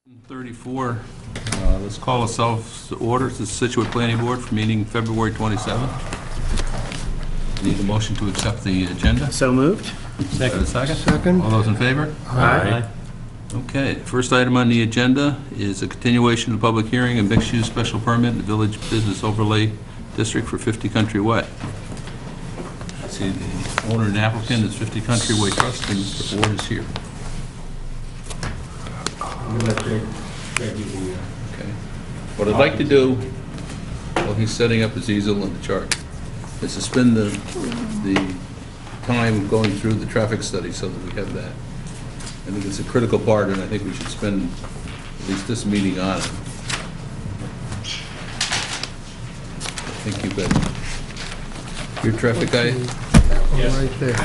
34. Let's call ourselves to order to the Scituate Planning Board for meeting February 27th. Need a motion to accept the agenda? So moved. Second. Second. All those in favor? Aye. Okay, first item on the agenda is a continuation of the public hearing and mixed-use special permit in the Village Business Overlay District for 50 Country Way. See, the owner and applicant is 50 Country Way Trust, and Mr. Ford is here. Okay. What I'd like to do, while he's setting up his easel and the chart, is to spend the time going through the traffic study so that we have that. I think it's a critical part, and I think we should spend at least this meeting on it. I think you've got your traffic guy? Yes. Right there.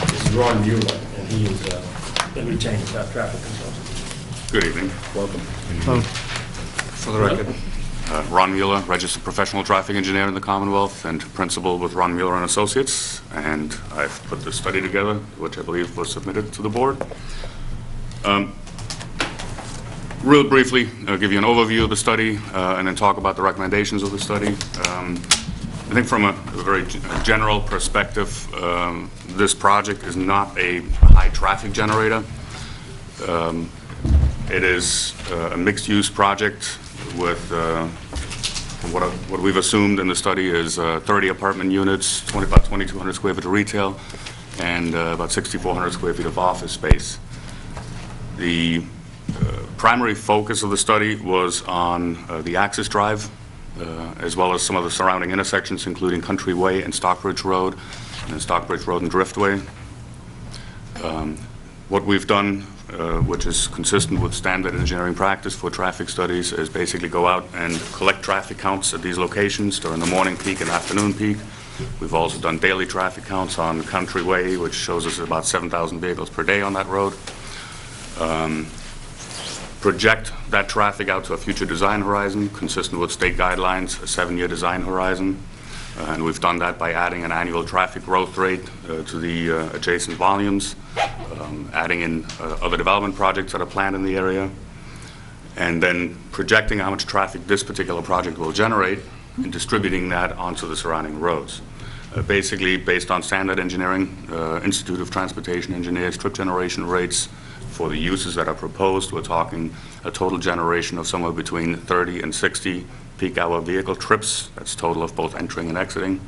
This is Ron Mueller, and he is the retained traffic consultant. Good evening. Welcome. For the record, Ron Mueller, registered professional traffic engineer in the Commonwealth and principal with Ron Mueller and Associates, and I've put this study together, which I believe was submitted to the board. Real briefly, I'll give you an overview of the study and then talk about the recommendations of the study. I think from a very general perspective, this project is not a high traffic generator. It is a mixed-use project with what we've assumed in the study is 30 apartment units, about 2,200 square feet of retail, and about 6,400 square feet of office space. The primary focus of the study was on the access drive, as well as some of the surrounding intersections, including Country Way and Stockbridge Road, and Stockbridge Road and Driftway. What we've done, which is consistent with standard engineering practice for traffic studies, is basically go out and collect traffic counts at these locations during the morning peak and afternoon peak. We've also done daily traffic counts on Country Way, which shows us about 7,000 vehicles per day on that road. Project that traffic out to a future design horizon, consistent with state guidelines, a 7-year design horizon. And we've done that by adding an annual traffic growth rate to the adjacent volumes, adding in other development projects that are planned in the area, and then projecting how much traffic this particular project will generate and distributing that onto the surrounding roads. Basically, based on standard engineering, Institute of Transportation Engineers, trip generation rates for the uses that are proposed, we're talking a total generation of somewhere between 30 and 60 peak hour vehicle trips. That's total of both entering and exiting.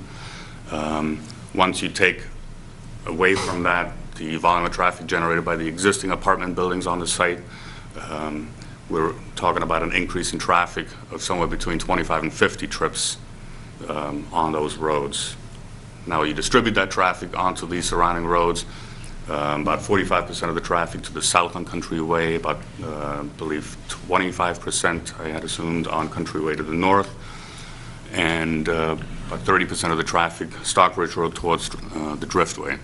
Once you take away from that the volume of traffic generated by the existing apartment buildings on the site, we're talking about an increase in traffic of somewhere between 25 and 50 trips on those roads. Now you distribute that traffic onto these surrounding roads. About 45% of the traffic to the south on Country Way, about, I believe, 25% I had assumed on Country Way to the north, and about 30% of the traffic Stockbridge Road towards the Driftway.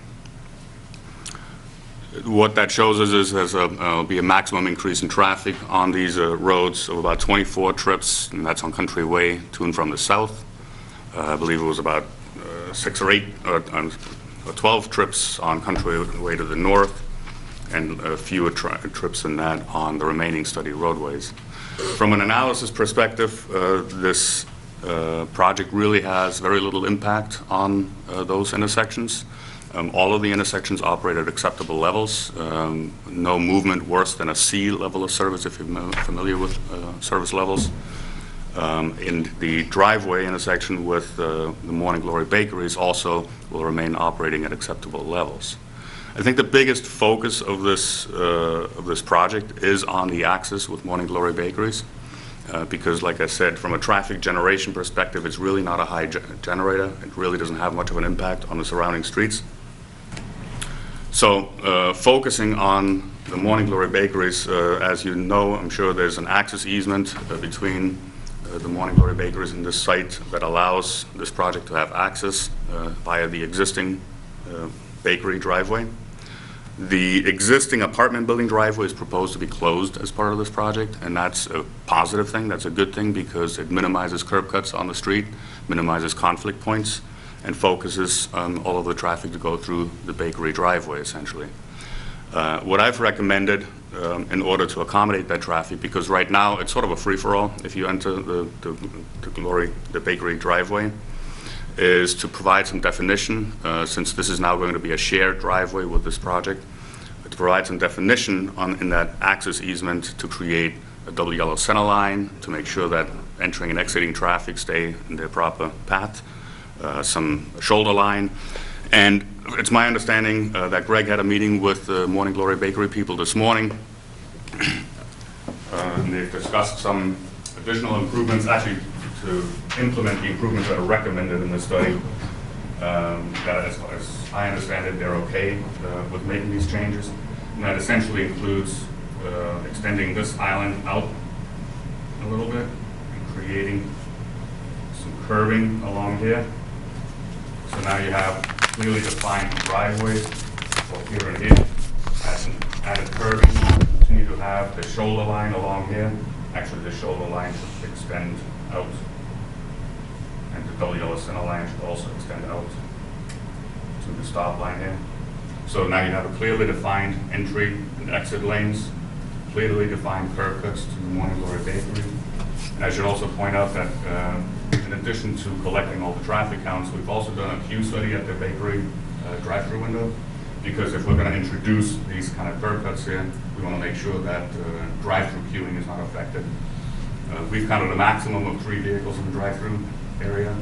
What that shows us is there'll be a maximum increase in traffic on these roads of about 24 trips, and that's on Country Way to and from the south. I believe it was about 6 or 8 or 12 trips on Country Way to the north, and fewer trips than that on the remaining study roadways. From an analysis perspective, this project really has very little impact on those intersections. All of the intersections operate at acceptable levels. No movement worse than a C level of service, if you're familiar with service levels. In the driveway intersection with the Morning Glory Bakeries also will remain operating at acceptable levels. I think the biggest focus of this project is on the axis with Morning Glory Bakeries, because, like I said, from a traffic generation perspective, it's really not a high generator. It really doesn't have much of an impact on the surrounding streets. So focusing on the Morning Glory Bakeries, as you know, I'm sure there's an access easement between the Morning Glory Bakeries in this site that allows this project to have access via the existing bakery driveway. The existing apartment building driveway is proposed to be closed as part of this project, and that's a positive thing. That's a good thing because it minimizes curb cuts on the street, minimizes conflict points, and focuses all of the traffic to go through the bakery driveway, essentially. What I've recommended in order to accommodate that traffic, because right now it's sort of a free-for-all if you enter the bakery driveway, is to provide some definition, since this is now going to be a shared driveway with this project, to provide some definition in that access easement to create a double yellow center line to make sure that entering and exiting traffic stay in their proper path, some shoulder line. And it's my understanding that Greg had a meeting with the Morning Glory Bakery people this morning, and they've discussed some additional improvements, actually to implement the improvements that are recommended in this study. That as I understand it, they're okay with making these changes. And that essentially includes extending this island out a little bit and creating some curving along here. So now you have clearly defined driveways, both here and here. Add some added curving. Continue to have the shoulder line along here. Actually, the shoulder line should extend out, and the double yellow center line should also extend out to the stop line here. So now you have a clearly defined entry and exit lanes, clearly defined curb cuts to the Morning Glory Bakery. And I should also point out that in addition to collecting all the traffic counts, we've also done a queue study at the bakery drive-through window, because if we're going to introduce these kind of curb cuts here, we want to make sure that drive-through queuing is not affected. We've counted a maximum of 3 vehicles in the drive-through area.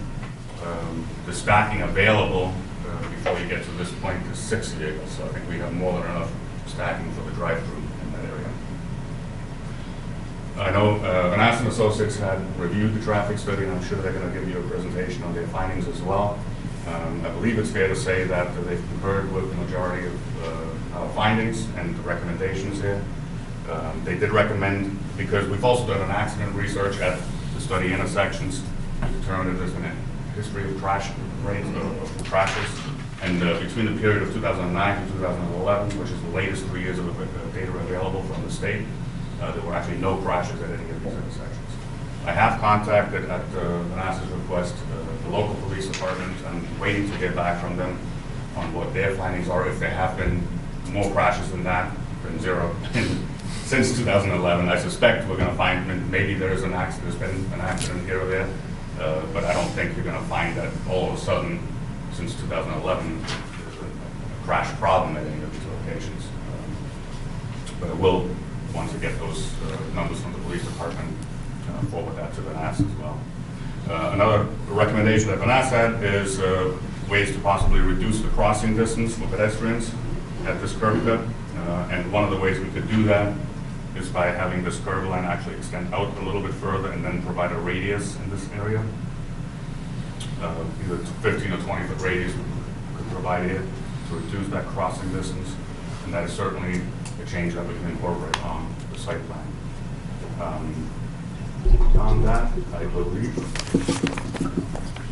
The stacking available before you get to this point is 6 vehicles, so I think we have more than enough stacking for the drive-through in that area. I know Vanessa & Associates had reviewed the traffic study, and I'm sure they're going to give you a presentation on their findings as well. I believe it's fair to say that they've concurred with the majority of our findings and the recommendations here. They did recommend, because we've also done an accident research at the study intersections to determine if there's been a history of crash rates of crashes. And between the period of 2009 to 2011, which is the latest 3 years of data available from the state, there were actually no crashes at any of these intersections. I have contacted, at Vanessa's request, the local police department. I'm waiting to get back from them on what their findings are. If there have been more crashes than that, than 0 since 2011, I suspect we're going to find maybe there's an accident. There's been an accident here or there, but I don't think you're going to find that all of a sudden, since 2011, there's a crash problem at any of these locations. But I will, once I get those numbers from the police department, forward that to Vanessa as well. Another recommendation that Vanessa had is ways to possibly reduce the crossing distance for pedestrians at this curb cut. And one of the ways we could do that is by having this curb line actually extend out a little bit further and then provide a radius in this area. Either 15 or 20 foot radius we could provide here to reduce that crossing distance. And that is certainly a change that we can incorporate on the site plan. Beyond that, I believe,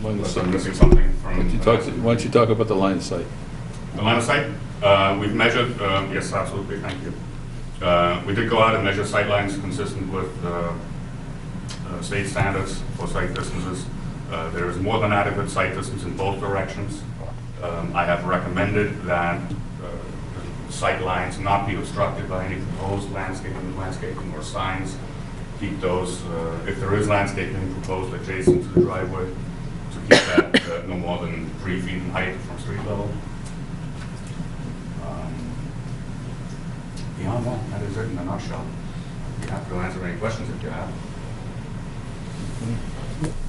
unless I'm missing something from... Why don't you talk about the line of sight? The line of sight? We've measured, yes, absolutely, thank you. We did go out and measure sight lines consistent with state standards for sight distances. There is more than adequate sight distance in both directions. I have recommended that sight lines not be obstructed by any proposed landscaping or signs. Keep those, if there is landscaping proposed adjacent to the driveway, to keep that no more than 3 feet in height from street level. Beyond that, that is it in a nutshell. You have to answer any questions if you have.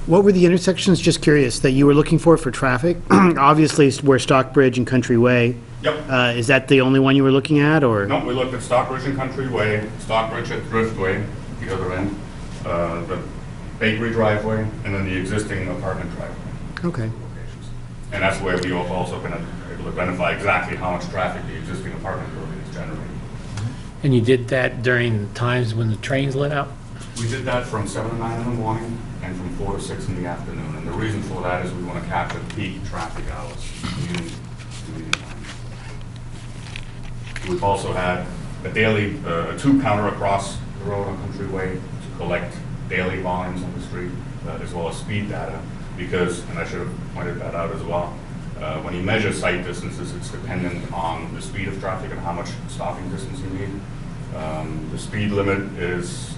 What were the intersections, just curious, that you were looking for traffic? Obviously, where Stockbridge and Country Way. Yep. Is that the only one you were looking at, or? No, we looked at Stockbridge and Country Way, Stockbridge at Driftway, the other end, the bakery driveway, and then the existing apartment driveway. Okay. Locations. And that's where we have also been able to identify exactly how much traffic the existing apartment building is generating. And you did that during times when the trains let out? We did that from 7 to 9 in the morning and from 4 to 6 in the afternoon. And the reason for that is we want to capture peak traffic hours, commuting time. We've also had a daily, a 2 counter across the road on Country Way to collect daily volumes on the street, as well as speed data. because, and I should have pointed that out as well, when you measure sight distances, it's dependent on the speed of traffic and how much stopping distance you need. The speed limit is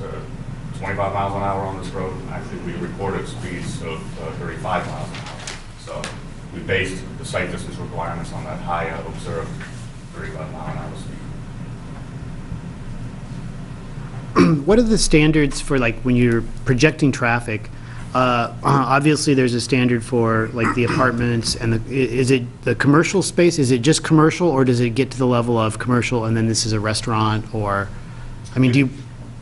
25 miles an hour on this road. Actually, we recorded speeds of 35 miles an hour. So we based the sight distance requirements on that higher observed 35 mile an hour speed. What are the standards for, like, when you're projecting traffic? Obviously, there's a standard for, like, the apartments and is it the commercial space? Is it just commercial, or does it get to the level of commercial and then this is a restaurant? Or, I mean,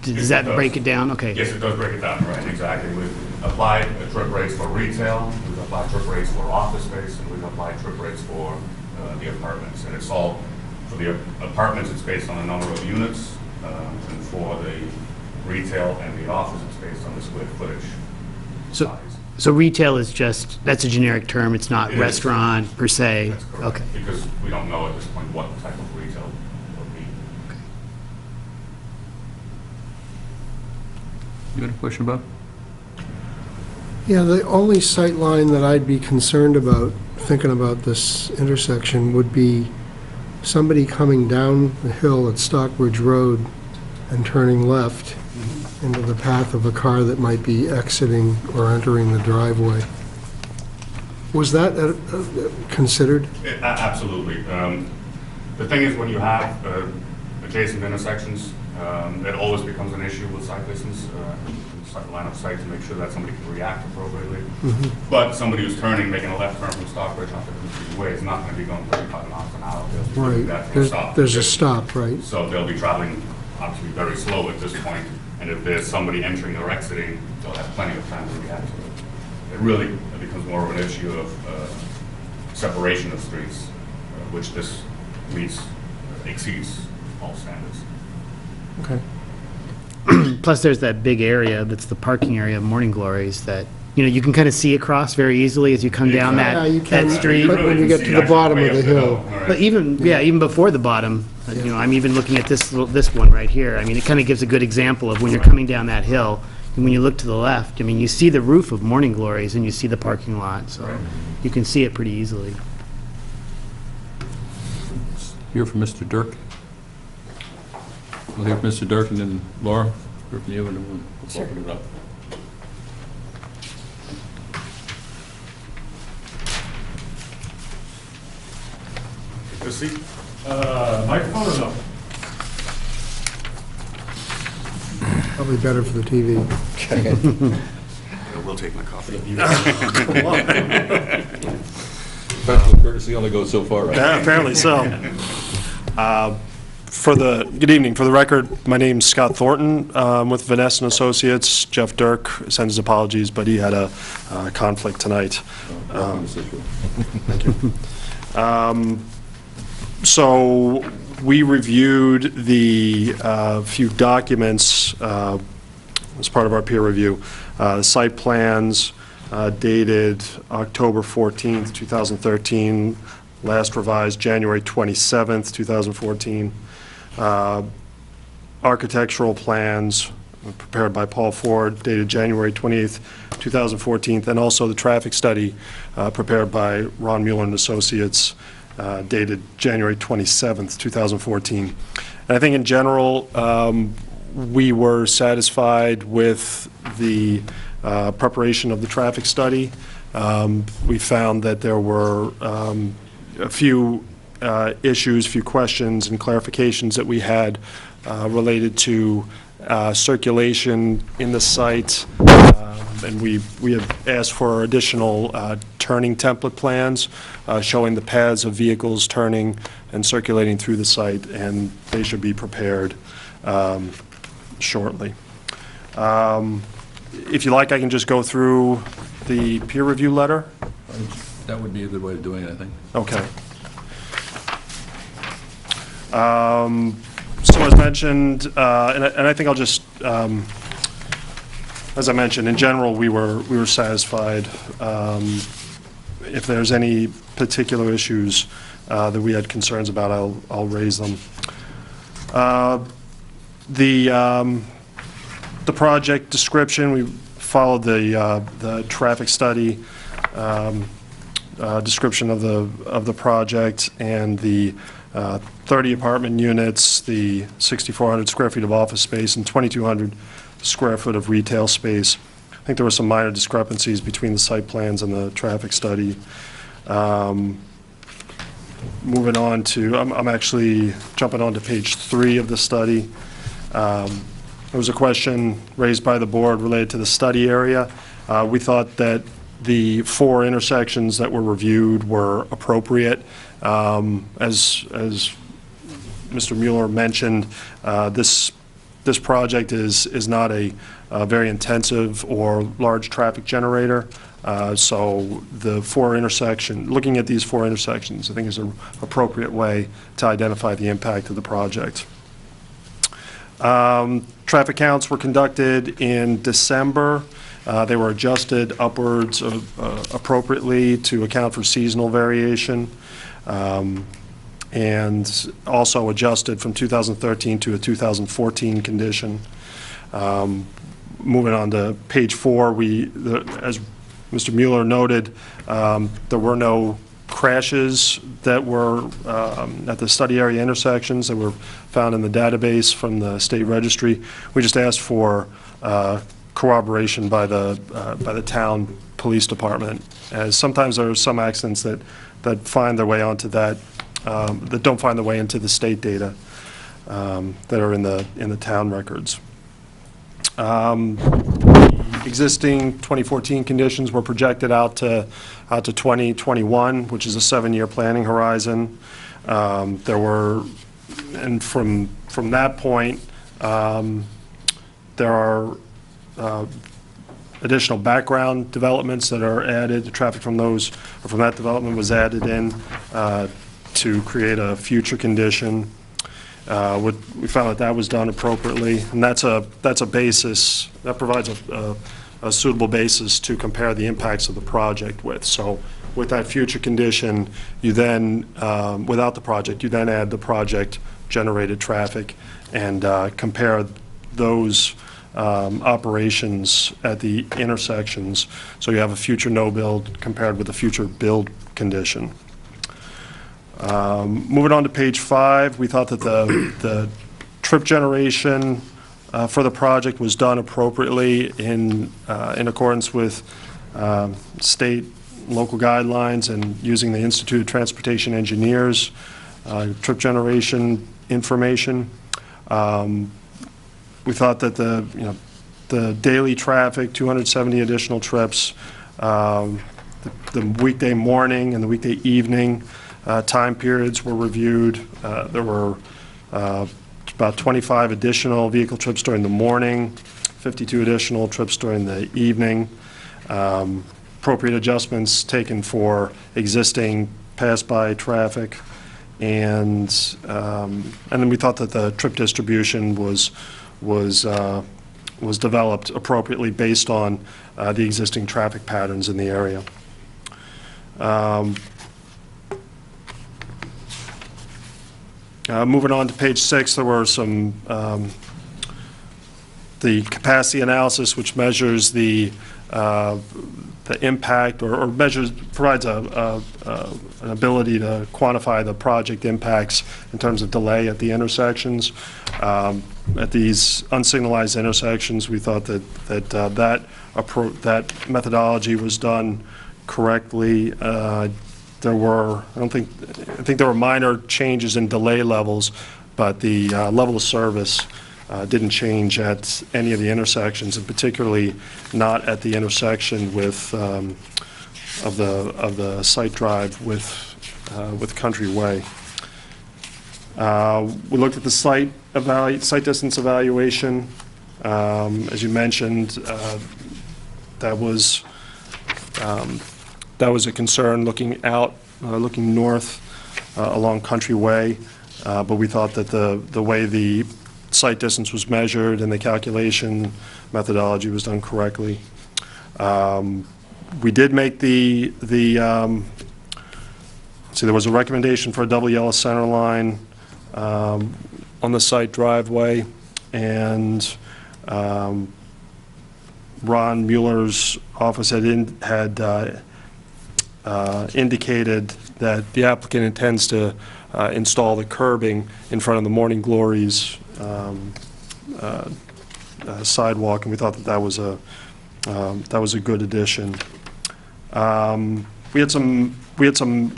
does that break it down? Okay. Yes, it does break it down, right, exactly. We've applied trip rates for retail, we've applied trip rates for office space, and we've applied trip rates for the apartments. And it's all, for the apartments, it's based on the number of units, and for the retail and the office, it's based on the square footage size. So retail is just, that's a generic term, it's not It is. restaurant per se? That's correct. Okay. Because we don't know at this point what type of retail will be. You had a question, Bob? Yeah, the only sight line that I'd be concerned about, thinking about this intersection, would be somebody coming down the hill at Stockbridge Road and turning left into the path of a car that might be exiting or entering the driveway. Was that considered? Absolutely. The thing is, when you have adjacent intersections, it always becomes an issue with sight distance, line of sight, to make sure that somebody can react appropriately. But somebody who's turning, making a left turn from Stockbridge onto the way is not going to be going 35 miles an hour. They'll be doing that for a stop. There's a stop, right? So they'll be traveling obviously very slow at this point, and if there's somebody entering or exiting, they'll have plenty of time to react to it. It really becomes more of an issue of separation of streets, which this exceeds all standards. Okay. Plus, there's that big area that's the parking area of Morning Glories that, you know, you can kind of see across very easily as you come down Yeah, you that can, street. but when you get to the bottom of the hill. But even before the bottom, you know, I'm even looking at this one right here. I mean, it kind of gives a good example of when you're coming down that hill, and when you look to the left, I mean, you see the roof of Morning Glories and you see the parking lot, so you can see it pretty easily. Hear from Mr. Dirk. We'll hear from Mr. Dirk, and then Laura, hear from you, and then we'll open it up. Good seat. Microphone or no? Probably better for the TV. We'll take my coffee. Special courtesy only goes so far, right? Yeah, apparently so. Good evening. For the record, my name's Scott Thornton. I'm with Vanessa and Associates. Jeff Dirk sends his apologies, but he had a conflict tonight. Thank you. So we reviewed the few documents as part of our peer review. The site plans dated October 14th, 2013, last revised January 27th, 2014. Architectural plans prepared by Paul Ford dated January 28th, 2014, and also the traffic study prepared by Ron Mueller and Associates dated January 27th, 2014. And I think in general, we were satisfied with the preparation of the traffic study. We found that there were a few issues, few questions and clarifications that we had related to circulation in the site, and we have asked for additional turning template plans showing the paths of vehicles turning and circulating through the site, and they should be prepared shortly. If you like, I can just go through the peer review letter. That would be a good way of doing it, I think. Okay. So as mentioned, and I think I'll just, as I mentioned, in general, we were satisfied. If there's any particular issues that we had concerns about, I'll raise them. The project description, we followed the traffic study description of the project, and the 30 apartment units, the 6,400 square feet of office space, and 2,200 square foot of retail space. I think there were some minor discrepancies between the site plans and the traffic study. Moving on to, I'm actually jumping on to page 3 of the study. There was a question raised by the board related to the study area. We thought that the 4 intersections that were reviewed were appropriate. As Mr. Mueller mentioned, this project is not a very intensive or large traffic generator. So the 4 looking at these 4 intersections, I think is an appropriate way to identify the impact of the project. Traffic counts were conducted in December. They were adjusted upwards appropriately to account for seasonal variation, and also adjusted from 2013 to a 2014 condition. Moving on to page 4, as Mr. Mueller noted, there were no crashes that were at the study area intersections that were found in the database from the state registry. We just asked for corroboration by the town police department, as sometimes there are some accidents that find their way onto that don't find their way into the state data that are in the town records. Existing 2014 conditions were projected out to 2021, which is a 7-year planning horizon. There were, and from that point, there are additional background developments that are added. The traffic from that development was added in to create a future condition. We found that was done appropriately, and that's a basis that provides a suitable basis to compare the impacts of the project with. So with that future condition, you then, without the project, you then add the project generated traffic and compare those operations at the intersections. So you have a future no build compared with a future build condition. Moving on to page 5, we thought that the trip generation for the project was done appropriately in accordance with state local guidelines and using the Institute of Transportation Engineers trip generation information. We thought that the daily traffic, 270 additional trips, the weekday morning and the weekday evening time periods were reviewed. There were about 25 additional vehicle trips during the morning, 52 additional trips during the evening. Appropriate adjustments taken for existing pass-by traffic, and then we thought that the trip distribution was developed appropriately based on the existing traffic patterns in the area. Moving on to page 6, there were some the capacity analysis, which measures the impact or provides an ability to quantify the project impacts in terms of delay at the intersections. At these unsignalized intersections, we thought that methodology was done correctly. I think there were minor changes in delay levels, but the level of service didn't change at any of the intersections, and particularly not at the intersection with of the site drive with Country Way. We looked at the site distance evaluation. As you mentioned, that was a concern looking north along Country Way, but we thought that the way the site distance was measured and the calculation methodology was done correctly. We did make there was a recommendation for a double yellow center line on the site driveway, and Ron Mueller's office had indicated that the applicant intends to install the curbing in front of the Morning Glory's sidewalk, and we thought that that was a good addition. We had some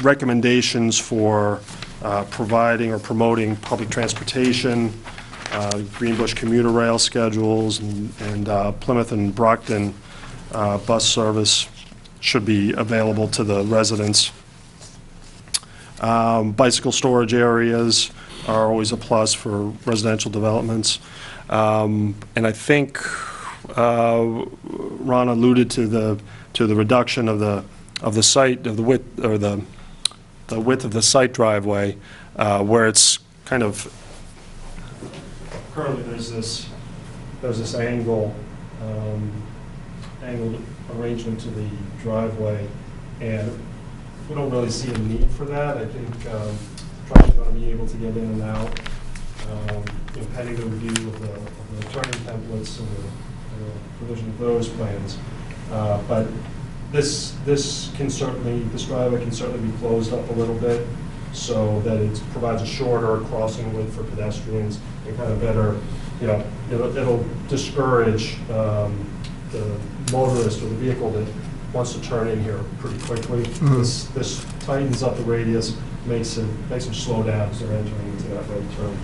recommendations for providing or promoting public transportation, Greenbush commuter rail schedules, and Plymouth and Brockton bus service should be available to the residents. Bicycle storage areas are always a plus for residential developments. And I think Ron alluded to the reduction of the width, or the width of the site driveway, where it's kind of currently there's this angled arrangement to the driveway, and we don't really see a need for that. I think trucks are going to be able to get in and out, pending the review of the turning templates and the provision of those plans. But this driveway can certainly be closed up a little bit so that it provides a shorter crossing width for pedestrians and kind of better, it'll discourage the motorist or the vehicle that wants to turn in here pretty quickly. Mm-hmm. This tightens up the radius, makes them slow down as they're entering into that right turn.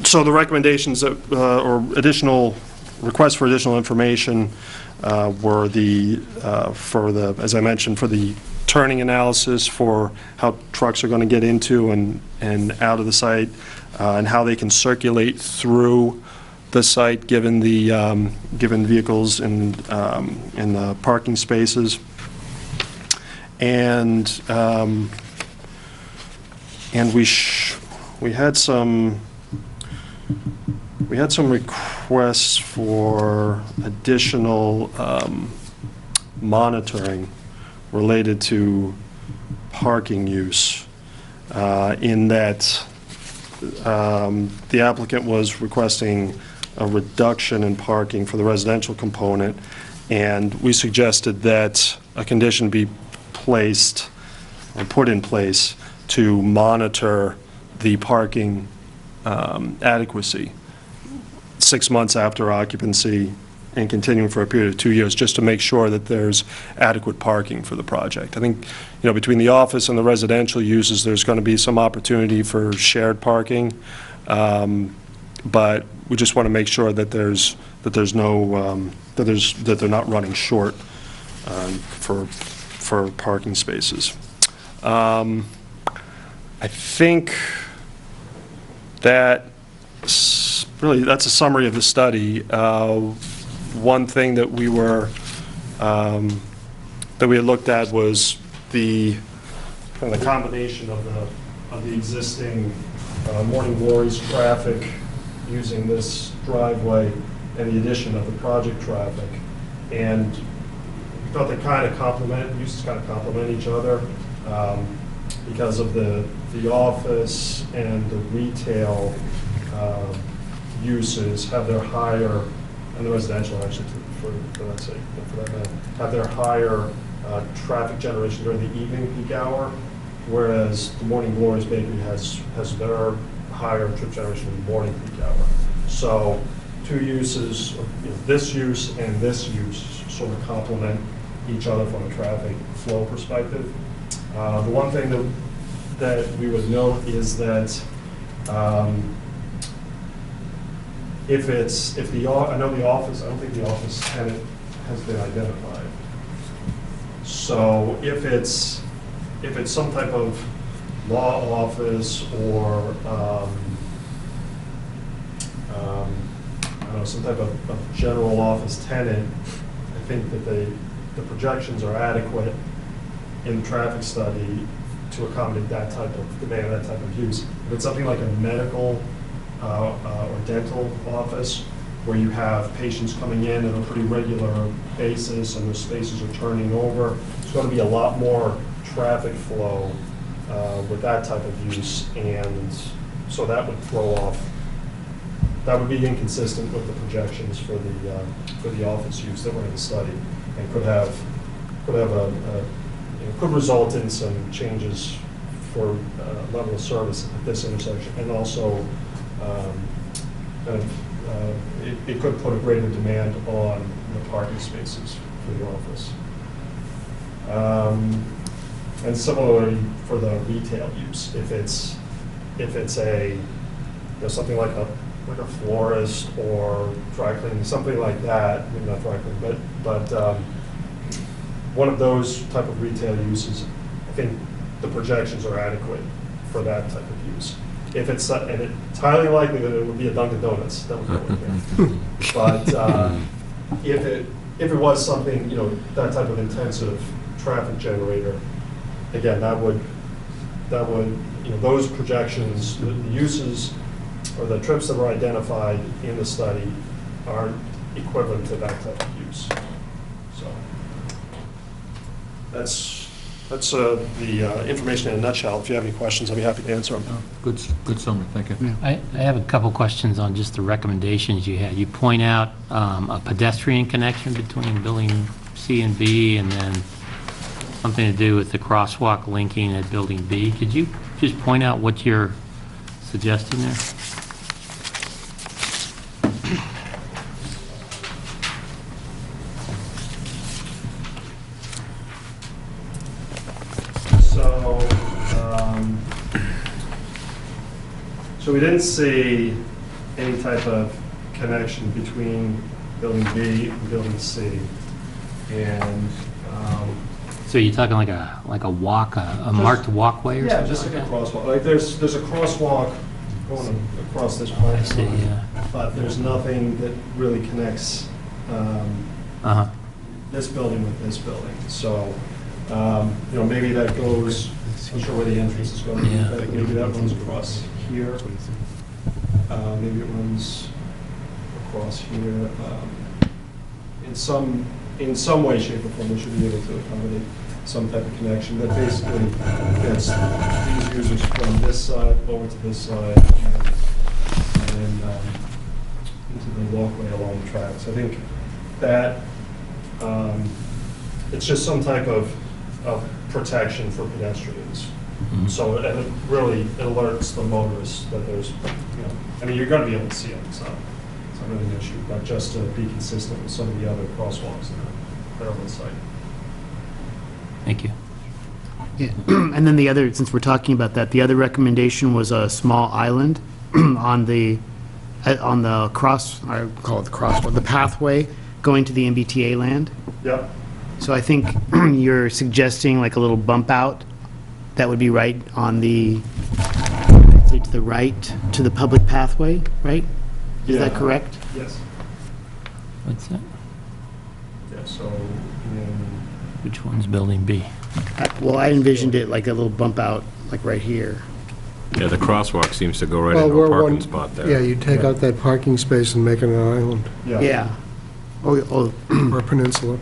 So the recommendations that, or additional requests for additional information were as I mentioned, for the turning analysis for how trucks are going to get into and out of the site, and how they can circulate through the site given the given vehicles in the parking spaces, and we had some requests for additional monitoring related to parking use, in that the applicant was requesting a reduction in parking for the residential component, and we suggested that a condition be placed or put in place to monitor the parking adequacy 6 months after occupancy and continuing for a period of 2 years, just to make sure that there's adequate parking for the project. I think, between the office and the residential uses, there's going to be some opportunity for shared parking, but we just want to make sure that they're not running short for parking spaces. I think that's a summary of the study. One thing that we had looked at was the combination of the existing Morning Glory's traffic using this driveway and the addition of the project traffic, and we thought uses kind of complement each other, because of the office and the retail uses have their higher, and the residential actually, for that matter, have their higher traffic generation during the evening peak hour, whereas the Morning Glory's bakery has their higher trip generation in the morning peak hour. So two uses, this use and this use sort of complement each other from a traffic flow perspective. The one thing that we would note is that I know the office, I don't think the office tenant has been identified. So if it's some type of law office or I don't know, some type of general office tenant, I think that the projections are adequate in the traffic study to accommodate that type of demand, that type of use. If it's something like a medical or dental office where you have patients coming in on a pretty regular basis and those spaces are turning over, there's going to be a lot more traffic flow with that type of use, and so that would throw off that would be inconsistent with the projections for the office use that were in the study, and could result in some changes for level of service at this intersection, and also it could put a greater demand on the parking spaces for the office. And similarly for the retail use, if it's a something like a florist or dry cleaning, something like that, maybe not dry cleaning, but one of those type of retail uses, I think the projections are adequate for that type of use. If it's, and it's highly likely that it would be a Dunkin' Donuts that would go in there. But if it was something, that type of intensive traffic generator, again, that would, those projections, the uses or the trips that were identified in the study aren't equivalent to that type of use. So that's the information in a nutshell. If you have any questions, I'll be happy to answer them. Good summary, thank you. I have a couple questions on just the recommendations you had. You point out a pedestrian connection between building C and B, and then something to do with the crosswalk linking at building B. Could you just point out what you're suggesting there? So we didn't see any type of connection between building B and building C. And So you're talking like a walk, a marked walkway or yeah, something? just like a crosswalk. Like there's a crosswalk going across this plan. I see, yeah. But there's nothing that really connects this building with this building. So, maybe that goes, I'm not sure where the entrance is going, Yeah. but maybe that runs across here. Maybe it runs across here. In some way, shape, or form, we should be able to accommodate some type of connection that basically gets these users from this side over to this side and then into the walkway along the tracks. I think that it's just some type of protection for pedestrians. Mhm. So it really alerts the motorists that there's, you're going to be able to see it. It's not really an issue, but just to be consistent with some of the other crosswalks that are on the site. Thank you. Yeah. And then the other, since we're talking about that, the other recommendation was a small island on the cross, I call it the crosswalk, the pathway going to the MBTA land. Yep. So I think you're suggesting like a little bump out that would be right on the, say to the right, to the public pathway, right? Is that Yeah. correct? Yes. What's that? Yeah, so, Which one's building B? Well, I envisioned it like a little bump out, like right here. Yeah, the crosswalk seems to go right Well, into we're a parking one- spot there. Yeah, you take out that parking space and make it an island yeah. Yeah. Oh, or a peninsula.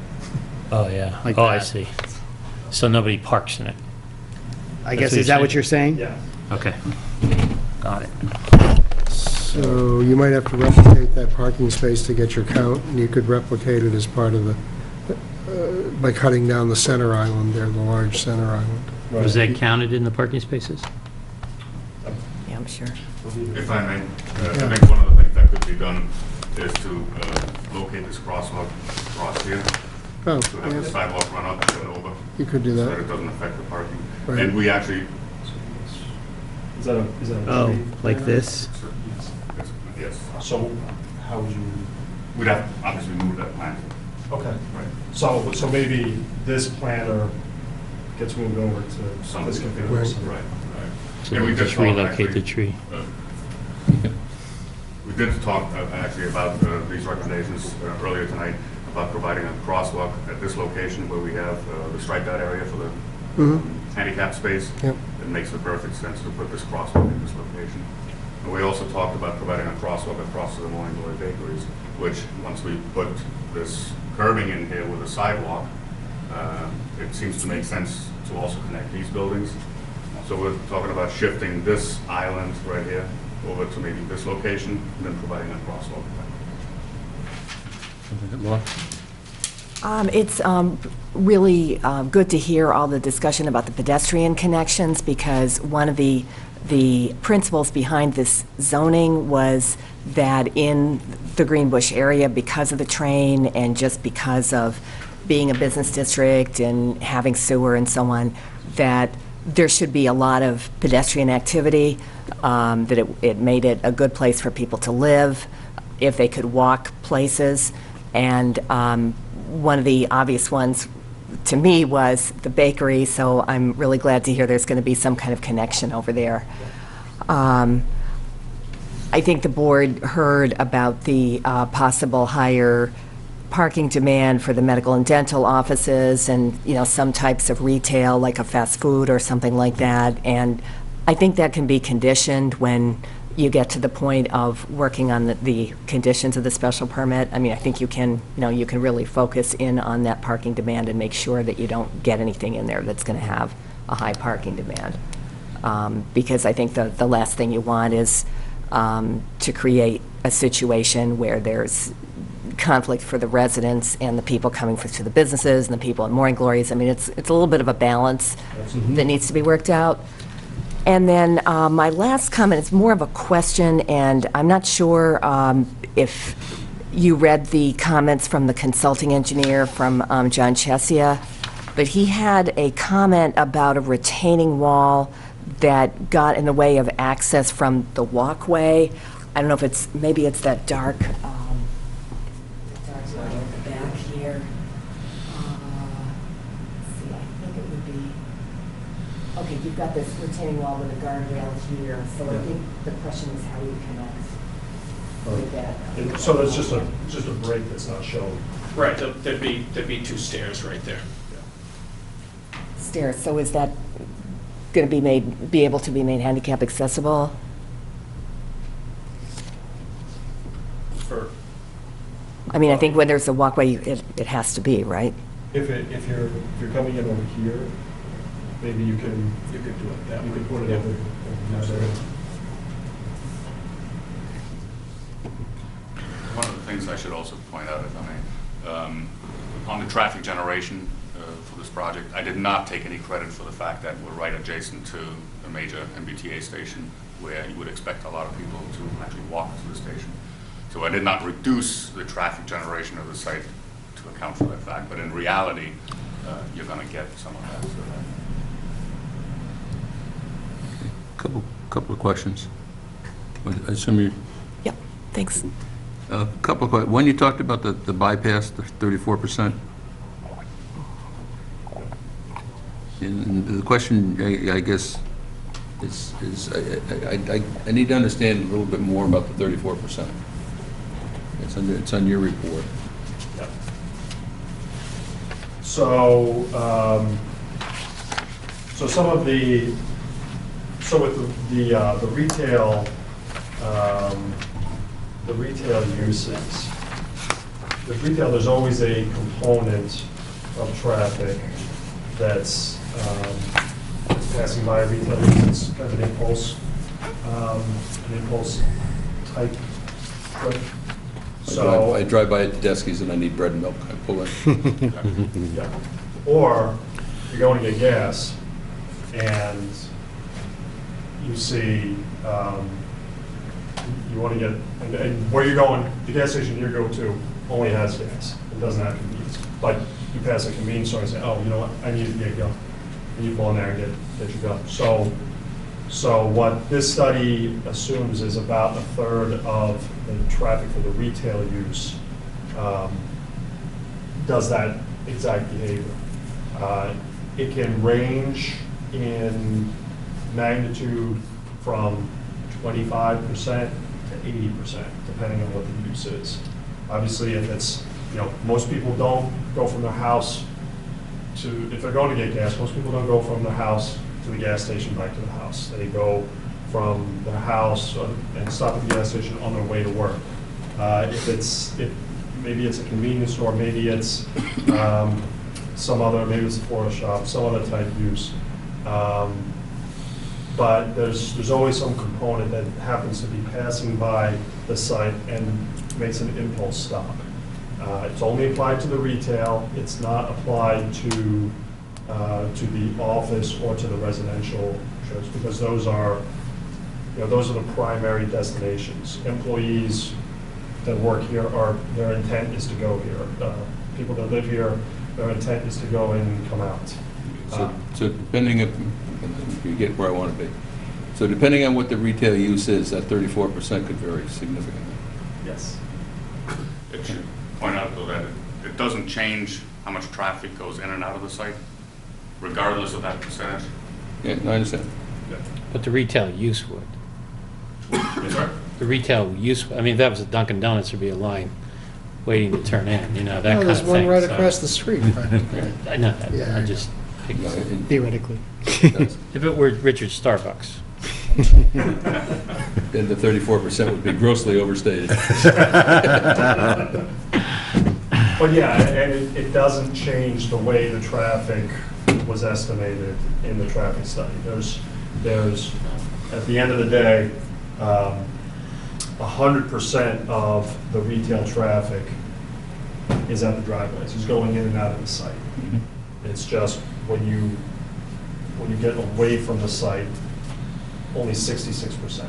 Oh, yeah. Like Oh, I that. see. So nobody parks in it? I That's guess, what is you're that what you're saying? Yeah. Okay. Got it. So you might have to replicate that parking space to get your count, and you could replicate it as part of the, by cutting down the center island there, the large center island. Was that counted in the parking spaces? Yeah, I'm sure. If I may, I think one of the things that could be done is to locate this crosswalk across here, Oh, to have the yeah, sidewalk run up and over, you could do so that that. it doesn't affect the parking. Right. And we actually, Is that a Oh, tree? like this? yes, So how would you, we'd have to obviously move that plan. okay. Right. So maybe this planner gets moved over to this Something. configuration. Right, right. So And we we did just talk, relocate actually, the tree? We did talk actually about these recommendations earlier tonight, about providing a crosswalk at this location where we have the striped out area for the handicap space. Yep. It makes the perfect sense to put this crosswalk in this location. And we also talked about providing a crosswalk across the Morning Glory Bakeries, which, once we put this curbing in here with a sidewalk, it seems to make sense to also connect these buildings. So we're talking about shifting this island right here over to maybe this location, and then providing a crosswalk. Laura? It's really good to hear all the discussion about the pedestrian connections, because one of the principles behind this zoning was that in the Greenbush area, because of the train and just because of being a business district and having sewer and so on, that there should be a lot of pedestrian activity, that it made it a good place for people to live, if they could walk places. And one of the obvious ones to me was the bakery, so I'm really glad to hear there's going to be some kind of connection over there. I think the board heard about the possible higher parking demand for the medical and dental offices, and, you know, some types of retail, like a fast food or something like that. And I think that can be conditioned when you get to the point of working on the conditions of the special permit. I mean, I think you can really focus in on that parking demand and make sure that you don't get anything in there that's going to have a high parking demand. Because I think the last thing you want is to create a situation where there's conflict for the residents and the people coming to the businesses and the people in Morning Glories. I mean, it's a little bit of a balance that needs to be worked out. And then my last comment is more of a question, and I'm not sure if you read the comments from the consulting engineer from John Chesia, but he had a comment about a retaining wall that got in the way of access from the walkway. I don't know if maybe it's that dark line at the back here. Let's see, I think it would be, okay, you've got this retaining wall with a guardrail here, so I think the question is how you connect with that. So that's just a break that's not shown. Right, there'd be 2 stairs right there. Stairs, so is that going to be able to be made handicap accessible? I mean, I think when there's a walkway, it has to be, right? If you're coming in over here, maybe you can do it that way. You can put it over. One of the things I should also point out, if I may, on the traffic generation for this project, I did not take any credit for the fact that we're right adjacent to a major MBTA station where you would expect a lot of people to actually walk to the station. So I did not reduce the traffic generation of the site to account for that fact, but in reality, you're going to get some of that. So Couple of questions. I assume you. Yep, thanks. A couple of questions. When you talked about the bypass, the 34%, and the question, I guess, is I need to understand a little bit more about the 34%. It's on your report. Yep. So, with the retail uses, with retail, there's always a component of traffic that's passing by retail uses. It's kind of an impulse type trip. So I drive by at Tedeschi's and I need bread and milk. I pull in. Yeah. Or you're going to get gas and you see you want to get, and where you're going, the gas station you go to only has gas. It doesn't have convenience. But you pass a convenience store and say, oh, you know what, I need to get going. And you pull in there and get your gun. So what this study assumes is about 1/3 of the traffic for the retail use does that exact behavior. It can range in magnitude from 25% to 80%, depending on what the use is. Obviously, if it's, most people don't go from their house to, if they're going to get gas, most people don't go from their house to the gas station back to the house. They go from their house and stop at the gas station on their way to work. Maybe it's a convenience store, maybe it's maybe it's a Florida shop, some other type use. but there's always some component that happens to be passing by the site and makes an impulse stop. It's only applied to the retail. It's not applied to the office or to the residential trips, because those are the primary destinations. Employees that work here their intent is to go here. People that live here, their intent is to go in and come out. So depending if, you get where I want to be. So depending on what the retail use is, that 34% could vary significantly. Yes. It should point out, though, that it doesn't change how much traffic goes in and out of the site, regardless of that percentage. Yeah, no, I understand. But the retail use would. Yes, sir. The retail use, I mean, if that was a Dunkin' Donuts, there'd be a line waiting to turn in, that kind of thing. There's one right so- across the street. I know that, Yeah. I just, No, it Theoretically. does. if it were Richard's Starbucks. Then the 34% would be grossly overstated. But yeah, and it doesn't change the way the traffic was estimated in the traffic study. There's, at the end of the day, 100% of the retail traffic is at the driveways, is going in and out of the site. It's just when you get away from the site, only 66%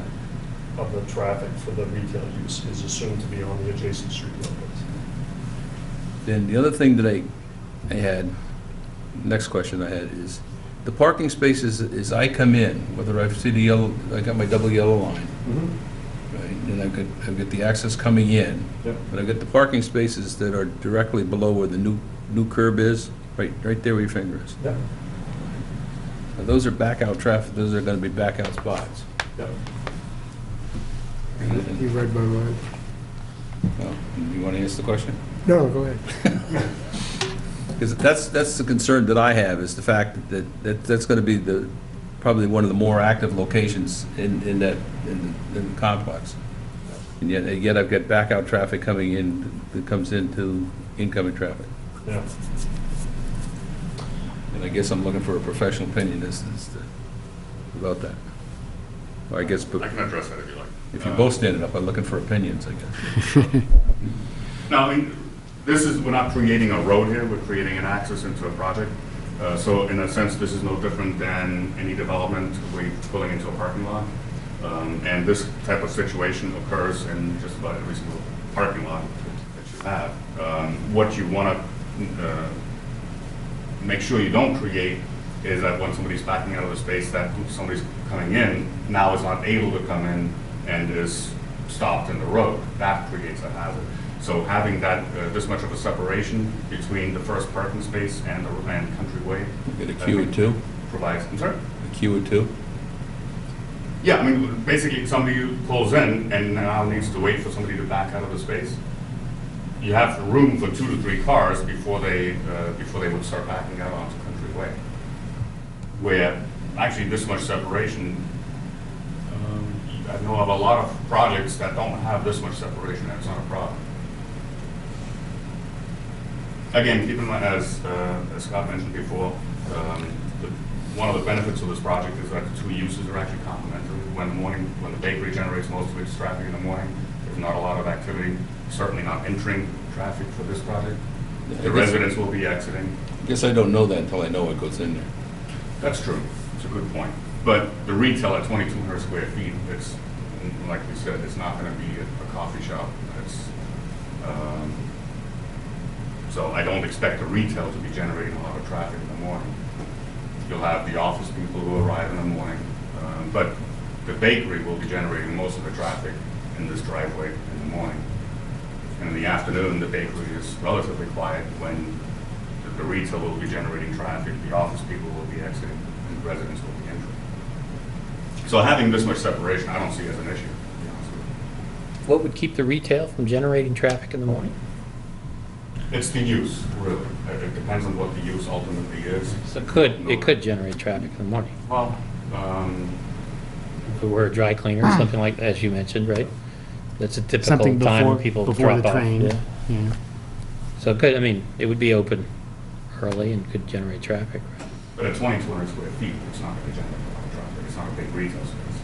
of the traffic for the retail use is assumed to be on the adjacent street roadways. Then the other thing that I had, next question I had is, the parking spaces, as I come in, whether I see the yellow, I got my double yellow line, right, and I've got the access coming in, Yep. but I've got the parking spaces that are directly below where the new curb is, right there where your finger is. Yep. Now, those are back out traffic, those are gonna be back out spots. Yep. You read my mind. Well, you wanna answer the question? No, go ahead. Because that's the concern that I have, is the fact that that's going to be probably one of the more active locations in the complex. And yet I've got back out traffic coming in that comes into incoming traffic. Yeah. And I guess I'm looking for a professional opinion about that. Or I guess, I can address that if you like. if you're both standing up, I'm looking for opinions, I guess. No, I mean, we're not creating a road here, we're creating an access into a project. So in a sense, this is no different than any development we're pulling into a parking lot. And this type of situation occurs in just about every single parking lot that you have. What you want to make sure you don't create is that when somebody's backing out of the space, that somebody's coming in, now is not able to come in and is stopped in the road. That creates a hazard. So having that, this much of a separation between the first parking space and Country Way. Get a queue of two? Provides, I'm sorry? A queue of two? Yeah, I mean, basically somebody pulls in and now needs to wait for somebody to back out of the space. You have room for 2 to 3 cars before they would start backing out onto Country Way. Where actually this much separation, I know of a lot of projects that don't have this much separation, and it's not a problem. Again, keep in mind, as Scott mentioned before, one of the benefits of this project is that the 2 uses are actually complementary. When the bakery generates most of its traffic in the morning, there's not a lot of activity, certainly not entering traffic for this project. The residents will be exiting. I guess I don't know that until I know what goes in there. That's true. It's a good point. But the retail at 2,200 square feet, it's, like we said, it's not going to be a coffee shop. So I don't expect the retail to be generating a lot of traffic in the morning. You'll have the office people who arrive in the morning, but the bakery will be generating most of the traffic in this driveway in the morning. And in the afternoon, the bakery is relatively quiet when the retail will be generating traffic, the office people will be exiting, and residents will be entering. So having this much separation, I don't see as an issue, to be honest with you. What would keep the retail from generating traffic in the morning? It's the use, really. It depends on what the use ultimately is. So it could generate traffic in the morning. Well, If it were a dry cleaner or something like, as you mentioned, right? That's a typical Something time when before, people before drop the off. train. Yeah. Yeah. So it could, I mean, it would be open early and could generate traffic. But at 2,200 square feet, it's not going to generate a lot of traffic. It's not a big retail space.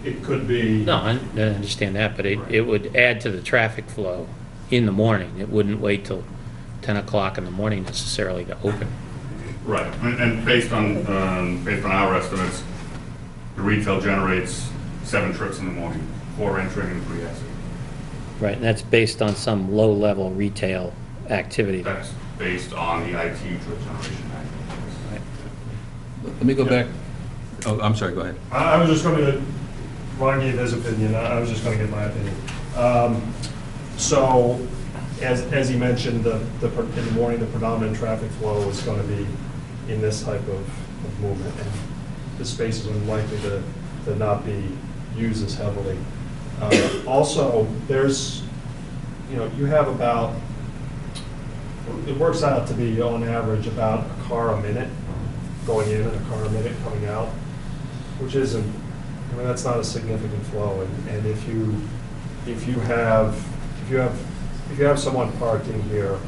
It could be. No, I understand that, but it would add to the traffic flow in the morning. It wouldn't wait till 10 o'clock in the morning necessarily to open. Right, and based on our estimates, the retail generates 7 trips in the morning, 4 entering and 3 exiting. Right, and that's based on some low-level retail activity. That's based on the IT trip generation. Right. Let me go back. Oh, I'm sorry, go ahead. I was just going to, Ron gave his opinion, I was just going to give my opinion. So, as he mentioned, in the morning, the predominant traffic flow is going to be in this type of movement, and the space is unlikely to not be used as heavily. Also, there's, you have about, it works out to be on average about a car a minute going in and a car a minute coming out, which isn't, I mean, that's not a significant flow. And if you have someone parked in here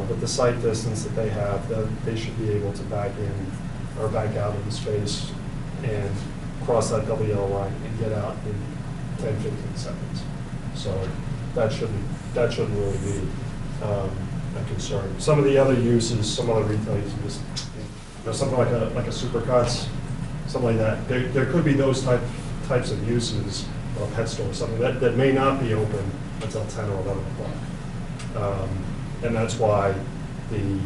with the site distance that they have, they should be able to back in or back out of the space and cross that double yellow line and get out in 10, 15 seconds. So that shouldn't really be a concern. Some of the other uses, some other retail uses, something like a Supercuts, something like that. There could be those types of uses, or a pet store, something that may not be open until 10 or 11 o'clock. And that's why we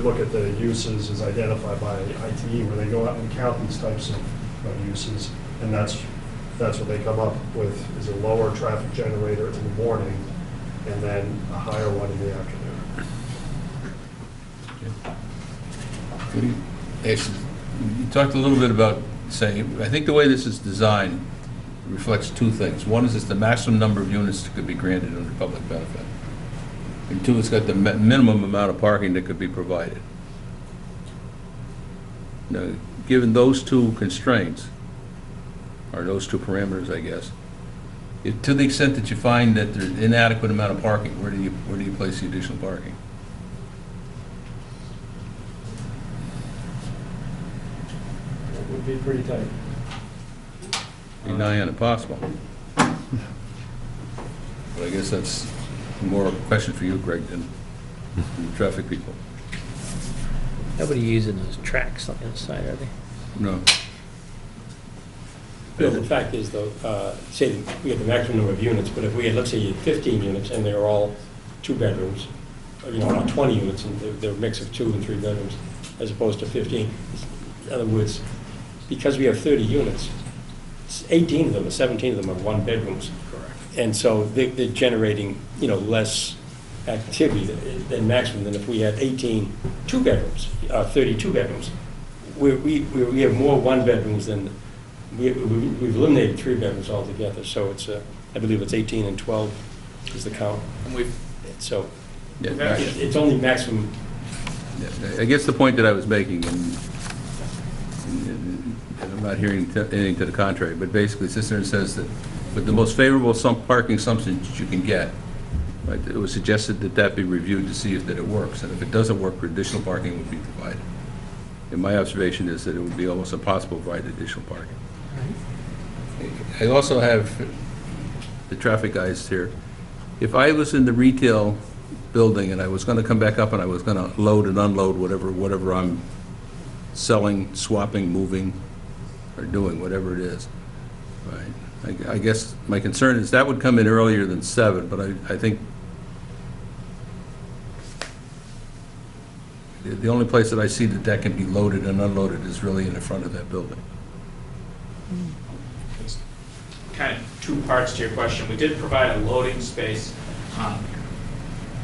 look at the uses as identified by ITE, where they go out and count these types of uses, and that's what they come up with, is a lower traffic generator in the morning and then a higher one in the afternoon. You talked a little bit about saying, I think the way this is designed reflects 2 things. One is it's the maximum number of units that could be granted under public benefit. And 2, it's got the minimum amount of parking that could be provided. Now, given those 2 constraints, or those 2 parameters, I guess, to the extent that you find that there's inadequate amount of parking, where do you place the additional parking? It would be pretty tight. Be nigh on impossible. But I guess that's more of a question for you, Greg, than the traffic people. Nobody using those tracks on the other side, are they? No. Bill, the fact is, though, say that we have the maximum number of units, but if we had, let's say, you had 15 units and they're all 2 bedrooms, or, or 20 units and they're a mix of 2 and 3 bedrooms, as opposed to 15. In other words, because we have 30 units, 18 of them or 17 of them are 1 bedrooms. Correct. And so they're generating, less activity than maximum than if we had 18 2 bedrooms, 32 bedrooms. We have more 1 bedrooms than. We've eliminated 3 bedrooms altogether, so it's I believe it's 18 and 12 is the count. And it's only maximum. Yeah, I guess the point that I was making, and I'm not hearing anything to the contrary, but basically it sits there and says that with the most favorable parking assumptions you can get, right, it was suggested that be reviewed to see if that it works, and if it doesn't work, additional parking would be provided. And my observation is that it would be almost impossible to provide additional parking. I also have the traffic guys here. If I was in the retail building and I was going to come back up and I was going to load and unload whatever I'm selling, swapping, moving, or doing, whatever it is, right? I guess my concern is that would come in earlier than 7, but I think the only place that I see that can be loaded and unloaded is really in the front of that building. It's kind of 2 parts to your question. We did provide a loading space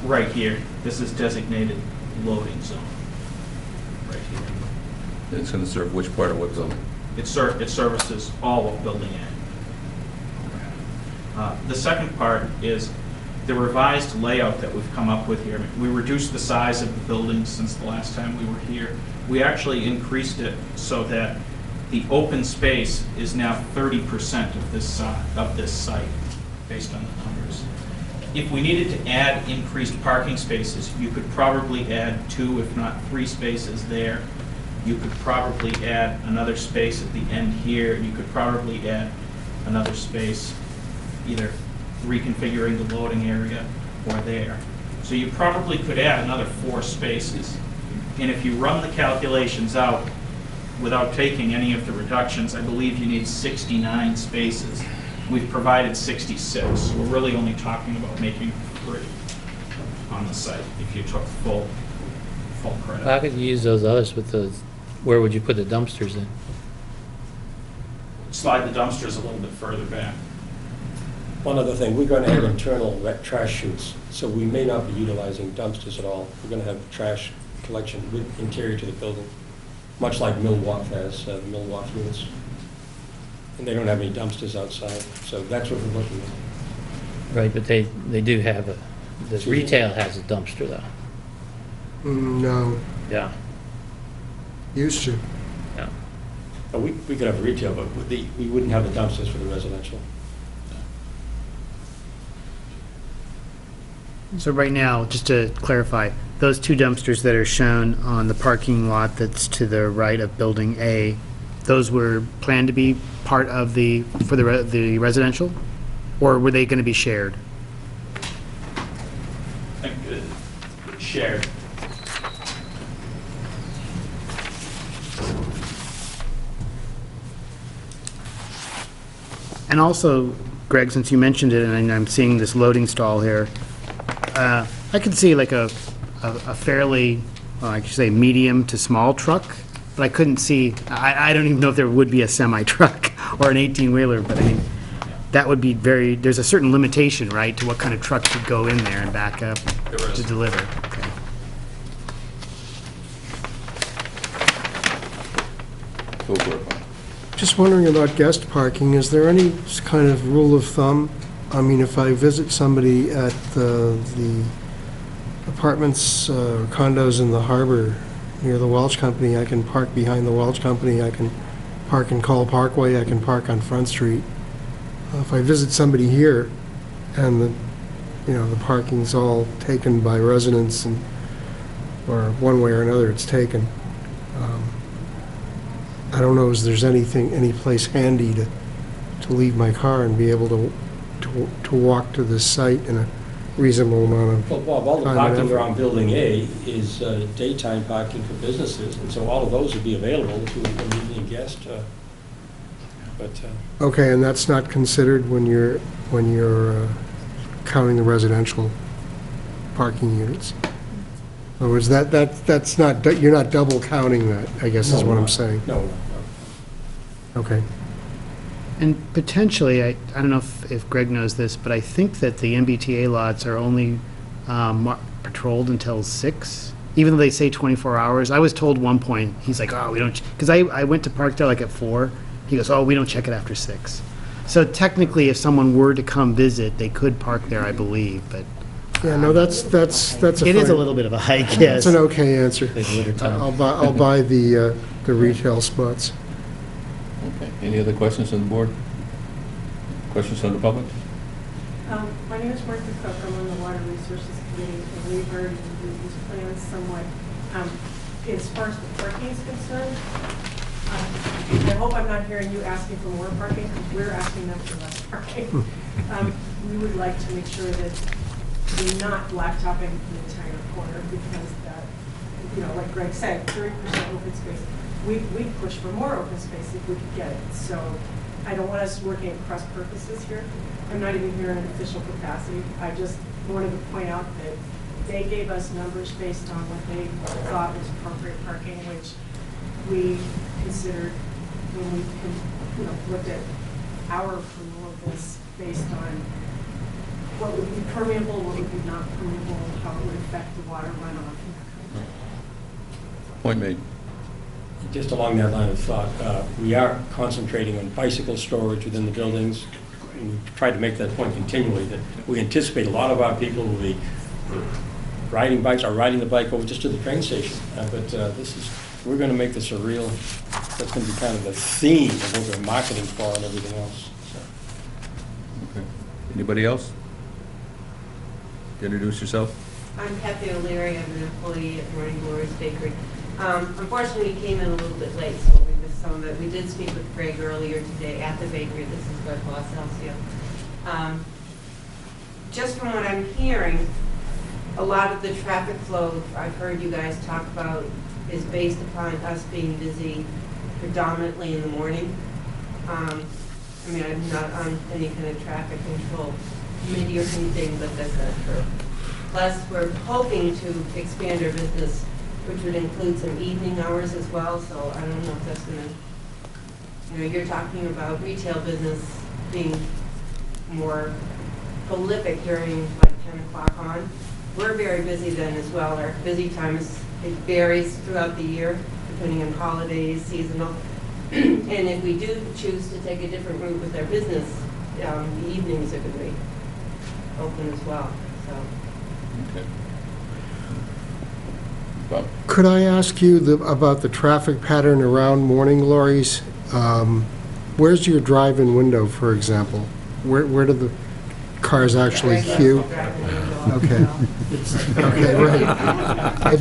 right here. This is designated loading zone right here. And it's going to serve which part of what building? It services all of Building A. The second part is the revised layout that we've come up with here. We reduced the size of the building since the last time we were here. We actually increased it so that the open space is now 30% of this site, based on the numbers. if we needed to add increased parking spaces, you could probably add 2, if not 3 spaces there. You could probably add another space at the end here. You could probably add another space, either reconfiguring the loading area or there. So you probably could add another 4 spaces. And if you run the calculations out without taking any of the reductions, I believe you need 69 spaces. We've provided 66. So we're really only talking about making 3 on the site if you took full credit. How could you use those others with those, where would you put the dumpsters in? Slide the dumpsters a little bit further back. One other thing, we're going to have internal wet trash chutes, so we may not be utilizing dumpsters at all. We're going to have trash collection with interior to the building, much like Millwaf has, the Millwaf units. And they don't have any dumpsters outside, so that's what we're looking at. Right, but they do have the Excuse me? retail has a dumpster though. No, Yeah, used to. yeah. We could have retail, but we wouldn't have the dumpsters for the residential. So right now, just to clarify, those 2 dumpsters that are shown on the parking lot that's to the right of Building A, those were planned to be part of the residential? Or were they going to be shared? Shared. And also, Greg, since you mentioned it, and I'm seeing this loading stall here, I could see like a fairly, well, I could say medium to small truck, but I couldn't see, I don't even know if there would be a semi-truck or an 18-wheeler, but I mean, that would be very, there's a certain limitation, right, to what kind of truck should go in there and back up to deliver. Okay. Go for it, Bob. Just wondering about guest parking, is there any kind of rule of thumb? I mean, if I visit somebody at the apartments or condos in the harbor near the Welch Company, I can park behind the Welch Company, I can park in Cole Parkway, I can park on Front Street. If I visit somebody here and the parking's all taken by residents and, or one way or another it's taken, I don't know if there's any place handy to leave my car and be able to walk to this site in a reasonable amount of Well, Bob, all the time and parking effort. around Building A is daytime parking for businesses, and so all of those would be available to an evening guest. Okay, and that's not considered when you're counting the residential parking units? In other words, that's not, you're not double counting that, I guess is what I'm saying. No. Okay. And potentially, I don't know if Greg knows this, but I think that the MBTA lots are only patrolled until 6, even though they say 24 hours. I was told one point, he's like, oh, we don't, because I went to park there like at 4. He goes, oh, we don't check it after 6. So technically, if someone were to come visit, they could park there, I believe, but Yeah, no, that's a it is a fine- little bit of a hike, yes. That's an okay answer. Like winter time. I'll buy the retail spots. Okay. Any other questions on the board? Questions from the public? My name is Martha Cook. I'm on the Water Resources Committee, and we've already reviewed these plans somewhat. As far as the parking is concerned, I hope I'm not hearing you asking for more parking, because we're asking them for less parking. We would like to make sure that we're not blacktopping the entire corner, because that, like Greg said, 30% open space. We push for more open space if we could get it. So I don't want us working at cross purposes here. I'm not even here in an official capacity. I just wanted to point out that they gave us numbers based on what they thought was appropriate parking, which we considered when we looked at our approval of this based on what would be permeable, what would be not permeable, how it would affect the water runoff. Point made. Just along that line of thought, we are concentrating on bicycle storage within the buildings. And we've tried to make that point continually, that we anticipate a lot of our people will be riding bikes or riding the bike over just to the train station. But we're going to make this a real, that's going to be kind of the theme of what we're marketing for and everything else. So. Okay. Anybody else? introduce yourself. I'm Kathy O'Leary. I'm an employee at Morning Glory's Bakery. Unfortunately, we came in a little bit late, so we missed some of it. We did speak with Greg earlier today at the bakery. This is our boss, Elcio. Just from what I'm hearing, a lot of the traffic flow I've heard you guys talk about is based upon us being busy predominantly in the morning. I mean, I'm not on any kind of traffic control committee or anything, but that's not true. Plus, we're hoping to expand our business, which would include some evening hours as well, so I don't know if that's gonna, you know, you're talking about retail business being more prolific during like 10 o'clock on. We're very busy then as well. Our busy times, it varies throughout the year, depending on holidays, seasonal. And if we do choose to take a different route with our business, the evenings are going to be open as well, so. Okay. Bob? Could I ask you about the traffic pattern around Morning Glories? Where's your drive-in window, for example? Where do the cars actually queue? Okay. Okay, right.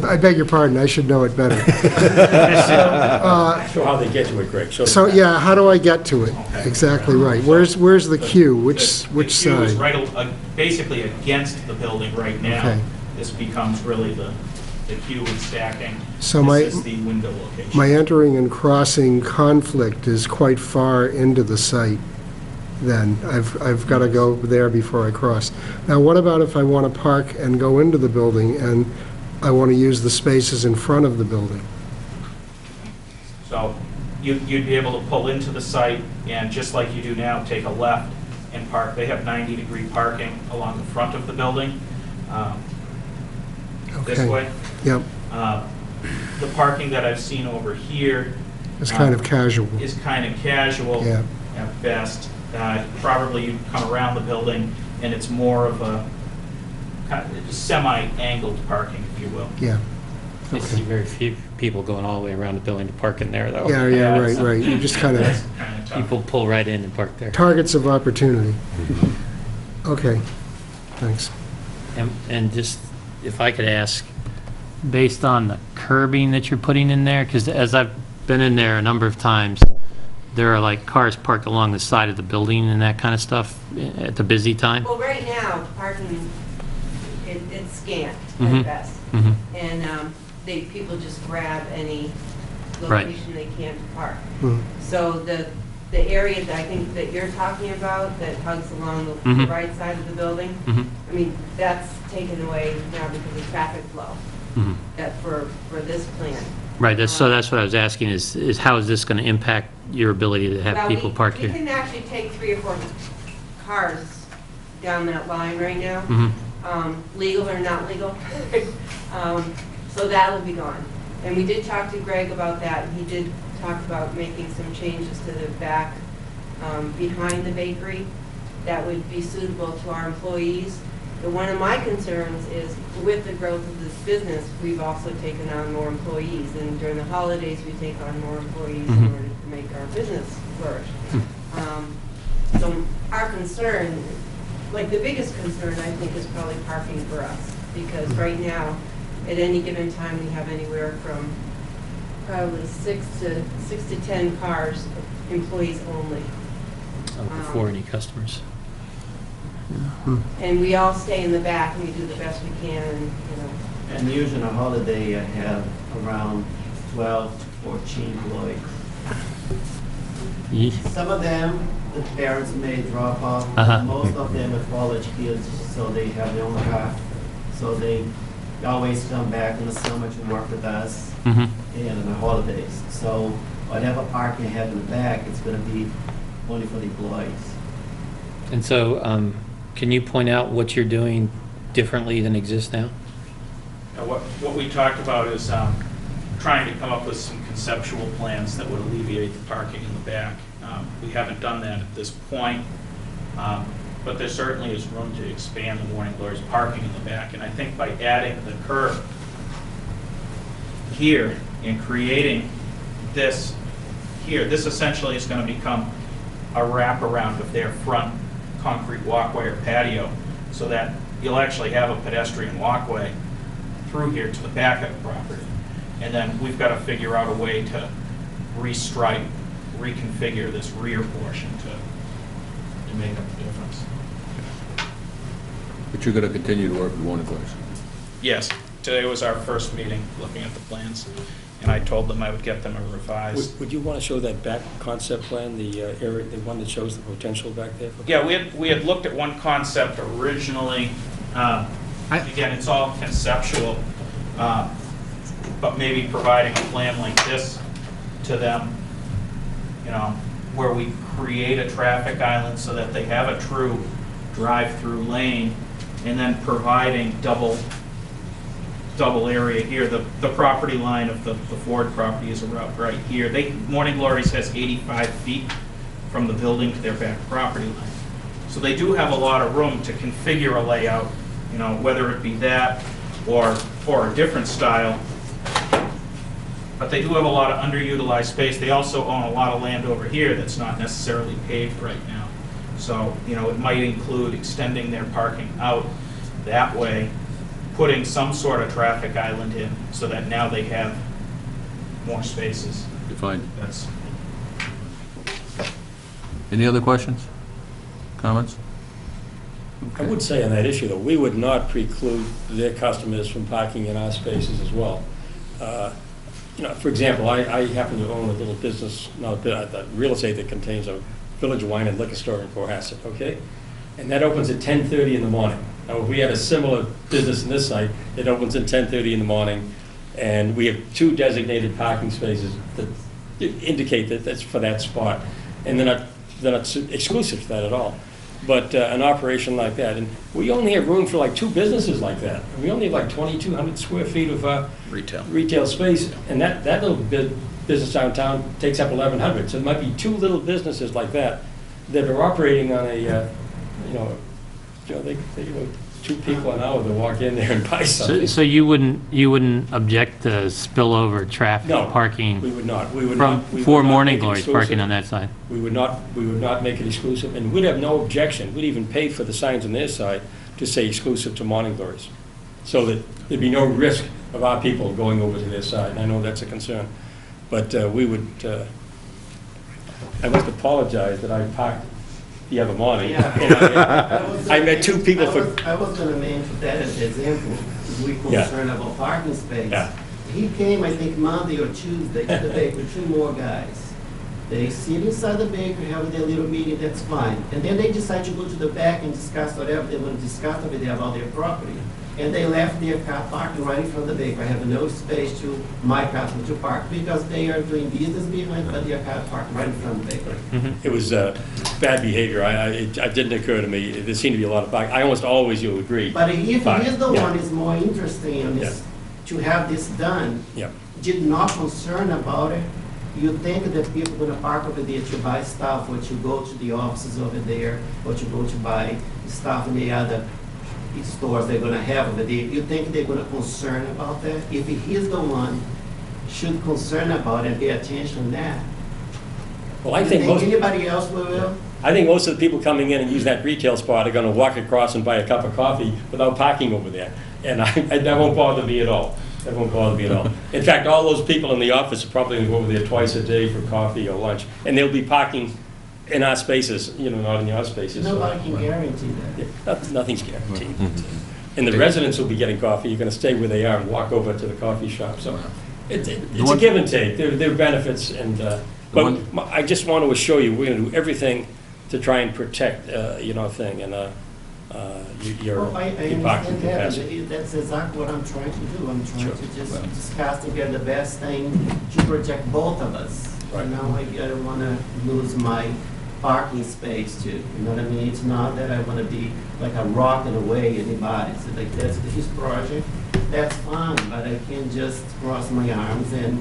I beg your pardon, I should know it better. Show how they get to it, Greg. So, yeah, how do I get to it? Exactly right. Where's the queue? Which The queue is side? right, basically against the building right now. Okay. This becomes really the queue and stacking. So This is the window location. My entering and crossing conflict is quite far into the site, then. I've got to go there before I cross. Now, what about if I want to park and go into the building, and I want to use the spaces in front of the building? So you'd be able to pull into the site and, just like you do now, take a left and park. They have 90-degree parking along the front of the building, this Okay. way. Yep, The parking that I've seen over here it's kind of casual. is kind of casual Yeah. at best. Probably you come around the building and it's more of a kind of semi-angled parking, if you will. Yeah. I see very few people going all the way around the building to park in there, though. Yeah, right. You just kind That's of kind of tough. People pull right in and park there. targets of opportunity. Okay, thanks. And just, if I could ask, based on the curbing that you're putting in there, because as I've been in there a number of times, there are like cars parked along the side of the building and that kind of stuff at the busy time? Well, right now, parking, it's scant Mhm. at best. Mhm. And people just grab any Right. location they can to park. Hmm. So the area that I think that you're talking about, that hugs along the Mhm. right side of the building, Mhm. I mean, that's taken away now because of traffic flow, Mhm. that for this plan. Right, so that's what I was asking, is how is this going to impact your ability to have Well, people park We here? can actually take 3 or 4 cars down that line right now. Mhm. Legal or not legal. So that'll be gone. And we did talk to Greg about that, and he did talk about making some changes to the back behind the bakery that would be suitable to our employees. But one of my concerns is with the growth of this business, we've also taken on more employees. And during the holidays, we take on more employees in Mhm. order to make our business flourish. So our concern, like the biggest concern, I think, is probably parking for us. Because right now, at any given time, we have anywhere from probably 6 to 10 cars, employees only. Before any customers? And we all stay in the back and we do the best we can, and, you know. And usually on a holiday, I have around 12 to 14 employees. Some of them, the parents may drop off. Most of them are college kids, so they have their own car. So they always come back in the summer to work with us and on the holidays. So whatever parking I have in the back, it's going to be only for the employees. And so, can you point out what you're doing differently than exists now? What we talked about is trying to come up with some conceptual plans that would alleviate the parking in the back. We haven't done that at this point, but there certainly is room to expand the Morning Glory's parking in the back. And I think by adding the curb here and creating this here, this essentially is going to become a wraparound of their front concrete walkway or patio, so that you'll actually have a pedestrian walkway through here to the back of the property. And then we've got to figure out a way to restripe, reconfigure this rear portion to make up the difference. But you're going to continue to work with Warner Brothers? Yes, today was our first meeting looking at the plans, and I told them I would get them a revised. Would you want to show that back concept plan, the area, the one that shows the potential back there? Yeah, we had looked at one concept originally. Again, it's all conceptual, but maybe providing a plan like this to them, you know, where we create a traffic island so that they have a true drive-through lane, and then providing double area here. The property line of the Ford property is about right here. Morning Glories has 85 feet from the building to their back property line. So they do have a lot of room to configure a layout, you know, whether it be that or a different style. But they do have a lot of underutilized space. They also own a lot of land over here that's not necessarily paved right now. So, you know, it might include extending their parking out that way, putting some sort of traffic island in so that now they have more spaces. Defined. That's. Any other questions? Comments? I would say on that issue, though, we would not preclude their customers from parking in our spaces as well. You know, for example, I happen to own a little business, not a real estate that contains a Village Wine and Liquor Store in Cohasset, okay? And that opens at 10:30 in the morning. Now, if we had a similar business in this site, it opens at 10:30 in the morning, and we have 2 designated parking spaces that indicate that that's for that spot. And they're not exclusive to that at all. But an operation like that, and we only have room for like 2 businesses like that. We only have like 2,200 square feet of retail space, and that little business downtown takes up 1,100. So there might be 2 little businesses like that that are operating on a, they 2 people an hour to walk in there and buy something. So you wouldn't object to spillover traffic No, parking? we would not. For Morning Glories parking on that side? We would not make it exclusive, and we'd have no objection. We'd even pay for the signs on their side to say exclusive to Morning Glories, so that there'd be no risk of our people going over to their side. And I know that's a concern, but we would. I must apologize that I parked the other morning. Yeah. I met 2 people I was going to mention that as an example. We concerned about parking space. Yeah. He came, I think, Monday or Tuesday to the bakery with 2 more guys. They sit inside the bakery, have their little meeting, that's fine. And then they decide to go to the back and discuss whatever they want to discuss over there about their property. And they left their car parked right in front of the bakery. I have no space to my customer to park because they are doing business behind, but their car parked right in front of the bakery. It was bad behavior. It didn't occur to me. There seemed to be a lot of parking. I almost always, you'll agree. But if he's the yeah. one is more interesting in this, to have this done, Yeah. did not concern about it, you think that people are going to park over there to buy stuff, or to go to the offices over there, or to go to buy stuff in the other stores they're going to have over there. You think they're going to concern about that? If he's the one, should concern about it and pay attention to that. Well, I think anybody else will? I think most of the people coming in and use that retail spot are going to walk across and buy a cup of coffee without parking over there. And that won't bother me at all. That won't bother me at all. In fact, all those people in the office are probably going to go over there twice a day for coffee or lunch. And they'll be parking in our spaces, not in your spaces. Nobody can guarantee that. Yeah, nothing's guaranteed. And the residents will be getting coffee. You're going to stay where they are and walk over to the coffie shop. So it's a give and take. There are benefits. But I just want to assure you, we're going to do everything to try and protect, thing and your parking capacity. That's exactly what I'm trying to do. I'm trying to just discuss and get the best thing to protect both of us. Right. I don't want to lose my parking space too. You know what I mean? It's not that I want to be like a rock in the way anybody. It's like that's his project. That's fine, but I can't just cross my arms and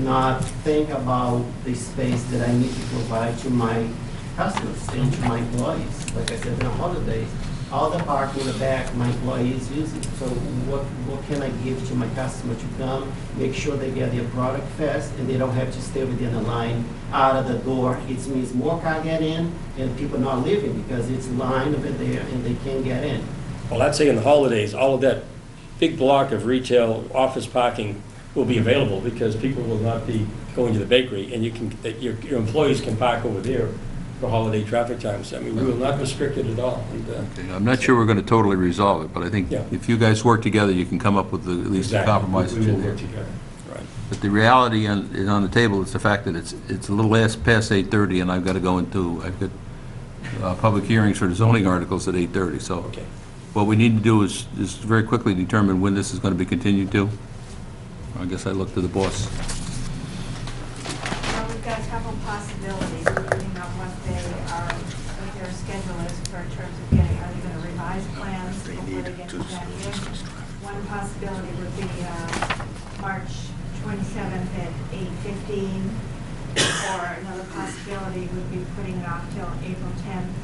not think about the space that I need to provide to my customers and to my employees. Like I said, on holidays, all the parking in the back, my employees use it. So what can I give to my customer to come, make sure they get their product fast and they don't have to stay within the line out of the door. It means more car get in and people not leaving because it's line over there and they can't get in. Well, I'd say in the holidays, all of that big block of retail office parking will be available because people will not be going to the bakery, and you can, your employees can park over there for holiday traffic times. I mean, we will not restrict it at all. And, Okay, I'm not sure we're going to totally resolve it, but I think Yeah. if you guys work together, you can come up with at least a exactly, compromise. we will work together. Right. But the reality is on the table, it's the fact that it's a little past 8:30, and I've got to go into, I've got public hearings for the zoning articles at 8:30, so Okay. what we need to do is very quickly determine when this is going to be continued to. I guess I look to the boss. Well, we've got a couple possibilities, depending on what their schedule is for terms of getting, are they gonna revise plans before they get to that year? One possibility would be, March 27th at 8:15, or another possibility would be putting it off till April 10th,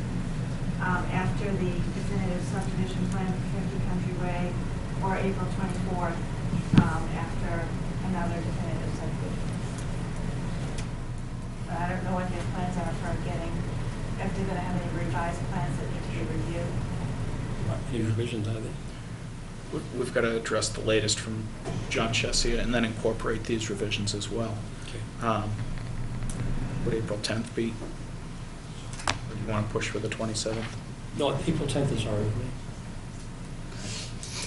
after the definitive subdivision plan for 50 Country Way, or April 24th, after another definitive subdivision. But I don't know what their plans are for getting, if they're gonna have any revised plans that need to be reviewed. Any revisions, are there? We've got to address the latest from John Chesia and then incorporate these revisions as well. Okay. Would April 10th be? Or do you want to push for the 27th? No, April 10th is all right with me.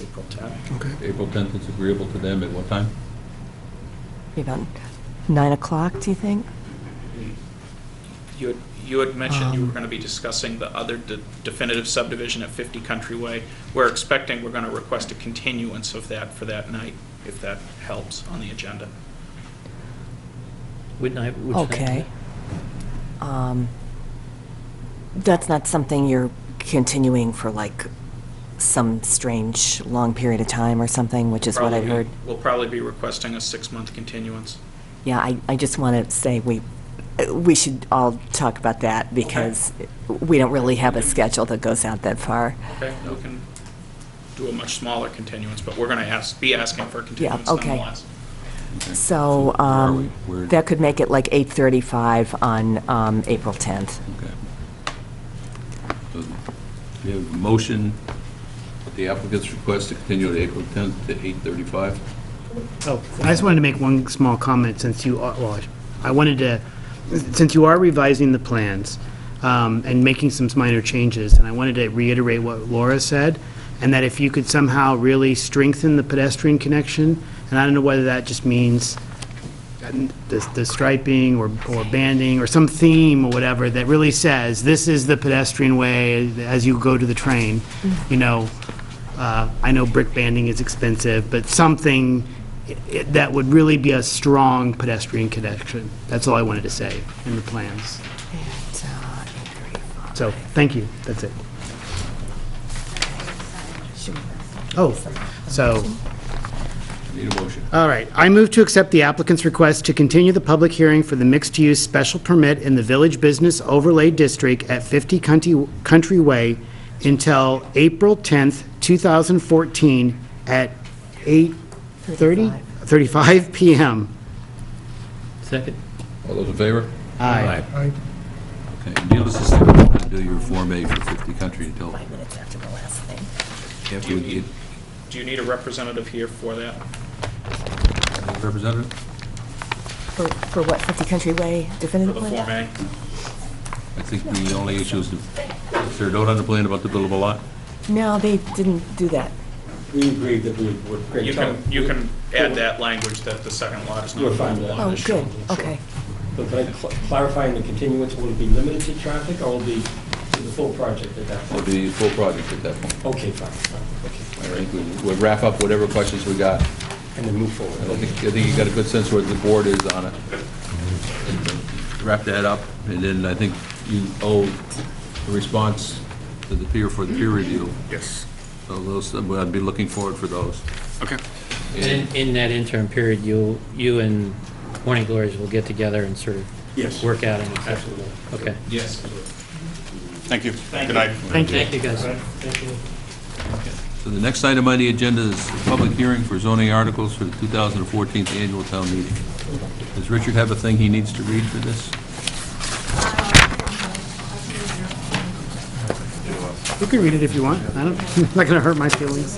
April 10th. Okay. April 10th is agreeable to them at what time? Maybe about 9 o'clock, do you think? You had mentioned you were going to be discussing the other definitive subdivision at 50 Country Way. We're going to request a continuance of that for that night, if that helps on the agenda. Which night? Okay. That's not something you're continuing for like some strange long period of time or something, which is what I heard. We'll probably be requesting a 6-month continuance. Yeah, I just want to say we should all talk about that because we don't really have a schedule that goes out that far. Okay, we can do a much smaller continuance, but we're going to be asking for a continuance okay. nonetheless. So where are we? Where- that could make it like 8:35 on April 10th. Okay. So we have a motion at the applicant's request to continue to April 10th to 8:35. Oh, I just wanted to make one small comment since you are, well, I wanted to, since you are revising the plans and making some minor changes, and I wanted to reiterate what Laura said, and that if you could somehow really strengthen the pedestrian connection, and I don't know whether that just means the striping or banding or some theme or whatever that really says, this is the pedestrian way as you go to the train, you know, I know brick banding is expensive, but something that would really be a strong pedestrian connection. That's all I wanted to say in the plans. So, thank you, that's it. Oh, so, Need a motion. all right. I move to accept the applicant's request to continue the public hearing for the mixed-use special permit in the Village Business Overlay District at 50 Country Way until April 10th, 2014 at 8:35 p.m. Second? All those in favor? Aye. Okay, needless to say, we're going to do your Form A for 50 Country until... 5 minutes after the last thing. After we get Do you need a representative here for that? representative? For what, 50 Country Way For definitive the plan? Form A? I think the only issue is there a note on the plan about the buildable lot? No, they didn't do that. We agreed that we would bring... You can add that language that the second lot is not We're fine with buildable that. on Oh, this good, show. okay. So can I clarify in the continuance, will it be limited to traffic, or will it be to the full project at that It'll point? be a full project at that point. Okay, fine, okay. I think we'll wrap up whatever questions we got. And then move forward. I think you got a good sense where the board is on it. Wrap that up, and then I think you owe a response to the peer for the peer review. Yes. So those, I'd be looking forward for those. Okay. And in that interim period, you and Morning Glories will get together and sort of Yes. work out anything? Absolutely. Okay. Yes. Thank you. Good night. Thank you. Thank you, guys. Thank you. So the next item on the agenda is the public hearing for zoning articles for the 2014 annual town meeting. Does Richard have a thing he needs to read for this? You can read it if you want. I don't, it's not going to hurt my feelings.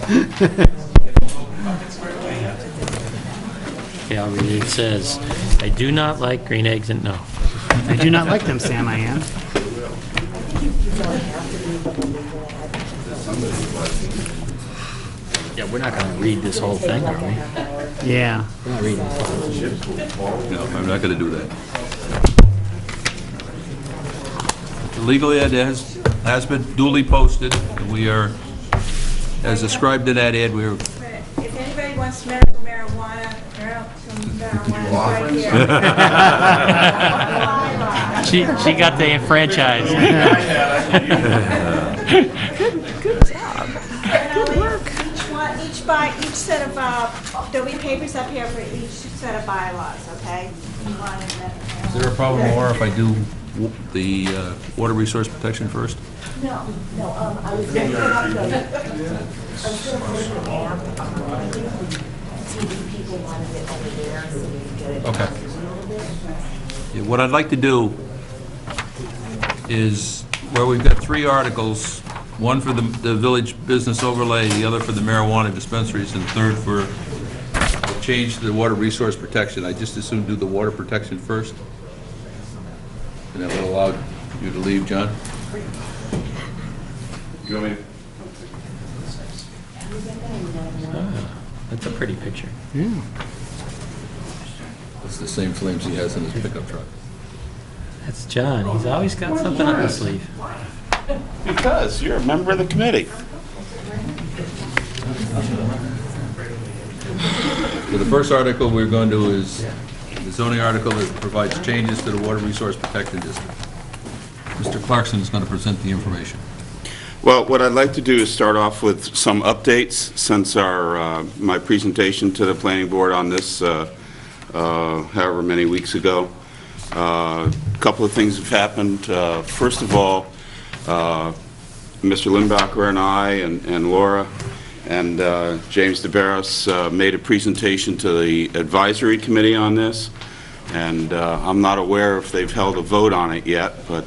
Yeah, I'll read it. It says, "I do not like green eggs and no." I do not like them, Sam, I am. Yeah, we're not going to read this whole thing, are we? Yeah. We're not reading this whole thing. No, I'm not going to do that. The legal ad has been duly posted, and we are, as described in that ad, we are... If anybody wants medical marijuana, some marijuana right here. She got the franchise. Good job. Good work. Each set of, there'll be papers up here for each set of bylaws, okay? Is there a problem, Laura, if I do the water resource protection first? No, I was going to put up the map. TV people wanted it over there, so we could get it Okay. a little bit. Yeah, what I'd like to do is, where we've got 3 articles, one for the village business overlay, the other for the marijuana dispensaries, and third for change to the water resource protection. I just as soon do the water protection first. And that will allow you to leave, John? You want me to? That's a pretty picture. Yeah. It's the same flames he has in his pickup truck. That's John. He's always got something up his sleeve. Because you're a member of the committee. So the first article we're going to do is the zoning article that provides changes to the water resource protection district. Mr. Clarkson is going to present the information. Well, what I'd like to do is start off with some updates since my presentation to the planning board on this however many weeks ago. A couple of things have happened. First of all, Mr. Limbacher and I and Laura and James DeBarros made a presentation to the advisory committee on this, and I'm not aware if they've held a vote on it yet, but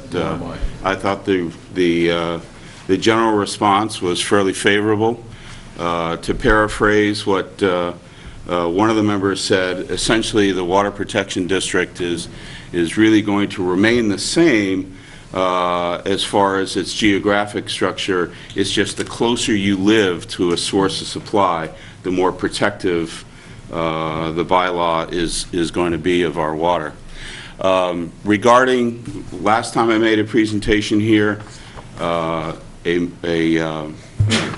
I thought the general response was fairly favorable. To paraphrase what one of the members said, essentially the water protection district is really going to remain the same as far as its geographic structure. It's just the closer you live to a source of supply, the more protective the bylaw is going to be of our water. Regarding, last time I made a presentation here, a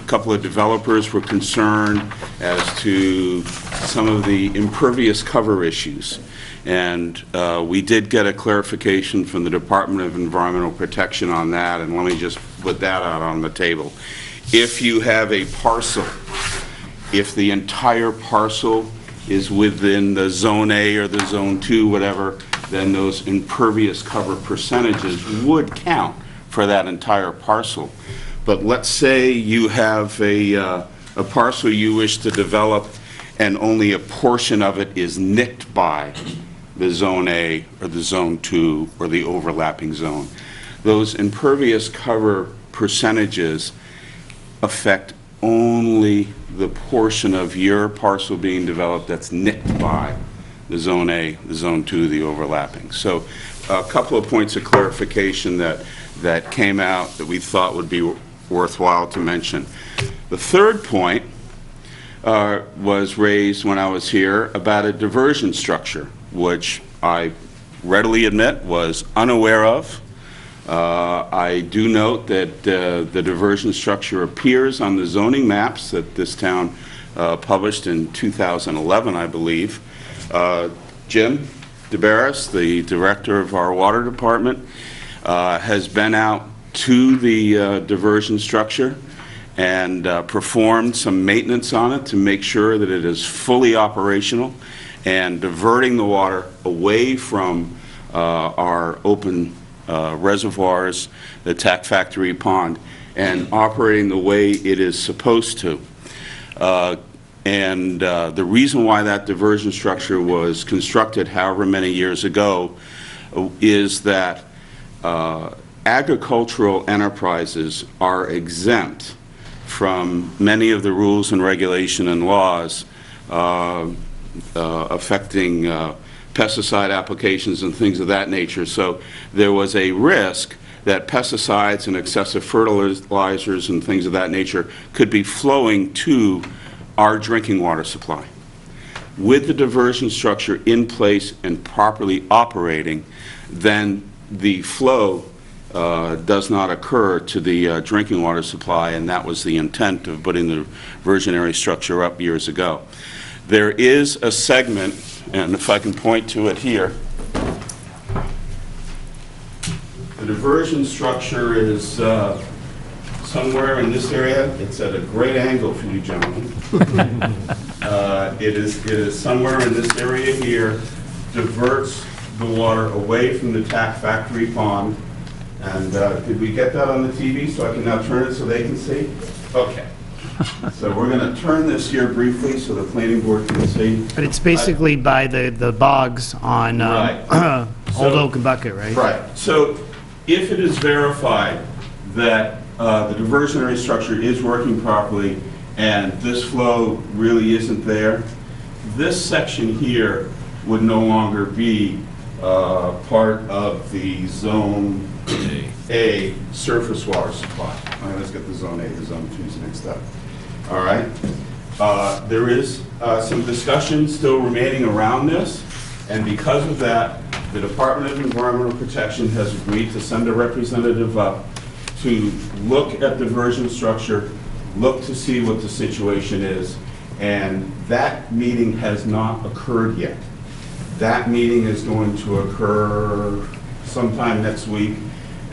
couple of developers were concerned as to some of the impervious cover issues. And we did get a clarification from the Department of Environmental Protection on that, and let me just put that out on the table. If you have a parcel, if the entire parcel is within the Zone A or the Zone 2, whatever, then those impervious cover percentages would count for that entire parcel. But let's say you have a parcel you wish to develop and only a portion of it is nicked by the Zone A or the Zone 2 or the overlapping zone. Those impervious cover percentages affect only the portion of your parcel being developed that's nicked by the Zone A, the Zone 2, the overlapping. So a couple of points of clarification that came out that we thought would be worthwhile to mention. The third point was raised when I was here about a diversion structure, which I readily admit was unaware of. I do note that the diversion structure appears on the zoning maps that this town published in 2011, I believe. Jim DeBarros, the director of our water department, has been out to the diversion structure and performed some maintenance on it to make sure that it is fully operational and diverting the water away from our open reservoirs, the Tack Factory Pond, and operating the way it is supposed to. The reason why that diversion structure was constructed however many years ago is that agricultural enterprises are exempt from many of the rules and regulation and laws affecting pesticide applications and things of that nature. So there was a risk that pesticides and excessive fertilizers and things of that nature could be flowing to our drinking water supply. With the diversion structure in place and properly operating, then the flow does not occur to the drinking water supply, and that was the intent of putting the diversionary structure up years ago. There is a segment, and if I can point to it here, the diversion structure is somewhere in this area. It's at a great angle for you gentlemen. It is somewhere in this area here, diverts the water away from the tack factory pond. And did we get that on the TV so I can now turn it so they can see? Okay. So we're going to turn this here briefly so the planning board can see. But it's basically by the bogs on Right. Old Oak and Bucket, right? Right. So if it is verified that the diversionary structure is working properly and this flow really isn't there, this section here would no longer be part of the Zone A surface water supply. All right, let's get the Zone A, the Zone 2's next up. All right. There is some discussion still remaining around this, and because of that, the Department of Environmental Protection has agreed to send a representative up to look at diversion structure, look to see what the situation is, and that meeting has not occurred yet. That meeting is going to occur sometime next week,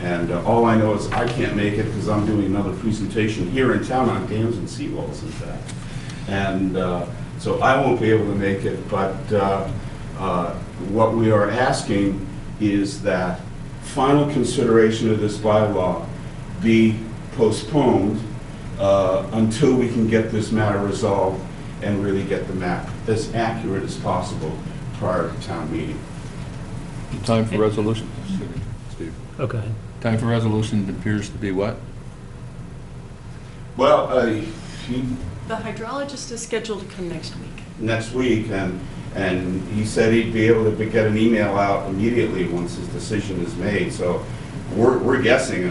and all I know is I can't make it because I'm doing another presentation here in town on dams and seawalls, in fact. And so I won't be able to make it, but what we are asking is that final consideration of this bylaw be postponed until we can get this matter resolved and really get the map as accurate as possible prior to town meeting. Time for resolution? Steve. Okay. Time for resolution appears to be what? Well, The hydrologist is scheduled to come next week. next week, and he said he'd be able to get an email out immediately once his decision is made. So we're guessing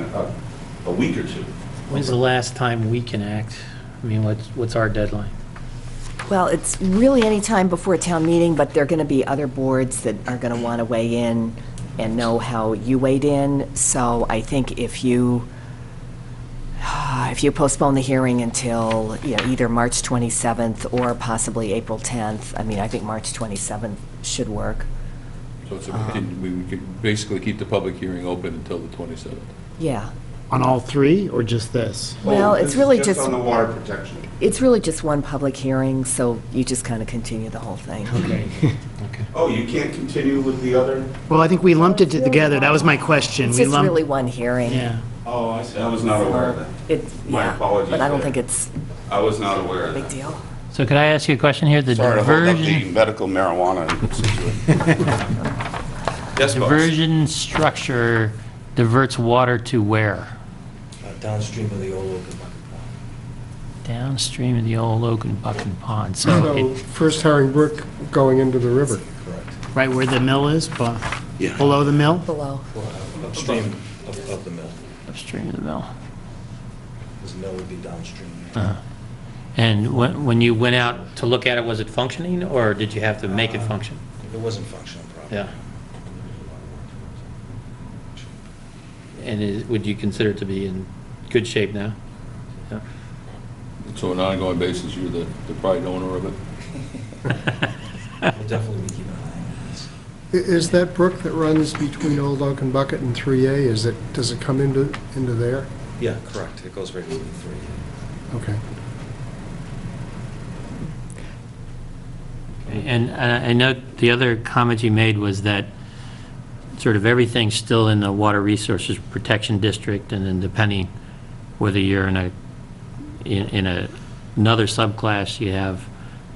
a week or two. When's the last time we can act? I mean, what's our deadline? Well, it's really any time before a town meeting, but there are going to be other boards that are going to want to weigh in and know how you weighed in. So I think if you postpone the hearing until, either March 27th or possibly April 10th, I mean, I think March 27th should work. So it's we could basically keep the public hearing open until the 27th. Yeah. On all three, or just this? Well, this it's is really just on the water protection. It's really just one public hearing, so you just kind of continue the whole thing. Okay. Oh, you can't continue with the other? Well, I think we lumped it together. That was my question. It's We just lumped- really one hearing. Yeah. Oh, I see. I was not aware of that. My apologies But I don't there. think it's I was not aware a of big that. deal. So could I ask you a question here? The Sorry to hold up the diversion, medical marijuana situation. Yes, boss. diversion structure diverts water to where? Downstream of the old Oak and Bucket Pond. Downstream of the old Oak and Bucket Pond. So, So First Herring Brook going into the river. Correct. Right where the mill is, Yeah. below the mill? Below. Upstream of the mill. upstream of the mill. Because the mill would be downstream. And when you went out to look at it, was it functioning, or did you have to make it function? It wasn't functional properly. Yeah. And would you consider it to be in good shape now? Yeah. So on an ongoing basis, you're the pride owner of it? We'll definitely be keeping an eye on this. Is that brook that runs between Old Oak and Bucket and 3A, does it come into there? Yeah, correct. It goes right into the 3. Okay. And I know the other comment you made was that sort of everything's still in the Water Resources Protection District, and then depending whether you're in another subclass, you have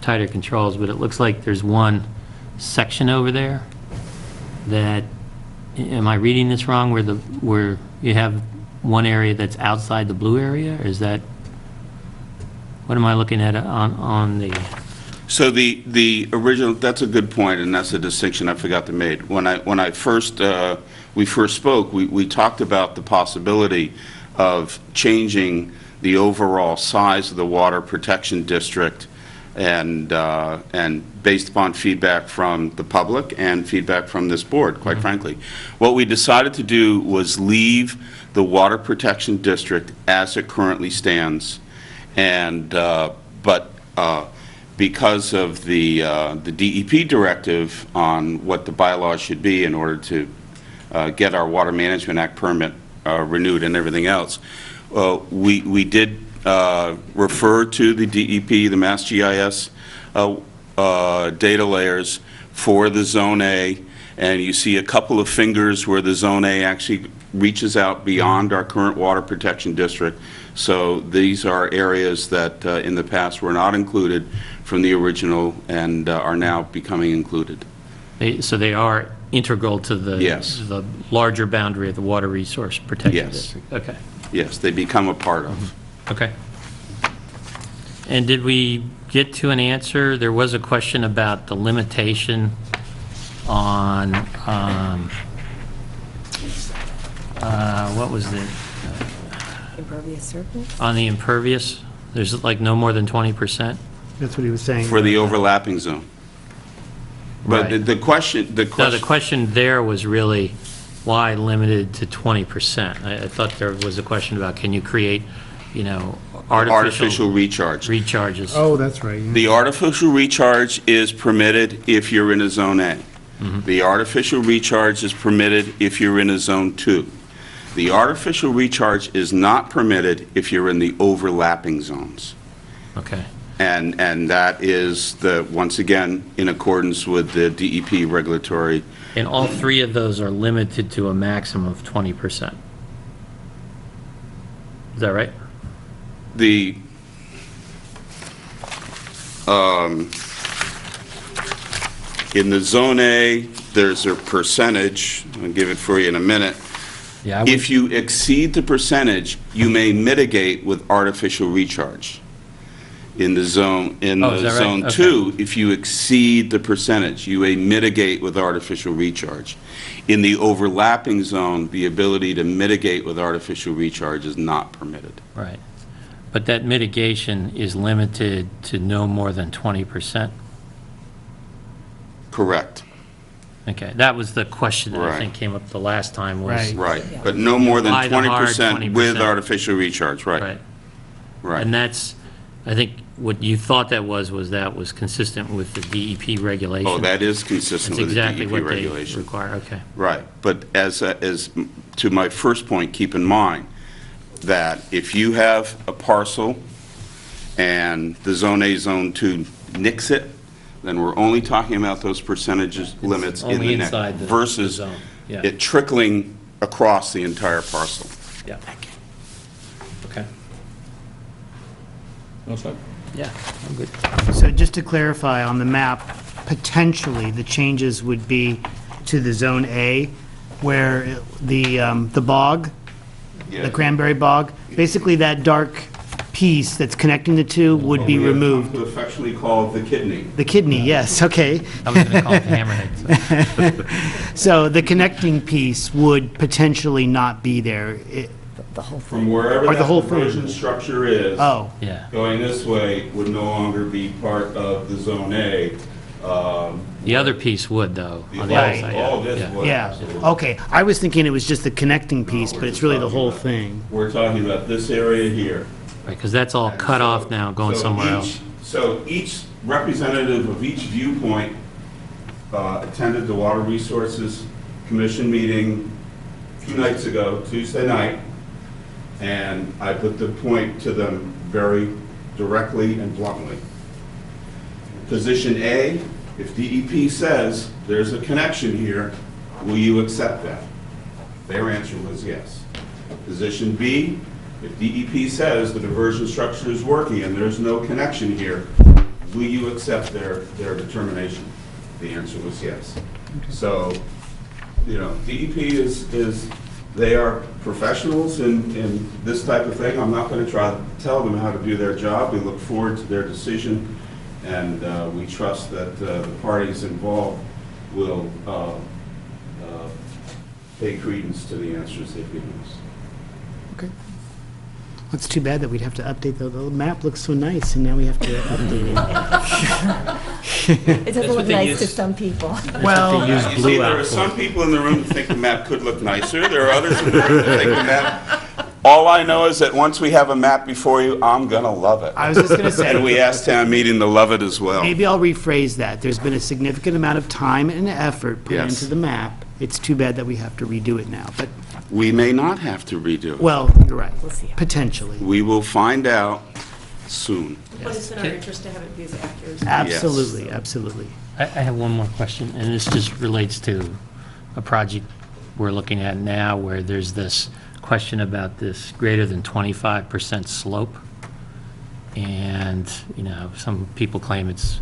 tighter controls, but it looks like there's one section over there that am I reading this wrong, where you have one area that's outside the blue area? Or is that, what am I looking at on the, So the original, that's a good point, and that's a distinction I forgot to make. When I first, we first spoke, we talked about the possibility of changing the overall size of the water protection district, and based upon feedback from the public and feedback from this board, quite frankly. What we decided to do was leave the water protection district as it currently stands, and but because of the DEP directive on what the bylaws should be in order to get our Water Management Act permit renewed and everything else, we did refer to the DEP, the Mass GIS data layers for the Zone A, and you see a couple of fingers where the Zone A actually reaches out beyond our current water protection district. So these are areas that in the past were not included from the original and are now becoming included. so they are integral to the Yes. the larger boundary of the Water Resource Protection Yes. District? Okay. Yes, they become a part of. Okay. And did we get to an answer? There was a question about the limitation on, what was it? Impervious surface? On the impervious, there's like no more than 20%? That's what he was saying. For the overlapping zone. But Right. the question, No, the question there was really, why limited to 20%? I thought there was a question about, can you create, artificial recharge. recharges? Oh, that's right. yeah. The artificial recharge is permitted if you're in a Zone A. The artificial recharge is permitted if you're in a Zone 2. The artificial recharge is not permitted if you're in the overlapping zones. Okay. And that is once again, in accordance with the DEP regulatory. And all three of those are limited to a maximum of 20%. Is that right? In the Zone A, there's a percentage, I'll give it for you in a minute. Yeah. If you exceed the percentage, you may mitigate with artificial recharge. In the zone, Oh, is that right? Zone Okay. 2, if you exceed the percentage, you may mitigate with artificial recharge. In the overlapping zone, the ability to mitigate with artificial recharge is not permitted. Right. But that mitigation is limited to no more than 20%? Correct. Okay, that was the question that I Right. think came up the last time was. Right. Right, but no more than Apply the hard 20% with 20%. artificial recharge, right. Right. Right. And that's, I think, what you thought that was that was consistent with the DEP regulation. Oh, that is consistent with the That's exactly DEP what they regulation. require, okay. Right, but as to my first point, keep in mind that if you have a parcel and the Zone A, Zone 2 nix it, then we're only talking about those percentages limits in only the next, inside the versus zone, yeah. it trickling across the entire parcel. Yeah. Okay. Yeah, I'm good. So just to clarify, on the map, potentially, the changes would be to the Zone A, where the bog, the cranberry bog, basically that dark piece that's connecting the two would be removed. To affectionately call the kidney. The kidney, yes, okay. I was going to call it the hammerhead. So the connecting piece would potentially not be there. The whole thing. From wherever Or the that whole thing. diversion structure is. Oh, Yeah. Going this way would no longer be part of the Zone A. The other piece would, though, on the other Right. side. All of this yeah. would. yeah, okay. I was thinking it was just the connecting piece, but it's really the whole thing. We're talking about this area here. Right, because that's all cut off now, going So somewhere each- else. So each representative of each viewpoint attended the Water Resources Commission meeting a few nights ago, Tuesday night, and I put the point to them very directly and bluntly. Position A, if DEP says there's a connection here, will you accept that? Their answer was yes. Position B, if DEP says the diversion structure is working and there's no connection here, will you accept their determination? The answer was yes. So you know, DEP is, they are professionals in this type of thing. I'm not going to try to tell them how to do their job. We look forward to their decision, and we trust that the parties involved will pay credence to the answers they've given us. Okay. It's too bad that we'd have to update, the map looks so nice, and now we have to update it. It doesn't look nice to some people. Well, You see, there are some people in the room who think the map could look nicer. There are others in the room who think the map... All I know is that once we have a map before you, I'm going to love it. I was just going to say. And we asked town meeting to love it as well. Maybe I'll rephrase that. There's been a significant amount of time and effort put Yes. into the map. It's too bad that we have to redo it now, but, We may not have to redo it. well, you're right. We'll see. Potentially. We will find out soon. But it's in our interest to have it be as accurate as Absolutely, absolutely. I have one more question, and this just relates to a project we're looking at now where there's this question about this greater than 25% slope. And, you know, some people claim it's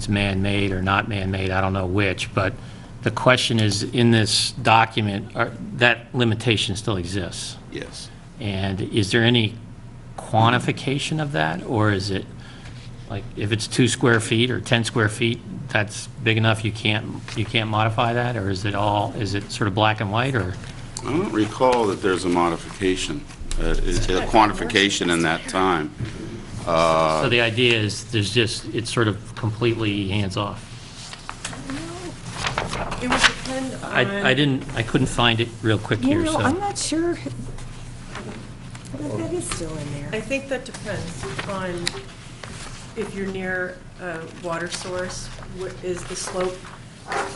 man-made or not man-made, I don't know which, but the question is, in this document, that limitation still exists. Yes. And is there any quantification of that, or is it, like, if it's 2 square feet or 10 square feet, that's big enough, you can't modify that, or is it sort of black and white, or? I don't recall that there's a modification, a quantification in that time. So the idea is, it's sort of completely hands-off. It would depend on... I couldn't find it real quick here, so. I'm not sure. That is still in there. I think that depends on if you're near a water source, is the slope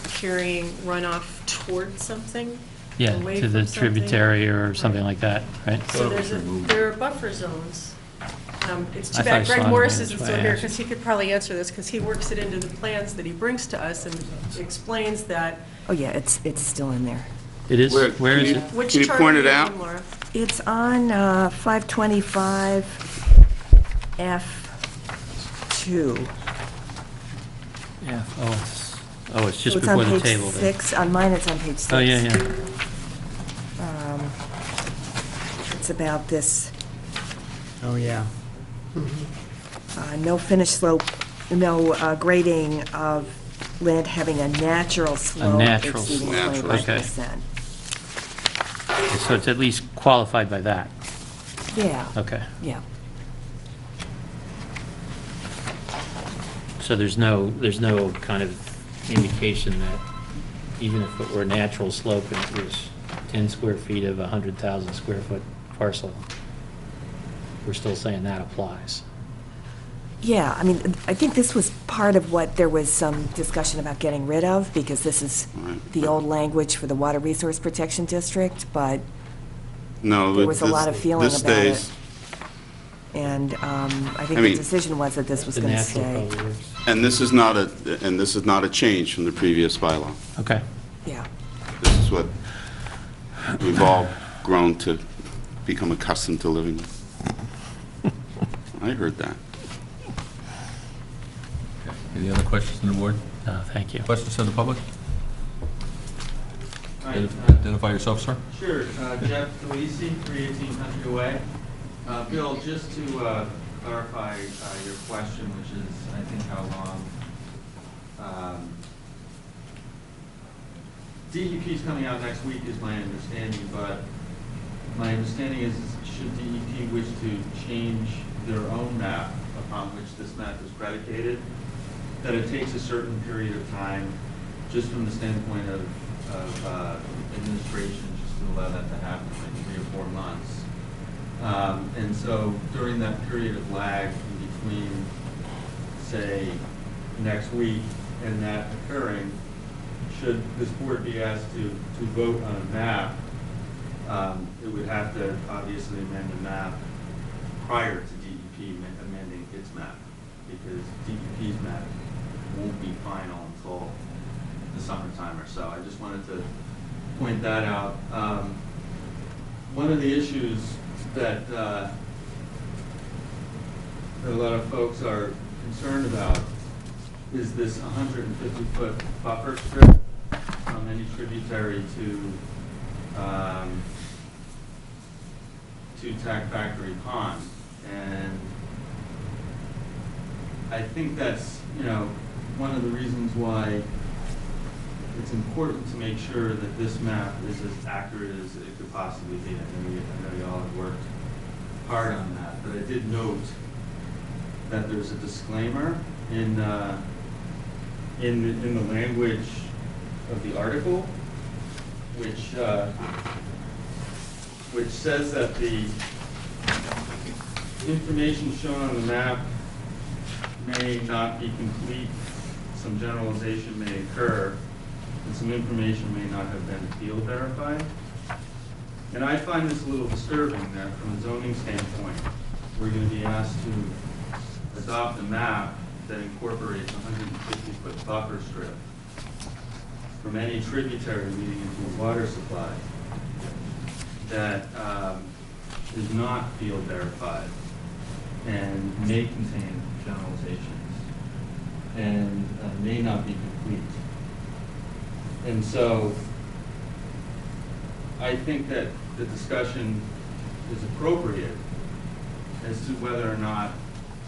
carrying runoff toward something? Yeah, away to the from something? tributary or something like that, right? So there are buffer zones. It's too I thought I bad saw Greg it, Morris that's isn't why still I here, asked. because he could probably answer this, because he works it into the plans that he brings to us and explains that. Oh, yeah, it's still in there. It is? Where is it? Which Can you chart point are it you out? on, Laura? It's on 525 F2. Yeah, it's just So it's before on the page table there. 6. On mine, it's on page 6. Oh, yeah, yeah. It's about this, Oh, yeah. no finished slope, no grading of land having a natural slope natural exceeding slope. Natural. 25%. So it's at least qualified by that. Yeah, Okay. yeah. So there's no kind of indication that even if it were a natural slope and it was 10 square feet of a 100,000 square foot parcel, we're still saying that applies. Yeah, I mean, I think this was part of what there was some discussion about getting rid of, because this is the old language for the Water Resource Protection District, but No, there was a lot of feeling this about stays. it. And I think I the mean, decision was that this was The going to natural stay. probably works. And this is not a change from the previous bylaw. Okay. Yeah. This is what we've all grown to become accustomed to living with. I heard that. Any other questions on the board? No, thank you. Questions from the public? Hi, Identify yourself, sir. Sure, Jeff Delisi, 318 Country Way. Bill, just to clarify your question, which is, I think, how long, DEP is coming out next week is my understanding, but my understanding is, should DEP wish to change their own map upon which this map is predicated, that it takes a certain period of time, just from the standpoint of administration, just to allow that to happen, like 3 or 4 months. And so during that period of lag in between, say, next week and that occurring, should this board be asked to vote on a map, it would have to obviously amend the map prior to DEP amending its map, because DEP's map won't be final until the summertime or so. I just wanted to point that out. One of the issues that a lot of folks are concerned about is this 150-foot buffer strip from on any tributary to Tack Factory Pond. And I think that's, one of the reasons why it's important to make sure that this map is as accurate as it could possibly be. I know y'all have worked hard on that, but I did note that there's a disclaimer in the language of the article, which says that the information shown on the map may not be complete, some generalization may occur, and some information may not have been field verified. And I find this a little disturbing that from a zoning standpoint, we're going to be asked to adopt a map that incorporates a 150-foot buffer strip from any tributary leading into a water supply that is not field verified and may contain generalizations and may not be complete. And so I think that the discussion is appropriate as to whether or not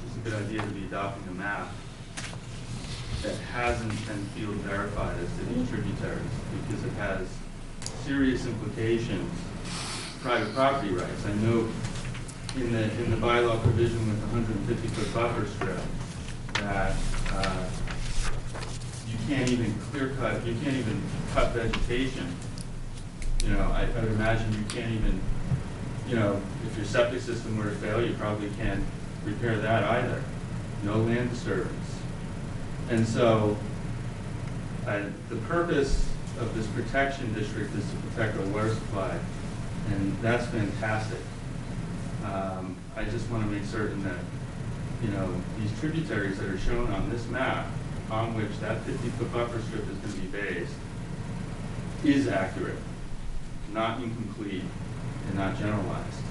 it's a good idea to be adopting a map that hasn't been field verified as to these tributaries, because it has serious implications for private property rights. I know in the bylaw provision with the 150-foot buffer strip that you can't even clear cut, you can't even cut vegetation. I would imagine you can't even, if your septic system were to fail, you probably can't repair that either. No land disturbance. And so the purpose of this protection district is to protect our water supply, and that's fantastic. I just want to make certain that, these tributaries that are shown on this map, on which that 50-foot buffer strip is going to be based, is accurate, not incomplete, and not generalized.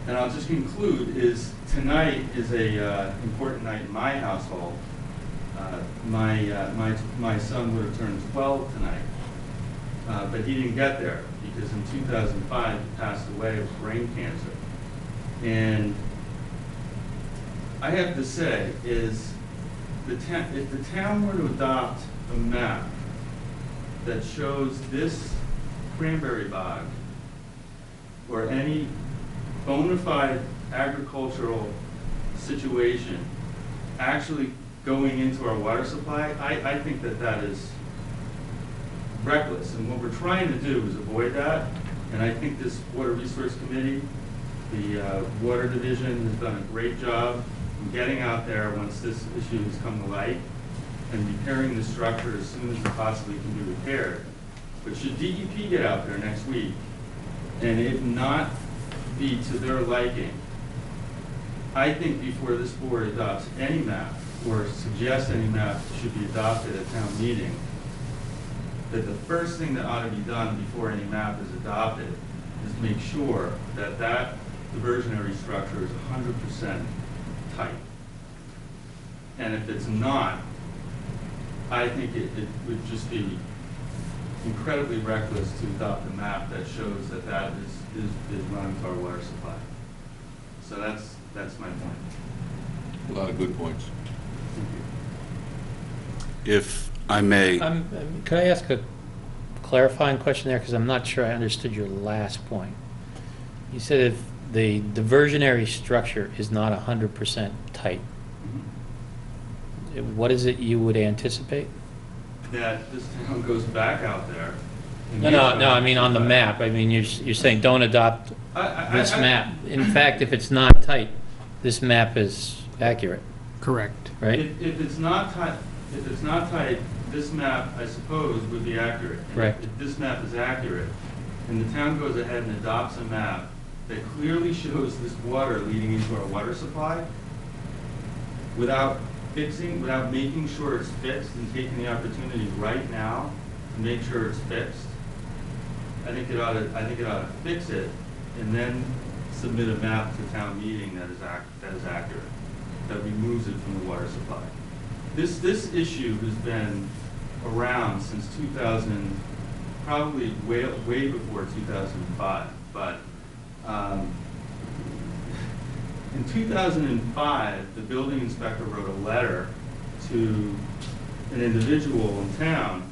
And I'll just conclude is tonight is a important night in my household. My son would have turned 12 tonight, but he didn't get there because in 2005 he passed away of brain cancer. And I have to say is if the town were to adopt a map that shows this cranberry bog or any bona fide agricultural situation actually going into our water supply, I think that is reckless. And what we're trying to do is avoid that. And I think this Water Resource Committee, the Water Division, has done a great job in getting out there once this issue has come to light and repairing the structure as soon as it possibly can be repaired. But should DEP get out there next week and it not be to their liking, I think before this board adopts any map or suggests any map should be adopted at town meeting, that the first thing that ought to be done before any map is adopted is make sure that that diversionary structure is 100% tight. And if it's not, I think it would just be incredibly reckless to adopt a map that shows that that is running to our water supply. So that's my point. A lot of good points. If I may. Could I ask a clarifying question there, because I'm not sure I understood your last point. You said if the diversionary structure is not 100% tight, what is it you would anticipate? That this town goes back out there. No, I mean on the map. I mean, you're saying don't adopt this map. In fact, if it's not tight, this map is accurate. Correct. Right? If it's not tight, this map, I suppose, would be accurate. And Correct. If this map is accurate, and the town goes ahead and adopts a map that clearly shows this water leading into our water supply, without making sure it's fixed and taking the opportunity right now to make sure it's fixed, I think it ought to fix it and then submit a map to town meeting that is accurate, that removes it from the water supply. This issue has been around since 2000, probably way before 2005. But in 2005, the building inspector wrote a letter to an individual in town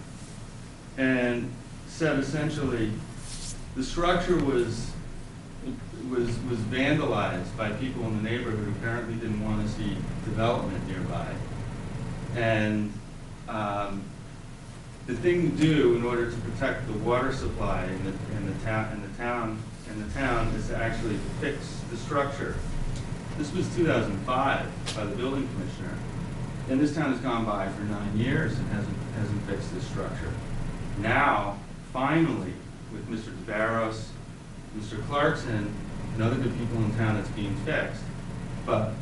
and said essentially the structure was vandalized by people in the neighborhood who apparently didn't want to see development nearby. And the thing to do in order to protect the water supply in the town is to actually fix the structure. This was 2005 by the building commissioner, and this town has gone by for 9 years and hasn't fixed this structure. Now, finally, with Mr. DeBarros, Mr. Clarkson, and other good people in town, it's being fixed. But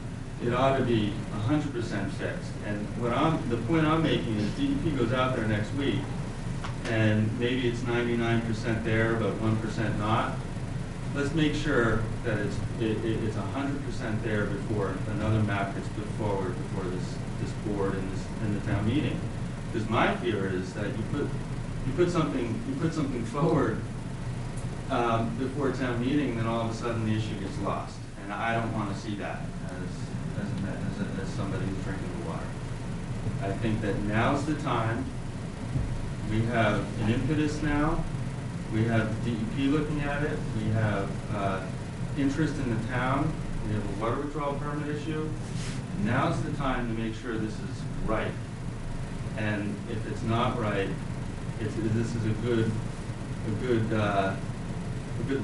it ought to be 100% fixed. And the point I'm making is DEP goes out there next week, and maybe it's 99% there, but 1% not. Let's make sure that it's 100% there before another map gets put forward before this board and the town meeting. Because my fear is that you put something forward before town meeting, then all of a sudden the issue gets lost. And I don't want to see that as somebody who's drinking the water. I think that now's the time. We have an impetus now. We have DEP looking at it. We have interest in the town. We have a water withdrawal permit issue. Now's the time to make sure this is right. And if it's not right, this is a good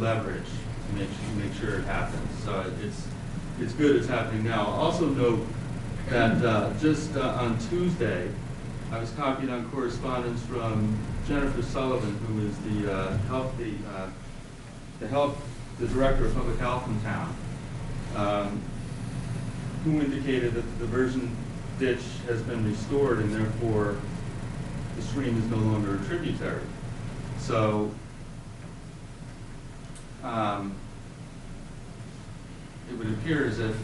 leverage to make sure it happens. So it's good it's happening now. I'll also note that just on Tuesday, I was copied on correspondence from Jennifer Sullivan, who is the director of public health in town, who indicated that the diversion ditch has been restored and therefore the stream is no longer a tributary. So it would appear as if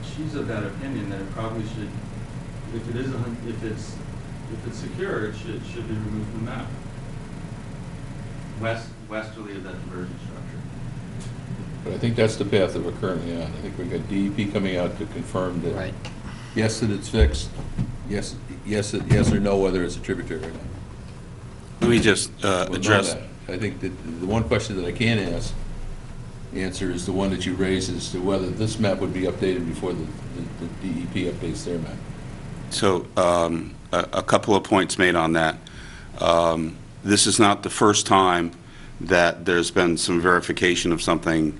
she's of that opinion that it probably should, if it's secure, it should be removed from the map. Westerly of that diversion structure. But I think that's the path that we're currently on. I think we've got DEP coming out to confirm that, Right. yes, that it's fixed, yes or no, whether it's a tributary or not. Let me just We'll know address. that. I think that the one question that I can answer is the one that you raised as to whether this map would be updated before the DEP updates their map. So a couple of points made on that. This is not the first time that there's been some verification of something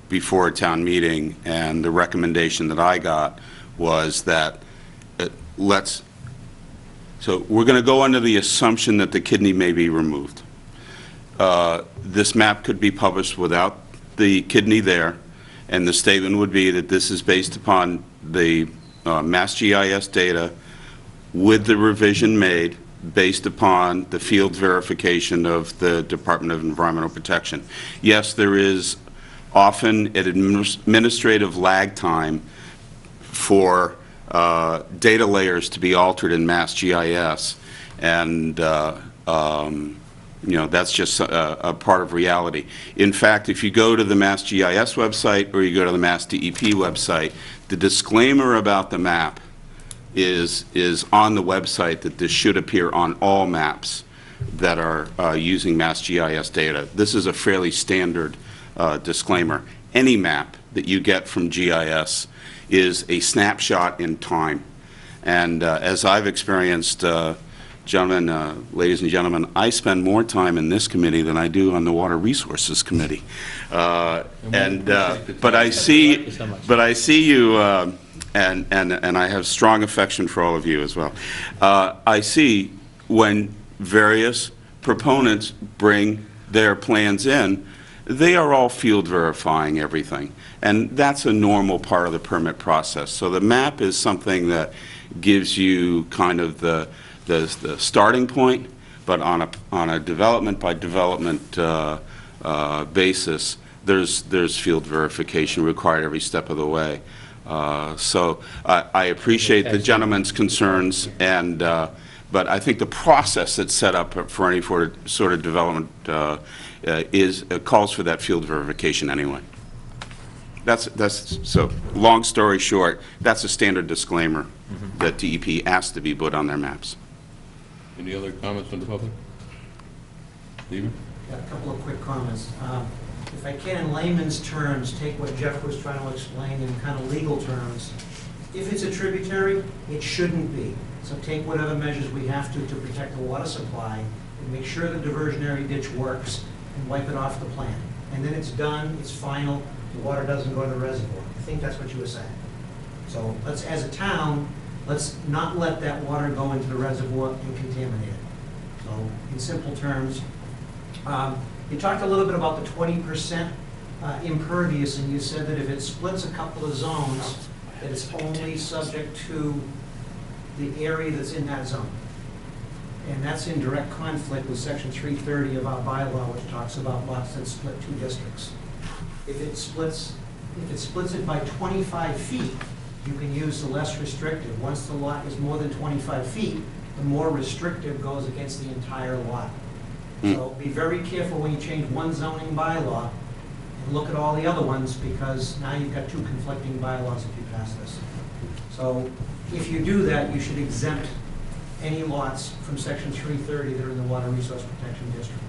before a town meeting, and the recommendation that I got was that so we're going to go under the assumption that the kidney may be removed. This map could be published without the kidney there, and the statement would be that this is based upon the Mass GIS data with the revision made based upon the field verification of the Department of Environmental Protection. Yes, there is often an administrative lag time for data layers to be altered in Mass GIS, and that's just a part of reality. In fact, if you go to the Mass GIS website or you go to the Mass DEP website, the disclaimer about the map is on the website that this should appear on all maps that are using Mass GIS data. This is a fairly standard disclaimer. Any map that you get from GIS is a snapshot in time. And as I've experienced, gentlemen, ladies and gentlemen, I spend more time in this committee than I do on the Water Resources Committee. But I see you, and I have strong affection for all of you as well. I see when various proponents bring their plans in, they are all field verifying everything. And that's a normal part of the permit process. So the map is something that gives you kind of the starting point, but on a development by development basis, there's field verification required every step of the way. So I appreciate the gentleman's concerns, and But I think the process that's set up for any sort of development calls for that field verification anyway. So, long story short, that's a standard disclaimer that DEP asks to be put on their maps. Any other comments from the public? Stephen? Got a couple of quick comments. If I can, in layman's terms, take what Jeff was trying to explain in kind of legal terms. If it's a tributary, it shouldn't be. So take whatever measures we have to protect the water supply and make sure the diversionary ditch works and wipe it off the plan. And then it's done, it's final, the water doesn't go to the reservoir. I think that's what you were saying. So let's, as a town, let's not let that water go into the reservoir and contaminate it. So in simple terms, you talked a little bit about the 20% impervious, and you said that if it splits a couple of zones, that it's only subject to the area that's in that zone. And that's in direct conflict with section 330 of our bylaw, which talks about lots that split two districts. If it splits it by 25 feet, you can use the less restrictive. Once the lot is more than 25 feet, the more restrictive goes against the entire lot. So be very careful when you change one zoning bylaw and look at all the other ones, because now you've got two conflicting bylaws if you pass this. So if you do that, you should exempt any lots from section 330 that are in the Water Resource Protection District.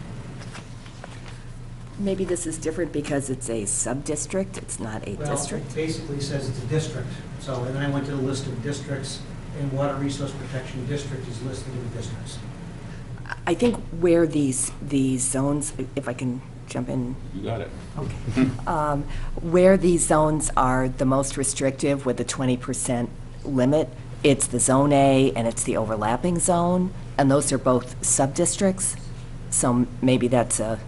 Maybe this is different because it's a sub-district, it's not a district? Well, it basically says it's a district. So, and then I went to the list of districts, and Water Resource Protection District is listed in districts. I think where these zones, if I can jump in. You got it. Okay. Where these zones are the most restrictive with the 20% limit, it's the Zone A and it's the overlapping zone, and those are both sub-districts. So maybe that's a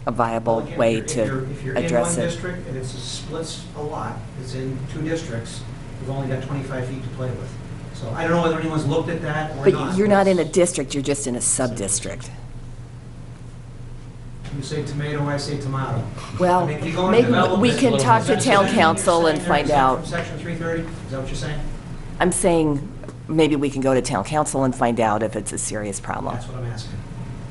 viable Well, again, way if to you're address in one it. district and it's splits a lot, it's in two districts, you've only got 25 feet to play with. So I don't know whether anyone's looked at that or not. But you're not in a district, you're just in a sub-district. You say tomato, I say tomato. Well, I mean, if you go and maybe develop we it- can talk to Is town that council and section find out. From section 330, is that what you're saying? I'm saying maybe we can go to town council and find out if it's a serious problem. That's what I'm asking.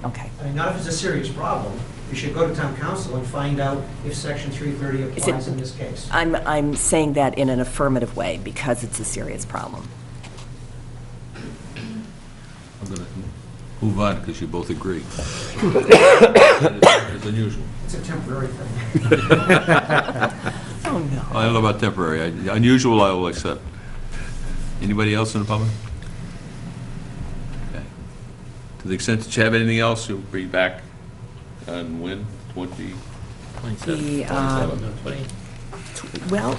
Okay. I mean, not if it's a serious problem. You should go to town council and find out if section 330 Is it- applies in this case. I'm saying that in an affirmative way because it's a serious problem. I'm going to move on because you both agree. It's unusual. It's a temporary thing. Oh, no. I don't know about temporary. Unusual, I will accept. Anybody else in the public? Okay. To the extent that you have anything else, you'll be back on when? 27. 20. Well,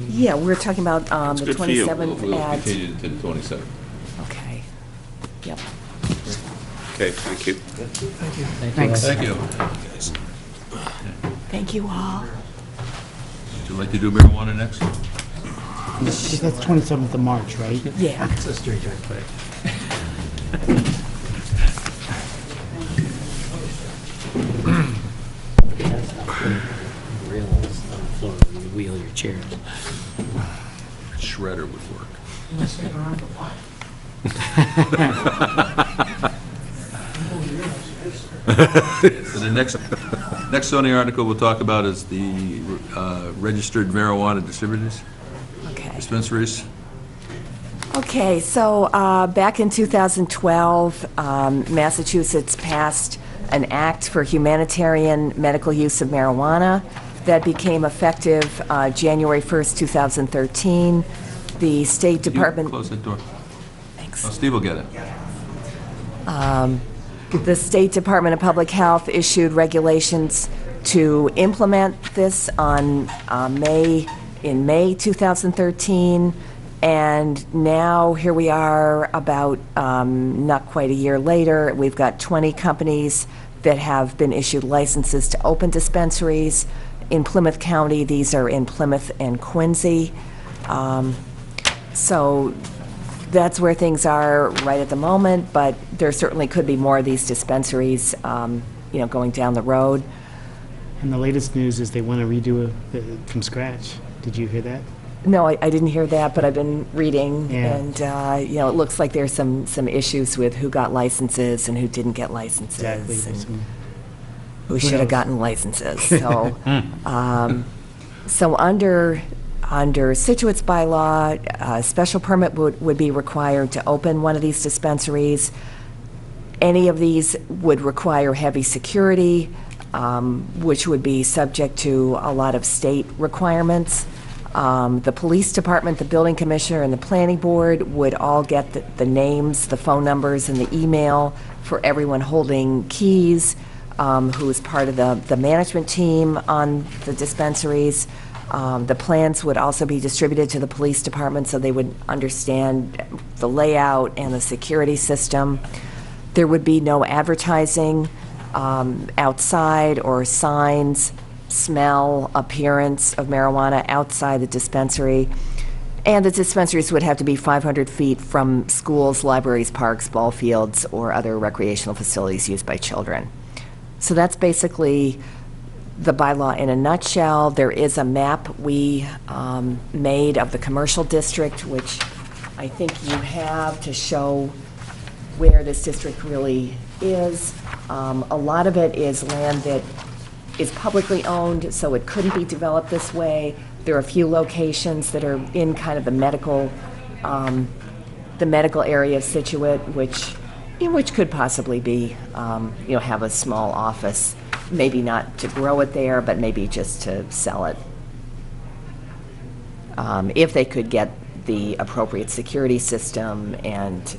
yeah, we're talking about the good for you. 27th We'll at... continue to the 27th. Okay. Yep. Okay, thank you. Thanks. Thank you. Thank you all. Would you like to do marijuana next? That's 27th of March, right? Yeah. It's a straight drive quick. Rails on the floor when you wheel your chairs. Shredder would work. You want to stick around for what? So the next zoning article we'll talk about is the registered marijuana distributors, Okay. dispensaries. Okay, so back in 2012, Massachusetts passed an act for humanitarian medical use of marijuana that became effective January 1st, 2013. The State Could you Department... close that door? Thanks. Oh, Steve will get it. The State Department of Public Health issued regulations to implement this on May 2013, and now here we are about not quite a year later. We've got 20 companies that have been issued licenses to open dispensaries. In Plymouth County, these are in Plymouth and Quincy. So that's where things are right at the moment, but there certainly could be more of these dispensaries, going down the road. And the latest news is they want to redo it from scratch. Did you hear that? No, I didn't hear that, but I've been reading, Yeah. and, it looks like there's some issues with who got licenses and who didn't get licenses. Exactly. and Some- who should have knows? gotten licenses. So, so under Situate's bylaw, a special permit would be required to open one of these dispensaries. Any of these would require heavy security, which would be subject to a lot of state requirements. The police department, the building commissioner, and the planning board would all get the names, the phone numbers, and the email for everyone holding keys, who is part of the management team on the dispensaries. The plans would also be distributed to the police department so they would understand the layout and the security system. There would be no advertising outside or signs, smell, appearance of marijuana outside the dispensary. And the dispensaries would have to be 500 feet from schools, libraries, parks, ball fields, or other recreational facilities used by children. So that's basically the bylaw in a nutshell. There is a map we made of the commercial district, which I think you have to show where this district really is. A lot of it is land that is publicly owned, so it couldn't be developed this way. There are a few locations that are in kind of the medical area of Scituate, which could possibly be, have a small office, maybe not to grow it there, but maybe just to sell it. If they could get the appropriate security system and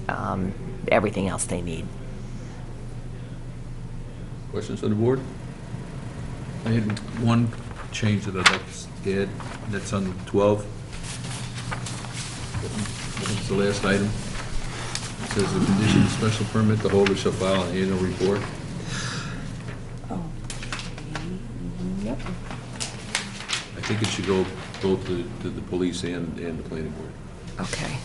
everything else they need. Questions on the board? I had one change that I'd like to add, that's on 12. It's the last item. It says the condition of special permit, the holder shall file an annual report. Yep. I think it should go both to the police and the planning board. Okay.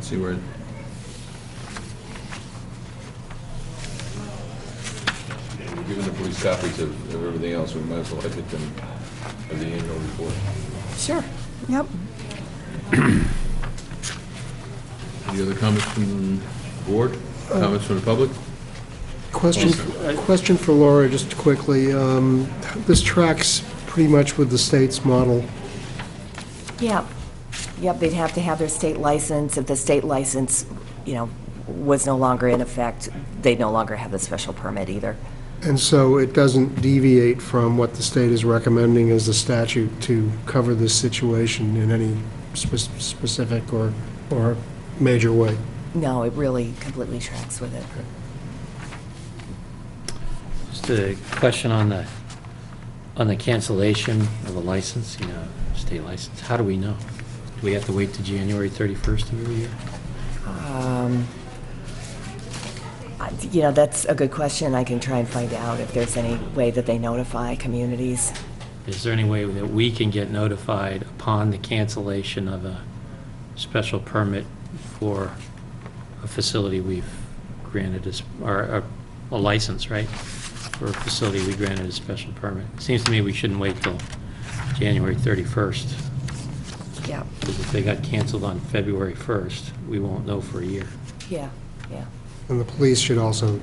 See where, given the police copies of everything else, we might as well get them of the annual report. Sure. Yep. Any other comments from the board? Comments from the public? Question for Laura, just quickly. This tracks pretty much with the state's model. Yep. Yep, they'd have to have their state license. If the state license, was no longer in effect, they'd no longer have the special permit either. And so it doesn't deviate from what the state is recommending as the statute to cover this situation in any specific or major way. No, it really completely tracks with it. Just a question on the cancellation of a license, state license. How do we know? Do we have to wait to January 31st of every year? That's a good question. I can try and find out if there's any way that they notify communities. Is there any way that we can get notified upon the cancellation of a special permit for a facility we've granted, or a license, right? For a facility we granted a special permit. It seems to me we shouldn't wait till January 31st. Yeah. Because if they got canceled on February 1st, we won't know for a year. Yeah. And the police should also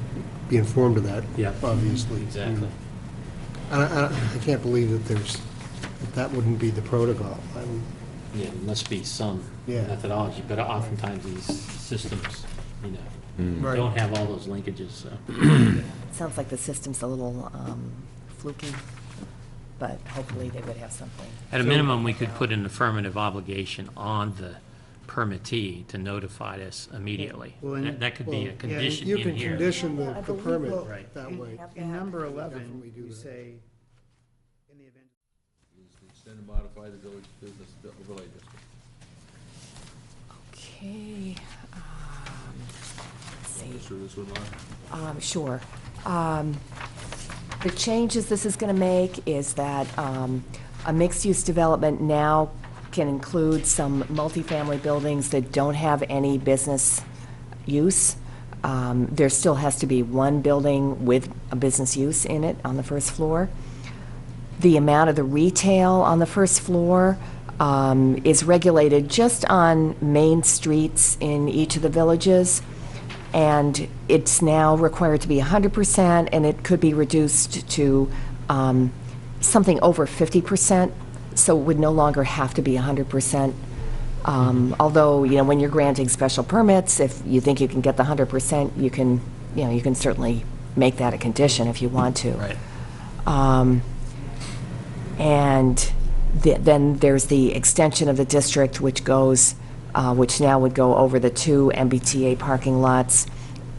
be informed of that, Yeah. obviously. Exactly. I can't believe that wouldn't be the protocol. Yeah, there must be some Yeah. methodology, but oftentimes these systems, Right. don't have all those linkages, so. Sounds like the system's a little fluky, but hopefully they would have something. At a minimum, we could put an affirmative obligation on the permittee to notify us immediately. Well, and- That could be a condition You in can here. condition I the believe permit we'll- Right. that way. In number 11, Definitely do you that. say, in the event. Extend and modify the village business overlay district. Okay. Let's see. Go through this one, Laura? Sure. The changes this is going to make is that a mixed-use development now can include some multifamily buildings that don't have any business use. there still has to be one building with a business use in it on the first floor. The amount of the retail on the first floor is regulated just on main streets in each of the villages, and it's now required to be 100%, and it could be reduced to something over 50%, so it would no longer have to be 100%. Although, you know, when you're granting special permits, if you think you can get the 100%, you can, you know, you can certainly make that a condition if you want to. Right. And then there's the extension of the district, which goes, which now would go over the 2 MBTA parking lots,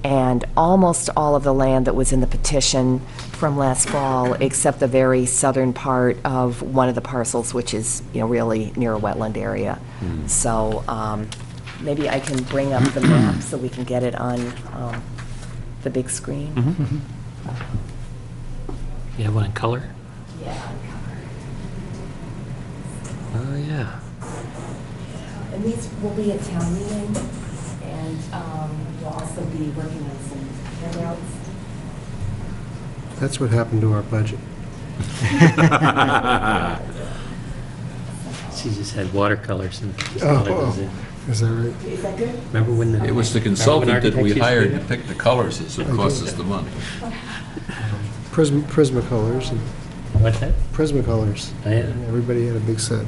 and almost all of the land that was in the petition from last fall, except the very southern part of one of the parcels, which is, you know, really near a wetland area. So maybe I can bring up the map so we can get it on the big screen. You have one in color? Yeah. Oh, yeah. And these will be at town meeting, and we'll also be working on some handouts. That's what happened to our budget. She just had watercolors and Is that right? Is that good? remember when the... It was the consultant that we hired to pick the colors that cost us the money. Prismacolors and What's that? Prismacolors. Oh, yeah. Everybody had a big set.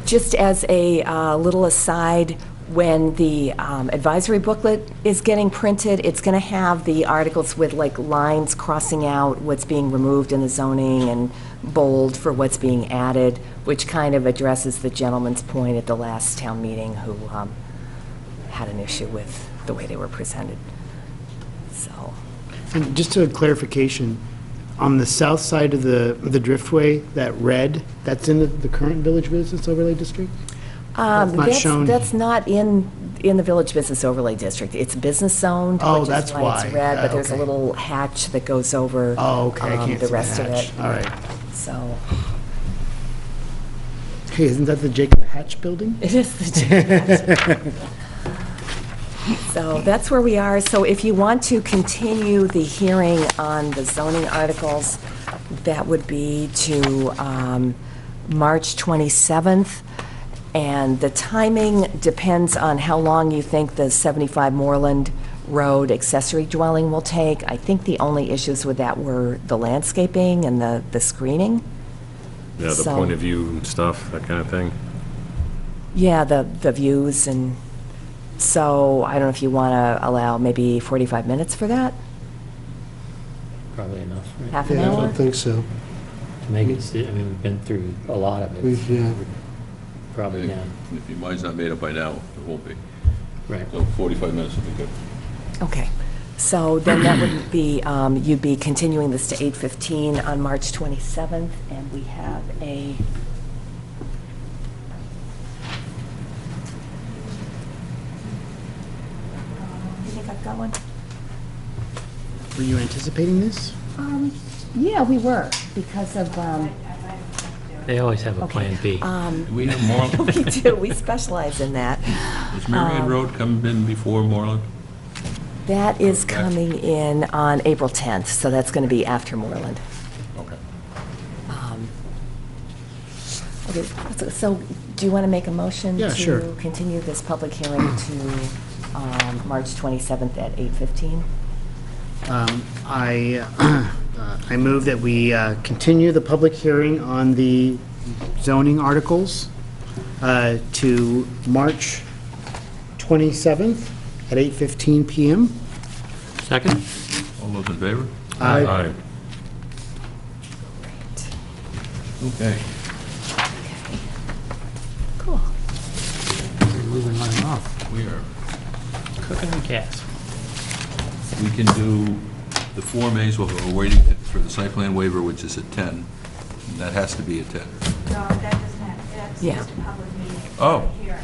Just as a little aside, when the advisory booklet is getting printed, it's going to have the articles with like lines crossing out what's being removed in the zoning and bold for what's being added, which kind of addresses the gentleman's point at the last town meeting who had an issue with the way they were presented. So, And just a clarification, on the south side of the Driftway, that red, that's in the current Village Business Overlay District? Not shown. That's not in the Village Business Overlay District. It's business zoned, Oh, which that's is why it's why. red, but there's a Okay. little hatch that goes over Oh, okay, I can't the see rest of hatch. it. All right. So, Hey, isn't that the Jacob Hatch building? it is the So that's where we are. So if you want to continue the hearing on the zoning articles, that would be to March 27th. And the timing depends on how long you think the 75 Moreland Road accessory dwelling will take. I think the only issues with that were the landscaping and the screening. Yeah, the So- point of view and stuff, that kind of thing. Yeah, the views, and so I don't know if you want to allow maybe 45 minutes for that? Probably enough, right? Half an Yeah, I hour? don't think so. To make it, I mean, we've been through a lot of it. Yeah. Probably now. If your mind's not made up by now, it won't be. Right. So 45 minutes would be good. Okay. So then that would be, you'd be continuing this to 8:15 on March 27th, and we have a... You think I've got one? Were you anticipating this? Yeah, we were, because of... They always have a plan B. Do we have Moreland? We do, we specialize in that. Does Marion Road come in before Moreland? That is coming in on April 10th, so that's going to be after Moreland. Okay. Okay, so do you want to make a motion Yeah, sure. to continue this public hearing to March 27th at 8:15? I move that we continue the public hearing on the zoning articles to March 27th at 8:15 PM. Second? All those in favor? Aye. Okay. Cool. We're moving right along. We are, Cooking with gas. we can do the Form As while we're waiting for the site plan waiver, which is at 10. And that has to be at 10. No, that doesn't have, that's Yeah. just a public meeting. Oh. Hearing.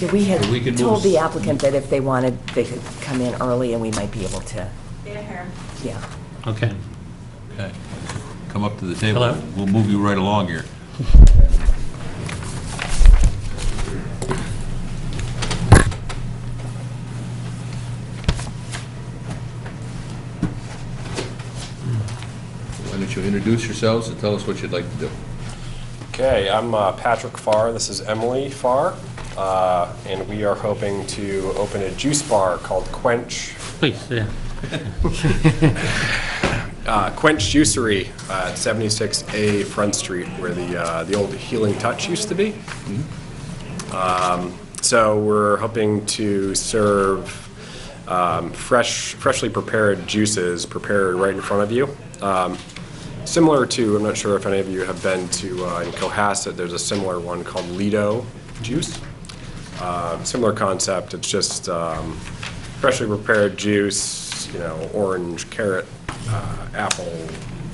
Yeah, we had So we can told move- the applicant that if they wanted, they could come in early and we might be able to, They're here. yeah. Okay. Okay. Come up to the table. Hello? We'll move you right along here. don't you introduce yourselves and tell us what you'd like to do? Okay, I'm Patrick Farr. This is Emily Farr. And we are hoping to open a juice bar called Quench. Please, yeah. Quench Juicery at 76A Front Street, where the old Healing Touch used to be. So we're hoping to serve freshly prepared juices prepared right in front of you. Similar to, I'm not sure if any of you have been to in Cohasset, there's a similar one called Lido Juice. Similar concept, it's just freshly prepared juice, you know, orange, carrot, apple,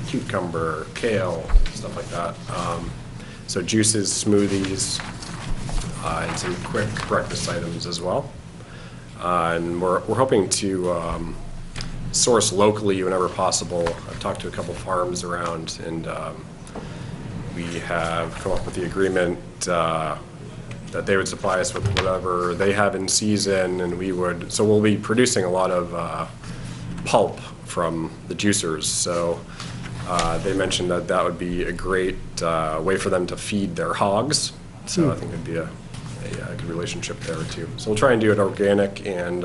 cucumber, kale, stuff like that. So juices, smoothies, and some quick breakfast items as well. And we're hoping to source locally whenever possible. I've talked to a couple farms around, and we have come up with the agreement that they would supply us with whatever they have in season, and we would. So we'll be producing a lot of pulp from the juicers. So they mentioned that that would be a great way for them to feed their hogs. So I think it'd be a good relationship there too. So we'll try and do it organic and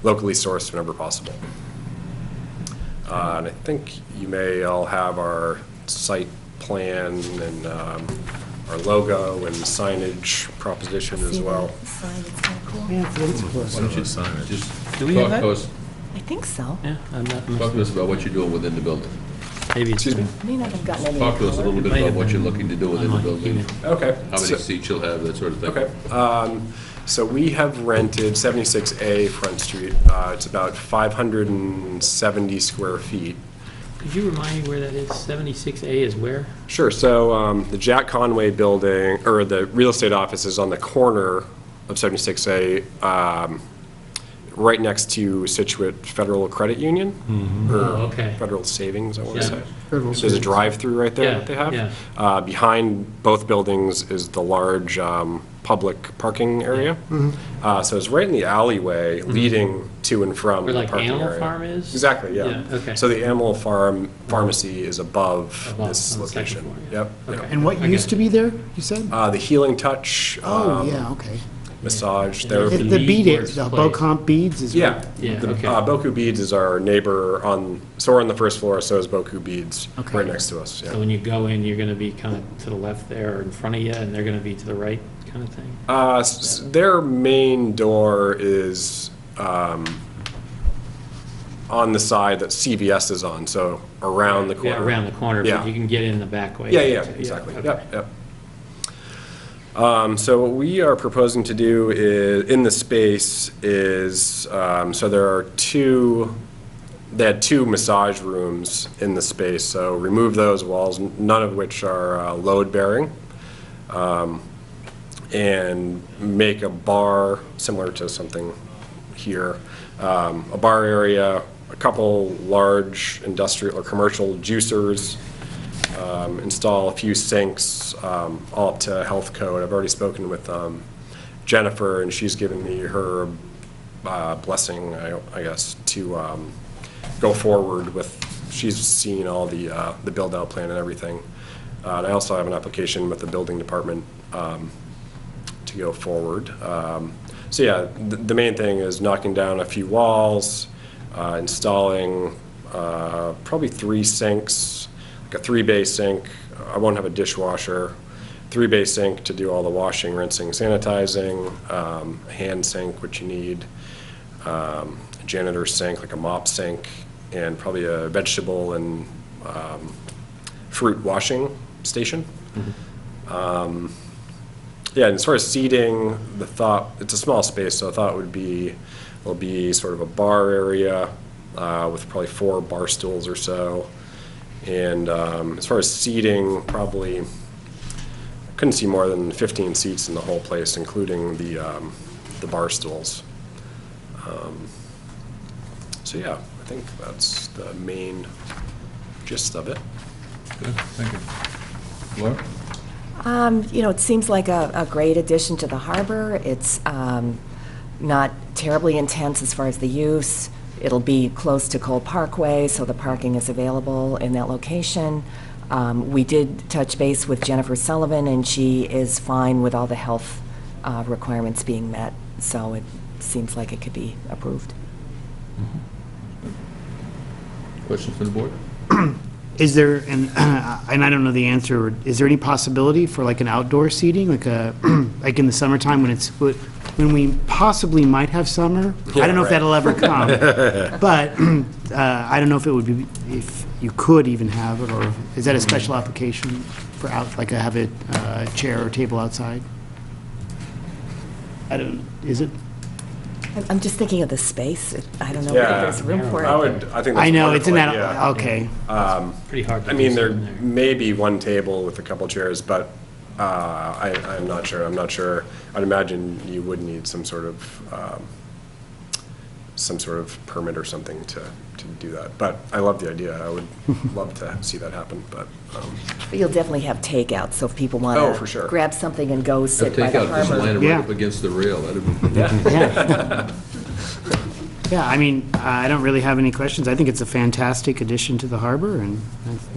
locally sourced whenever possible. And I think you may all have our site plan and our logo and signage proposition as well. Yeah, it's cool. Why don't you Signage. just Do we have talk to that? us, I think so. Yeah, I'm not, talk to us about what you're doing within the building. maybe it's. Excuse me? I may not have gotten any. Talk to us a little bit Might about have what you're been looking to do within the on my building. email. Okay. How many seats you'll have, that sort of thing. Okay. So we have rented 76A Front Street. It's about 570 square feet. Could you remind me where that is? 76A is where? Sure. So the Jack Conway building, or the real estate office, is on the corner of 76A, right next to Scituate Federal Credit Union, or Oh, okay. Federal Savings, I want to Yeah. say. Federal So there's a Savings. drive-through right there Yeah, that they have. yeah. Behind both buildings is the large public parking area. So it's right in the alleyway leading to and from Where the like parking area. Animal Farm is? Exactly, yeah. Yeah, okay. So the Animal Farm Pharmacy is above Above, this on the second location. floor, yeah. Yep. Okay. yep. And what Okay. used to be there, you said? The Healing Touch. Oh, yeah, okay. Massage Yeah. therapy. It- The bead, Beads the place. Bocomp beads is. Yeah. Yeah, The, okay. Boku Beads is our neighbor so we're on the first floor, so is Boku Beads, Okay. right next to us, So yeah. when you go in, you're going to be kind of to the left there or in front of you, and they're going to be to the right kind of thing? Their main door is on the side that CVS is on, so around the corner. Yeah, around the corner, Yeah. but you can get in the back way. Yeah, yeah, too. exactly, okay. yep, yep. So what we are proposing to do is, in the space is, so there are they had two massage rooms in the space, so remove those walls, none of which are load-bearing, and make a bar similar to something here, a bar area, a couple large industrial or commercial juicers, install a few sinks, all up to health code. I've already spoken with Jennifer, and she's given me her blessing, I guess, to go forward with. She's seen all the build-out plan and everything. And I also have an application with the building department to go forward. So yeah, the main thing is knocking down a few walls, installing probably 3 sinks, like a 3-bay sink. I won't have a dishwasher. 3-bay sink to do all the washing, rinsing, sanitizing, a hand sink, which you need, a janitor sink, like a mop sink, and probably a vegetable and fruit washing station. Yeah, and as far as seating, the thought, it's a small space, so I thought will be sort of a bar area with probably 4 bar stools or so. And as far as seating, probably couldn't see more than 15 seats in the whole place, including the bar stools. So yeah, I think that's the main gist of it. Good, thank you. Laura? It seems like a great addition to the harbor. It's not terribly intense as far as the use. It'll be close to Cole Parkway, so the parking is available in that location. We did touch base with Jennifer Sullivan, and she is fine with all the health requirements being met, so it seems like it could be approved. Questions from the board? Is there, and I don't know the answer, is there any possibility for like an outdoor seating, like like in the summertime when we possibly might have summer? I don't know if that'll ever come, but I don't know if it would be, if you could even have it, or is that a special application for out, like have a chair or table outside? I don't, is it? I'm just thinking of the space. I don't know Yeah. if there's room for it. I think that's I know, a it's in wonderful that, idea. okay. Pretty hard to I mean, do there something there. may be one table with a couple chairs, but I'm not sure. I'm not sure. I'd imagine you would need some sort of permit or something to do that. But I love the idea. I would love to see that happen, but. But you'll definitely have takeout, so if people want Oh, to for sure. grab something and go Have sit by the takeout, just land harbor. it Yeah. right up against the rail. That'd be. Yeah. Yeah, I mean, I don't really have any questions. I think it's a fantastic addition to the harbor, and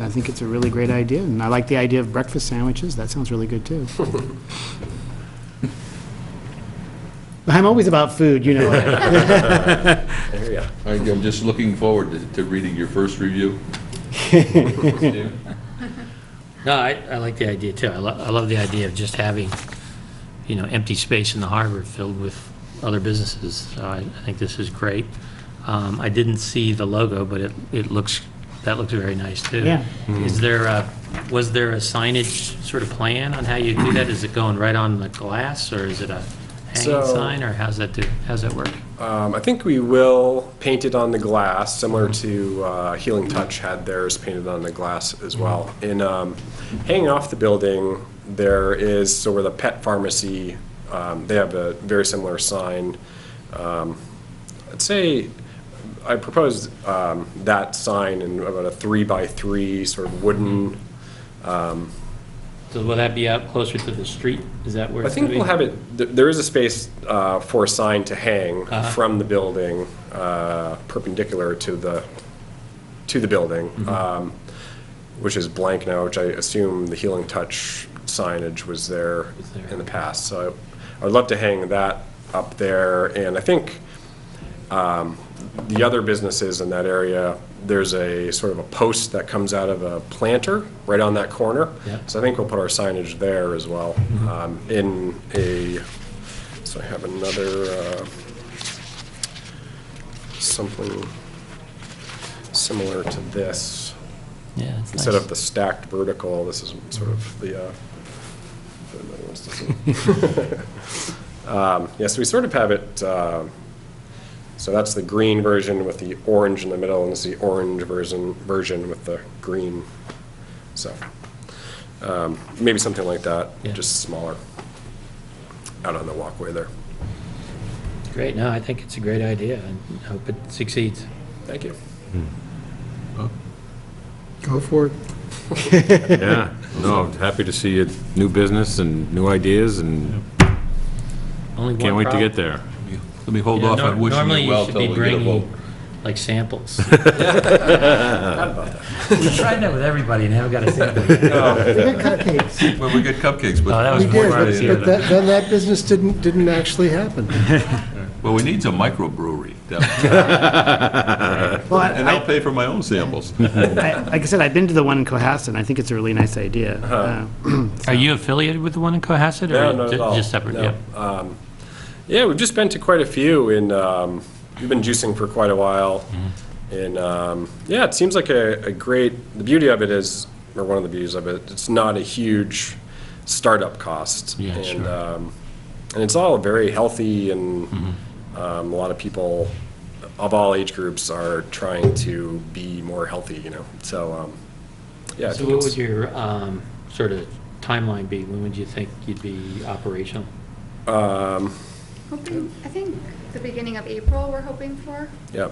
I think it's a really great idea. And I like the idea of breakfast sandwiches. That sounds really good, too. I'm always about food, you know. I hear ya. I'm just looking forward to reading your first review. No, I like the idea too. I love the idea of just having, empty space in the harbor filled with other businesses. So I think this is great. I didn't see the logo, but that looks very nice too. Yeah. Was there a signage sort of plan on how you do that? Is it going right on the glass, or is it a hanging sign, or how's that work? I think we will paint it on the glass, similar to Healing Touch had theirs painted on the glass as well. In hanging off the building, there is sort of the pet pharmacy. They have a very similar sign. I'd say I proposed that sign in about a 3x3 sort of wooden. So will that be out closer to the street? Is that where I it's think going we'll to be? have it, there is a space for a sign to hang from the building, perpendicular to the building, which is blank now, which I assume the Healing Touch signage was there in the past. So I would love to hang that up there, and I think the other businesses in that area, there's a sort of a post that comes out of a planter right on that corner. Yep. So I think we'll put our signage there as well. So I have another, something similar to this. Yeah, it's Instead nice. of the stacked vertical, this is sort of the, if anybody wants to see. Yeah, so we sort of have it, so that's the green version with the orange in the middle, and this is the orange version with the green. So maybe something like that, Yeah. just smaller, out on the walkway there. Great. No, I think it's a great idea, and I hope it succeeds. Thank you. Go for it. Yeah, no, happy to see a new business and new ideas, and Only can't one wait to problem. get there. Let me hold off on wishing Normally you well should till be we get a vote. bringing, like, samples. We've tried that with everybody and haven't got a sample. We got cupcakes. Well, we get cupcakes, but. Oh, that was We more did, Friday the but other then that business didn't actually happen. Well, we need some microbrewery. Well, And I'll pay for my own samples. like I said, I've been to the one in Cohasset, and I think it's a really nice idea. Are you affiliated with the one in Cohasset? No, or not at all. Just separate, No. yep. Yeah, we've just been to quite a few, and we've been juicing for quite a while. And yeah, it seems like the beauty of it is, or one of the beauties of it, it's not a huge startup cost. Yeah, and, sure. And it's all very healthy, and a lot of people of all age groups are trying to be more healthy, So, yeah. I So think what it's- would your sort of timeline be? When would you think you'd be operational? Hoping, I think the beginning of April we're hoping for. Yeah.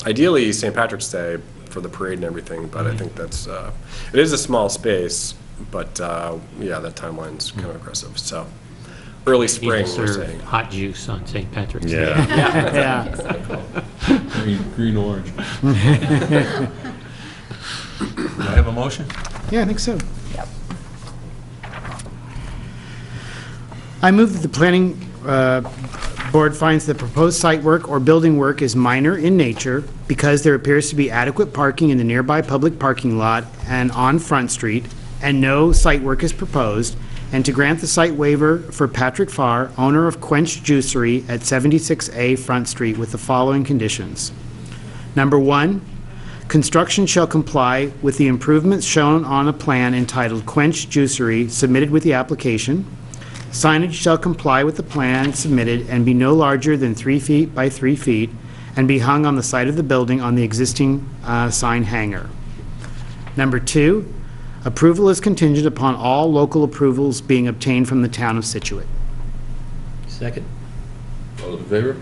Ideally, St. Patrick's Day for the parade and everything, but I think that's, it is a small space, but yeah, that timeline's kind of aggressive. So early People spring, we're serve saying. hot juice on St. Patrick's Day. Yeah. Green orange. Do I have a motion? Yeah, I think so. Yep. I move that the planning board finds the proposed site work or building work is minor in nature because there appears to be adequate parking in the nearby public parking lot and on Front Street, and no site work is proposed, and to grant the site waiver for Patrick Farr, owner of Quench Juicery at 76A Front Street with the following conditions. Number 1, construction shall comply with the improvements shown on a plan entitled Quench Juicery submitted with the application. Signage shall comply with the plan submitted and be no larger than 3 feet by 3 feet and be hung on the side of the building on the existing sign hanger. Number 2, approval is contingent upon all local approvals being obtained from the town of Scituate. Second. All those in favor?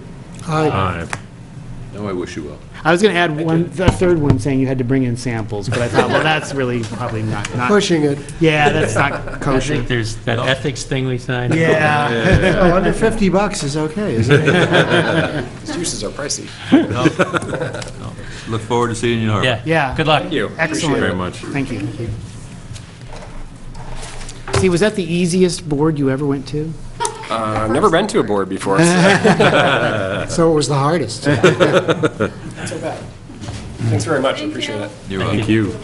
Aye. Now I wish you well. I was going to add a third one saying you had to bring in samples, but I thought, well, that's really probably not. Pushing it. Yeah, that's not I kosher. think there's that ethics thing we signed. Yeah. Oh, under $50 is okay, isn't it? These juices are pricey. Look forward to seeing you in Harbor. Yeah. Yeah. Good luck. Thank you. Excellent. Appreciate it very much. Thank you. See, was that the easiest board you ever went to? I've never been to a board before. So it was the hardest. Not so bad. Thanks very much, I appreciate it. You're welcome. Thank you.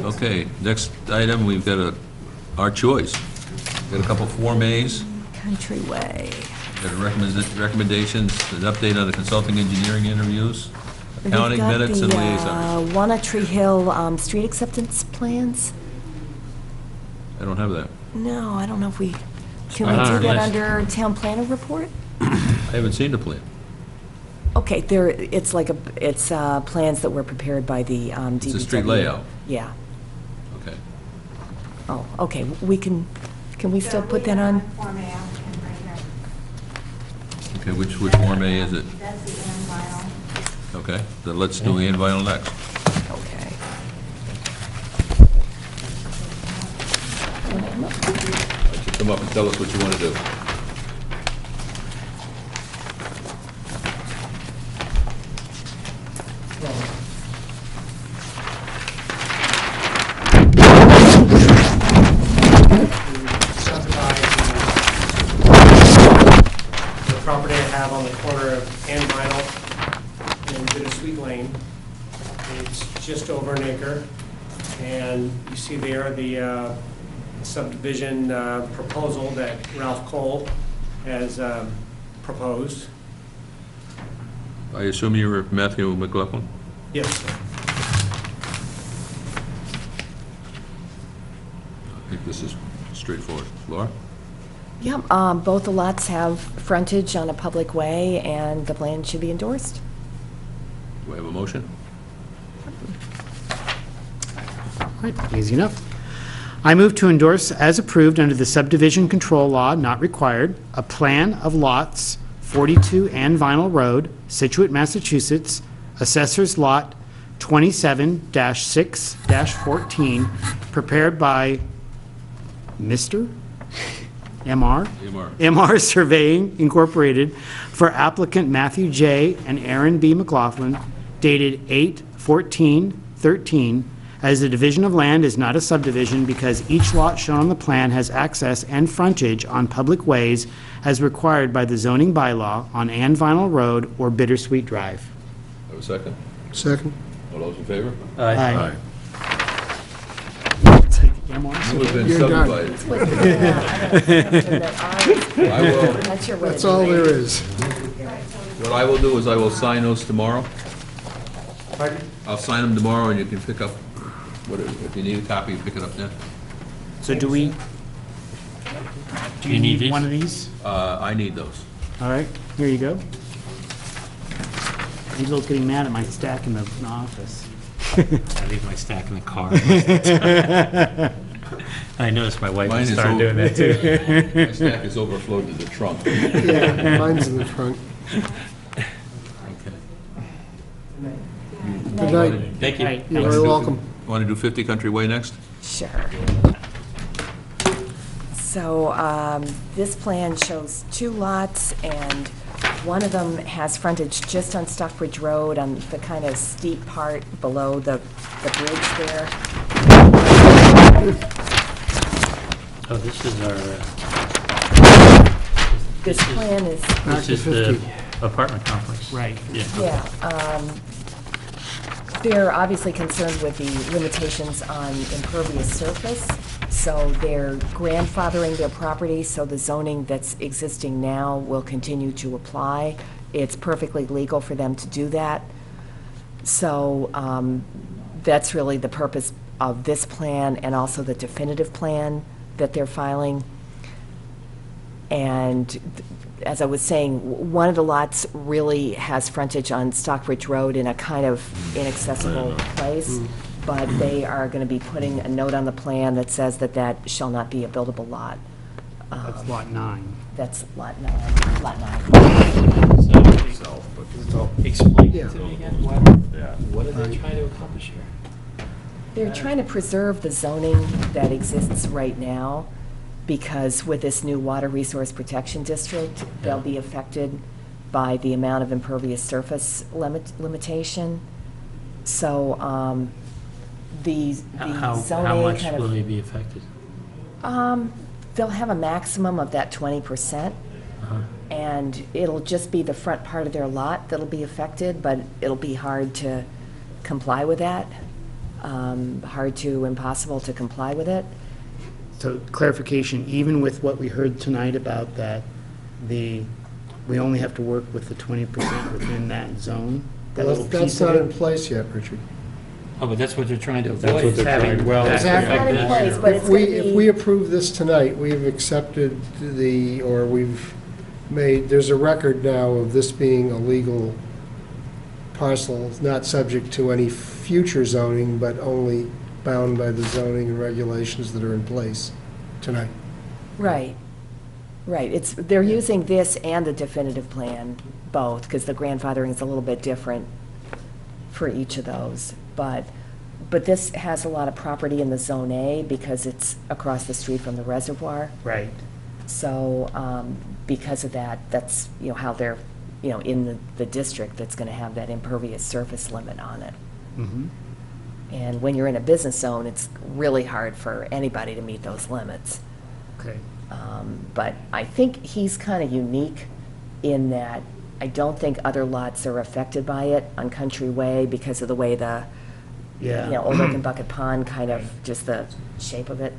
Okay, next item, we've got our choice. Got a couple Form As, Countryway. got a recommendations, an update on the consulting engineering interviews, accounting minutes and liaisons. Wanna Tree Hill street acceptance plans? I don't have that. No, I don't know if we, can we on do our that list. under town planner report? I haven't seen the plan. Okay, it's like it's plans that were prepared by the DPW. It's a street layout. Yeah. Okay. Oh, okay, can we still put that on? Form A applicant right here. Okay, which Form A is it? That's the end vinyl. Okay, then let's do the vinyl next. Okay. Why don't you come up and tell us what you want to do? The property I have on the corner of Ann Vinyl and Bittersweet Lane. It's just over an acre, and you see there the subdivision proposal that Ralph Cole has proposed. I assume you were Matthew McLaughlin? Yes, sir. I think this is straightforward. Laura? Yeah, both the lots have frontage on a public way, and the plan should be endorsed. Do I have a motion? All right, easy enough. I move to endorse as approved under the subdivision control law, not required, a plan of lots 42 Ann Vinyl Road, Scituate, Massachusetts, Assessor's Lot 27-6-14, prepared by Mr. MR? MR Surveying Incorporated for applicant Matthew J. and Aaron B. McLaughlin, dated 8/14/13, as the division of land is not a subdivision because each lot shown on the plan has access and frontage on public ways as required by the zoning bylaw on Ann Vinyl Road or Bittersweet Drive. Have a second? Second. All those in favor? Aye. You have been You're done. subdivided. I will, That's your way. That's all there is. what I will do is I will sign those tomorrow. Pardon? I'll sign them tomorrow and you can pick up, if you need a copy, pick it up then. So do you You need need these? one of these? I need those. All right, here you go. Angelo's getting mad at my stack in the office. I leave my stack in the car. I noticed my wife Mine is started doing that too. My stack is overflowed to the trunk. Yeah, mine's in the trunk. Okay. Good night. Thank you. You're very welcome. Want to do 50 Country Way next? Sure. So this plan shows 2 lots, and one of them has frontage just on Stockbridge Road on the kind of steep part below the bridge there. Oh, this is our, This plan is, this is the apartment complex. Right. Yeah. they're obviously concerned with the limitations on impervious surface, so they're grandfathering their property, so the zoning that's existing now will continue to apply. It's perfectly legal for them to do that. So that's really the purpose of this plan and also the definitive plan that they're filing. And as I was saying, one of the lots really has frontage on Stockbridge Road in a kind of inaccessible place, but they are going to be putting a note on the plan that says that that shall not be a buildable lot. That's Lot 9. That's Lot 9. Explain Yeah. it to me again. What are they trying to accomplish here? They're trying to preserve the zoning that exists right now, because with this new water resource protection district, they'll be affected by the amount of impervious surface limitation. So the How zoning much kind will of, they be affected? they'll have a maximum of that 20%. And it'll just be the front part of their lot that'll be affected, but it'll be hard to comply with that. Hard to impossible to comply with it. So clarification, even with what we heard tonight about that, we only have to work with the 20% within that zone? That little That's piece of not it? in place yet, Richard. Oh, but that's what they're trying to avoid. That's what is they're having trying- well, that Exactly. It's not in affected. place, but it's going to be. If we approve this tonight, we've accepted there's a record now of this being a legal parcel, not subject to any future zoning, but only bound by the zoning and regulations that are in place tonight. Right, right. They're using this and the definitive plan, both, because the grandfathering is a little bit different for each of those. But this has a lot of property in the Zone A because it's across the street from the reservoir. Right. So because of that, that's, how they're, in the district that's going to have that impervious surface limit on it. Mhm. And when you're in a business zone, it's really hard for anybody to meet those limits. Okay. But I think he's kind of unique in that I don't think other lots are affected by it on Country Way because of the way the, Yeah. Old Oak and Bucket Pond, kind of just the shape of it.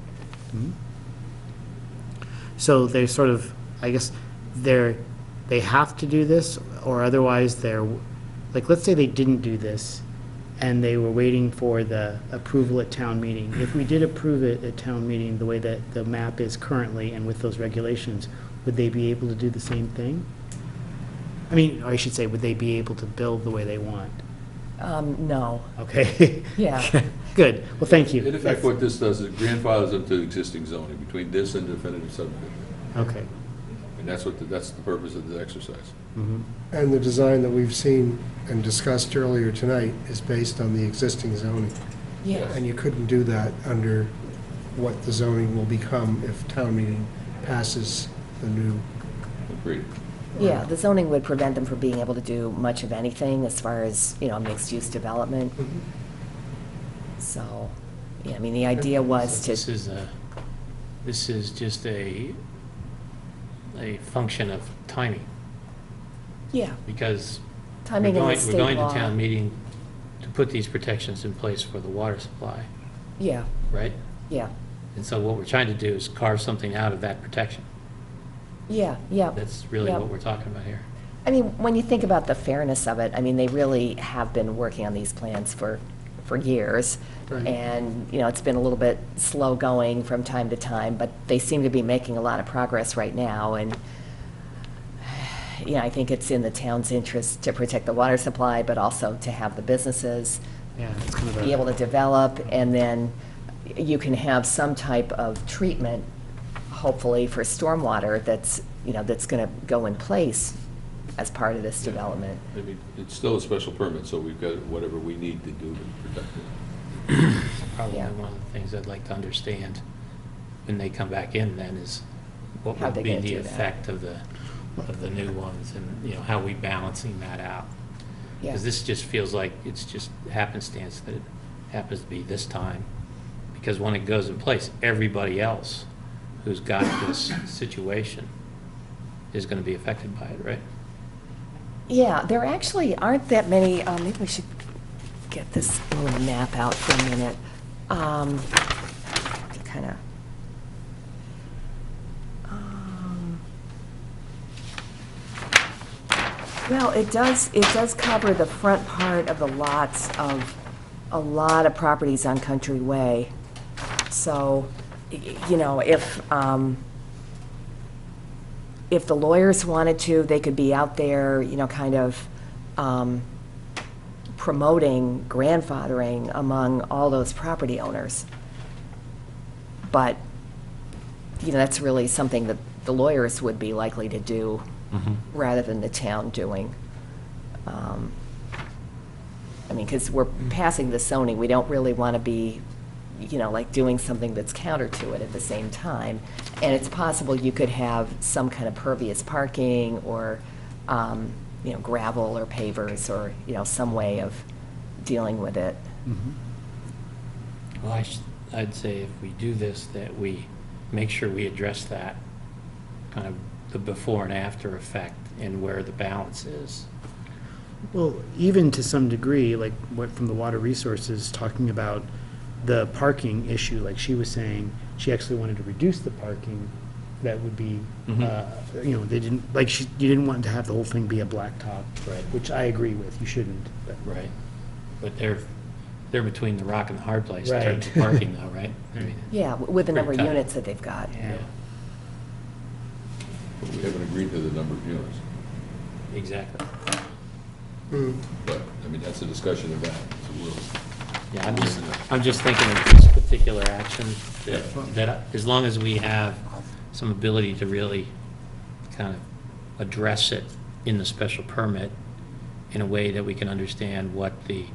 So they sort of, I guess, they have to do this, or otherwise they're, like, let's say they didn't do this, and they were waiting for the approval at town meeting. If we did approve it at town meeting, the way that the map is currently and with those regulations, would they be able to do the same thing? I mean, or I should say, would they be able to build the way they want? No. Okay. Yeah. Good. Well, thank you. In effect, what this does is grandfathers into existing zoning between this and definitive subdivision. Okay. And that's the purpose of this exercise. And the design that we've seen and discussed earlier tonight is based on the existing zoning. Yeah. And you couldn't do that under what the zoning will become if town meeting passes the new. Agreed. Yeah, the zoning would prevent them from being able to do much of anything as far as, mixed-use development. So, yeah, I mean, the idea was to. This is just a function of timing, Yeah, because timing in the we're state going to law. town meeting to put these protections in place for the water supply, Yeah, right? yeah, And so what we're trying to do is carve something out of that protection. yeah, yeah. That's really yeah. what we're talking about here. I mean, when you think about the fairness of it, I mean, they really have been working on these plans for years. Right. And, it's been a little bit slow going from time to time, but they seem to be making a lot of progress right now. And, I think it's in the town's interest to protect the water supply, but also to have the businesses Yeah, it's kind of be able to develop, and then you can have some type of treatment, hopefully, for stormwater that's going to go in place as part of this development. I mean, it's still a special permit, so we've got whatever we need to do to protect it. Probably Yeah. one of the things I'd like to understand when they come back in then is what How would they be gonna the do that? effect of the new ones, and, you know, how we balancing that out? Yeah. Because this just feels like it's just happenstance that it happens to be this time. Because when it goes in place, everybody else who's got this situation is going to be affected by it, right? Yeah, there actually aren't that many, maybe we should get this little map out for a minute. To kind of, well, it does cover the front part of the lots of a lot of properties on Country Way. So, you know, if the lawyers wanted to, they could be out there, you know, kind of promoting grandfathering among all those property owners. But, you know, that's really something that the lawyers would be likely to do rather than the town doing. I mean, because we're passing the zoning, we don't really want to be, you know, like doing something that's counter to it at the same time. And it's possible you could have some kind of pervious parking or, you know, gravel or pavers or, you know, some way of dealing with it. Well, I'd say if we do this, that we make sure we address that, kind of the before and after effect and where the balance is. Well, even to some degree, like what from the water resources, talking about the parking issue, like she was saying, she actually wanted to reduce the parking. That would be, you know, they didn't, like, you didn't want to have the whole thing be a blacktop. Right. Which I agree with, you shouldn't. But. Right. But they're between the rock and the hard place in Right. terms of parking though, right? I mean, Yeah, with the number of pretty tight. units that they've got. Yeah, But we haven't agreed to the number of units. exactly. But, I mean, that's a discussion of that. So we'll- Yeah, I'm just thinking of this particular action, that as long as we have some ability to really kind of address it in the special permit in a way that we can understand what the,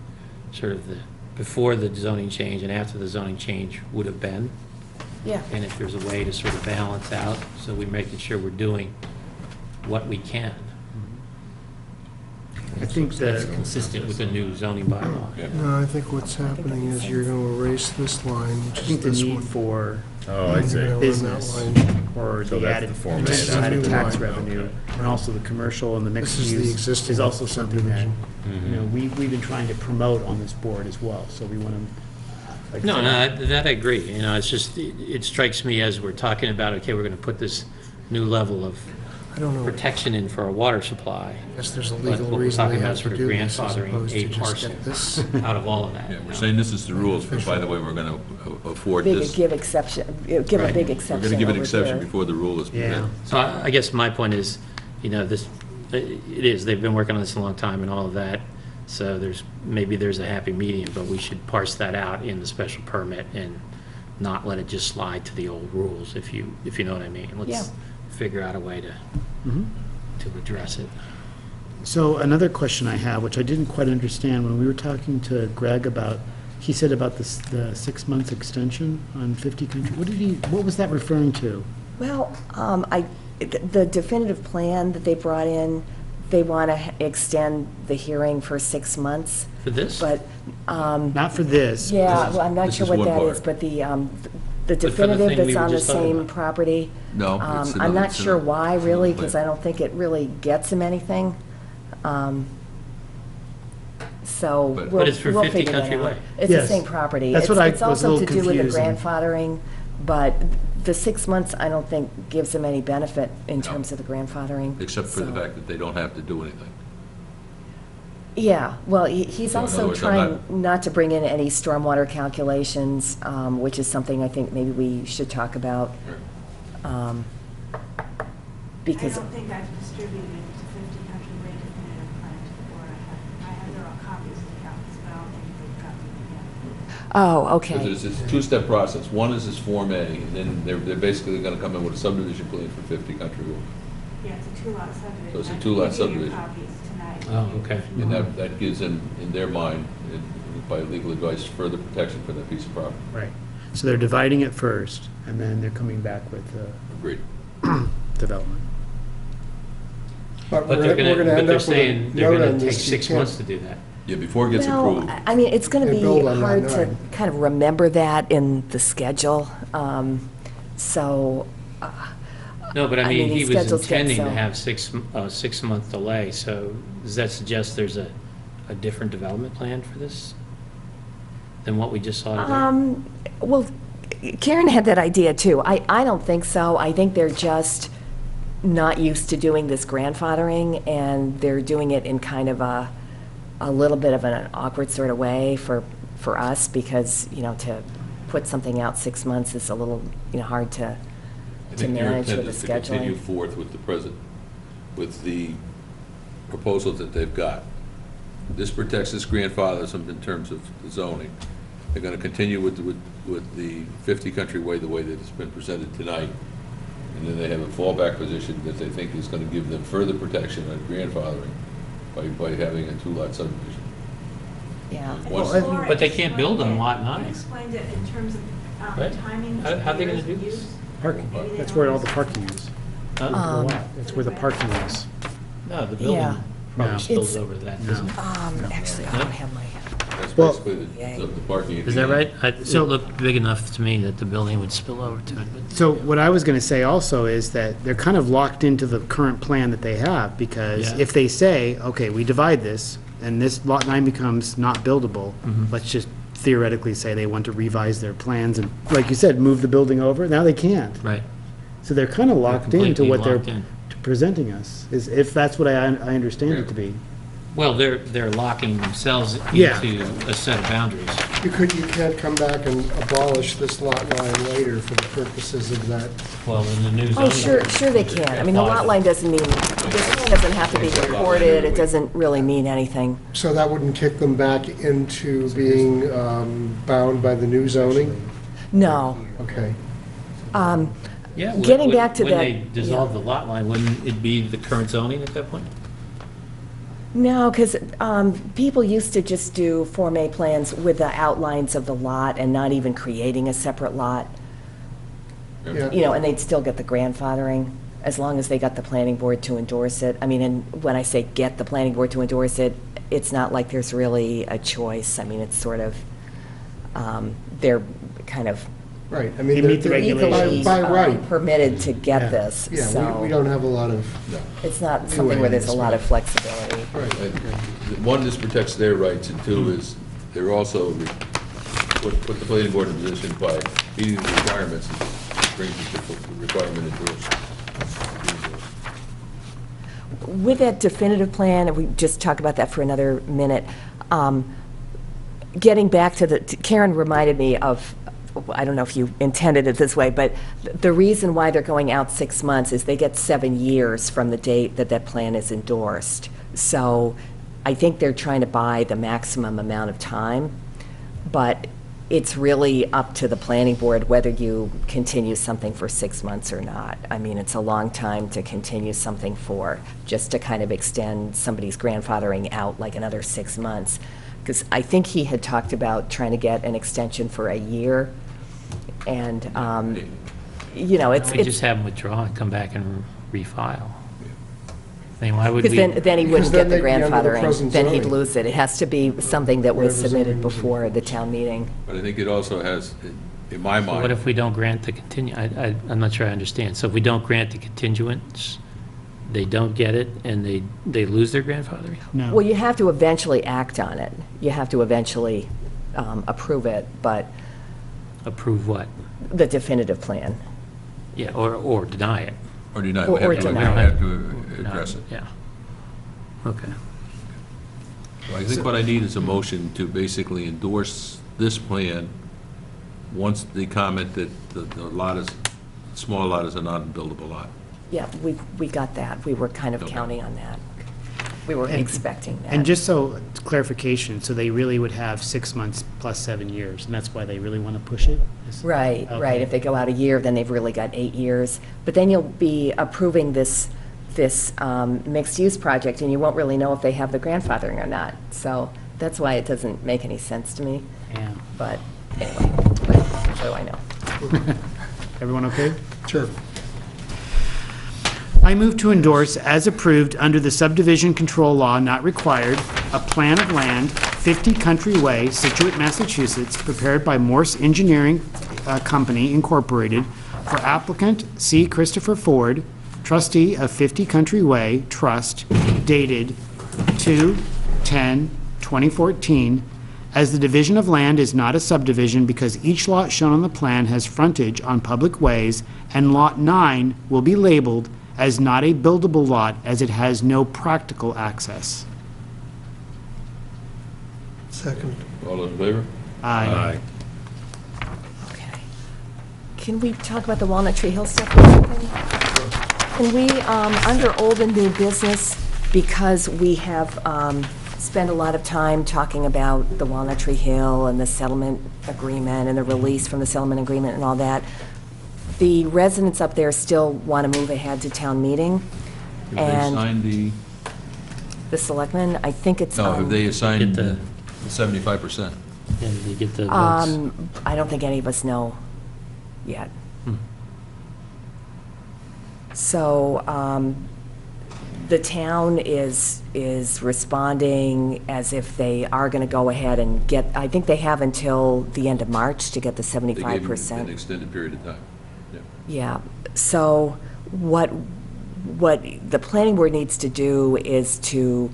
sort of the, before the zoning change and after the zoning change would have been. Yeah. And if there's a way to sort of balance out, so we're making sure we're doing what we can. I think That's that, consistent with the new zoning bylaw. No, I think what's happening is you're going to erase this line, I which is think the this need one. for Oh, I see. You're gonna run that business line. or So the that's added, the Form A, potential that's added the tax line. revenue, and also the commercial and the mixed This is the use existing is also something that, subdivision. you know, we've been trying to promote on this board as well, so we want to. No, that I agree. You know, it's just, it strikes me as we're talking about, okay, we're going to put this new level of I don't know. protection in for our water supply. I guess there's a But legal what we're reason talking they about have to sort of do this as grandfathering opposed a to just parcel get this. out of all of that. Yeah, you we're know? saying this is the rules, but by the way, we're going to afford Big, this. give exception, give a Right. big We're exception going to give an over exception here. before the rule is Yeah. presented. So I guess my point is, you know, this, it is, they've been working on this a long time and all of that. So maybe there's a happy medium, but we should parse that out in the special permit and not let it just slide to the old rules, if you know what I mean. Yeah. Let's figure out a way to address it. So another question I have, which I didn't quite understand, when we were talking to Greg about, he said about the 6-month extension on 50 Country, what was that referring to? Well, the definitive plan that they brought in, they want to extend the hearing for 6 months. For this? But, Not for this. yeah, well, I'm not this sure is what one that part. is, but the the definitive thing we that's were on the just talking same about. property. No, it's I'm another- not it's sure another- why, it's really, another because plan. I don't think it really gets them anything. So But- we'll But it's for we'll 50 figure that Country out. Way. It's the Yes. same property. That's what I It's was a also little to do with the confusing. grandfathering, but the 6 months, I don't think gives them any benefit in No. terms of the grandfathering. Except for the So- fact that they don't have to do anything. Yeah, well, he's So in other also words, I'm trying not to bring in any stormwater calculations, which is something I think maybe we should talk about. Because, I don't think I've distributed to 50 Country Way definitive plan to the board. I have their own copies of the calcs, but I don't think they've gotten them yet. oh, okay. Because it's a two-step process. One is this Form A, and then they're basically going to come in with a subdivision plan for 50 Country Way. Yeah, it's a two-lot subdivision. So it's a I can two-lot give you your subdivision. copies tonight. Oh, okay. And that gives them, in their mind, by legal advice, further protection for that piece of property. Right. So they're dividing it first, and then they're coming back with Agreed. development. But But we're they're going to gonna, but end they're up with a saying they're note gonna on take this. You 6 can't- months to do that. Yeah, before it gets Well, approved. I mean, it's going to And be build on that hard to nine. kind of remember that in the schedule. So, No, but I I mean, mean, he these was schedules get intending to so- have 6-month delay, so does that suggest there's a different development plan for this than what we just saw today? well, Karen had that idea too. I don't think so. I think they're just not used to doing this grandfathering, and they're doing it in kind of a little bit of an awkward sort of way for us, because, to put something out 6 months is a little, hard to I think their manage intent with is the to continue scheduling. forth with the present, with the proposals that they've got. This protects this grandfatherism in terms of the zoning. They're going to continue with the 50 Country Way the way that it's been presented tonight. And then they have a fallback position that they think is going to give them further protection on grandfathering by having a 2-lot subdivision. Yeah. Once- But they can't build on Lot 9. You explained it in terms of Right. timing. How are they gonna years do of this? use. Parking, Maybe they that's don't where all the understand. parking is. Huh? The lot, that's where the parking is. No, the Yeah. building probably No. spills It's- over to that, No. doesn't it? Actually, I don't have my, That's Well- basically the parking. Is that right? It So- looked big enough to me that the building would spill over to it, but. So what I was going to say also is that they're kind of locked into the current plan that they have, because Yeah. if they say, okay, we divide this, and this Lot 9 becomes not buildable, Mhm. let's just theoretically say they want to revise their plans and, like you said, move the building over, now they can't. Right. So they're kind of locked into completely what they're locked in. presenting us, is if that's what I understand it to be. Well, they're locking themselves Yeah. into a set of boundaries. You can't come back and abolish this lot line later for the purposes of that. Well, in the new oh, zoning. sure they can. I mean, the lot line doesn't mean, this one doesn't have to be recorded, it doesn't really mean anything. So that wouldn't kick them back into being bound by the new zoning? No. Okay. Yeah, Getting back to when that- they dissolve the lot line, wouldn't it be the current zoning at that point? No, because people used to just do Form A plans with the outlines of the lot and not even creating a separate lot. Yeah. And they'd still get the grandfathering, as long as they got the planning board to endorse it. I mean, and when I say get the planning board to endorse it, it's not like there's really a choice. I mean, it's sort of, they're kind of Right, I They mean, meet the they're legally by right. permitted to Yeah. get this, Yeah, so we don't have a lot of, it's not something where there's a lot of flexibility. right. One, this protects their rights, and two is they're also put the planning board in position by meeting the requirements and brings the requirement endorsed. With that definitive plan, and we just talk about that for another minute, getting back to Karen reminded me of, I don't know if you intended it this way, but the reason why they're going out 6 months is they get 7 years from the date that that plan is endorsed. So I think they're trying to buy the maximum amount of time, but it's really up to the planning board whether you continue something for 6 months or not. I mean, it's a long time to continue something for, just to kind of extend somebody's grandfathering out like another 6 months. Because I think he had talked about trying to get an extension for a year, and, it's... We just have them withdraw and come back and refile. I mean, why would we? Because then he Because wouldn't then get the they'd be under the grandfathering, present then he'd zoning. lose it. It has to be something that was Whatever submitted zoning was before the town meeting. But I think it also has, in my So mind. what if we don't grant the I'm not sure I understand. So if we don't grant the continuance, they don't get it, and they lose their grandfathering? No. Well, you have to eventually act on it. You have to eventually approve it, but Approve what? the definitive plan. Yeah, or deny it. Or deny, Or we have to, we deny. have to address it. Yeah. Okay. Well, I think what I need is a motion to basically endorse this plan once the comment that the lot is, small lot is a non-buildable lot. Yeah, we got that. We were kind of counting on that. We were expecting that. And just so, clarification, so they really would have 6 months plus 7 years, and that's why they really want to push it? Right, Okay. right. If they go out a year, then they've really got 8 years. But then you'll be approving this mixed-use project, and you won't really know if they have the grandfathering or not. So that's why it doesn't make any sense to me. Yeah. But anyway, What do I know? Everyone okay? Sure. I move to endorse, as approved under the subdivision control law not required, a plan of land, 50 Country Way, Scituate, Massachusetts, prepared by Morse Engineering Company Incorporated for applicant C. Christopher Ford, trustee of 50 Country Way Trust, dated 2/10/2014, as the division of land is not a subdivision because each lot shown on the plan has frontage on public ways, and Lot 9 will be labeled as not a buildable lot as it has no practical access. Second. All those in favor? Aye. Okay. Can we talk about the Walnut Tree Hill stuff for a second? Can we, under old and new business, because we have spent a lot of time talking about the Walnut Tree Hill and the settlement agreement and the release from the settlement agreement and all that, the residents up there still want to move ahead to town meeting. Have they And signed the selectmen, I think it's. no, have they assigned Get the 75%? Yeah, did they get the votes? I don't think any of us know yet. So, the town is responding as if they are going to go ahead and get, I think they have until the end of March to get the They gave them 75%. an extended period of time. Yeah, so what the planning board needs to do is to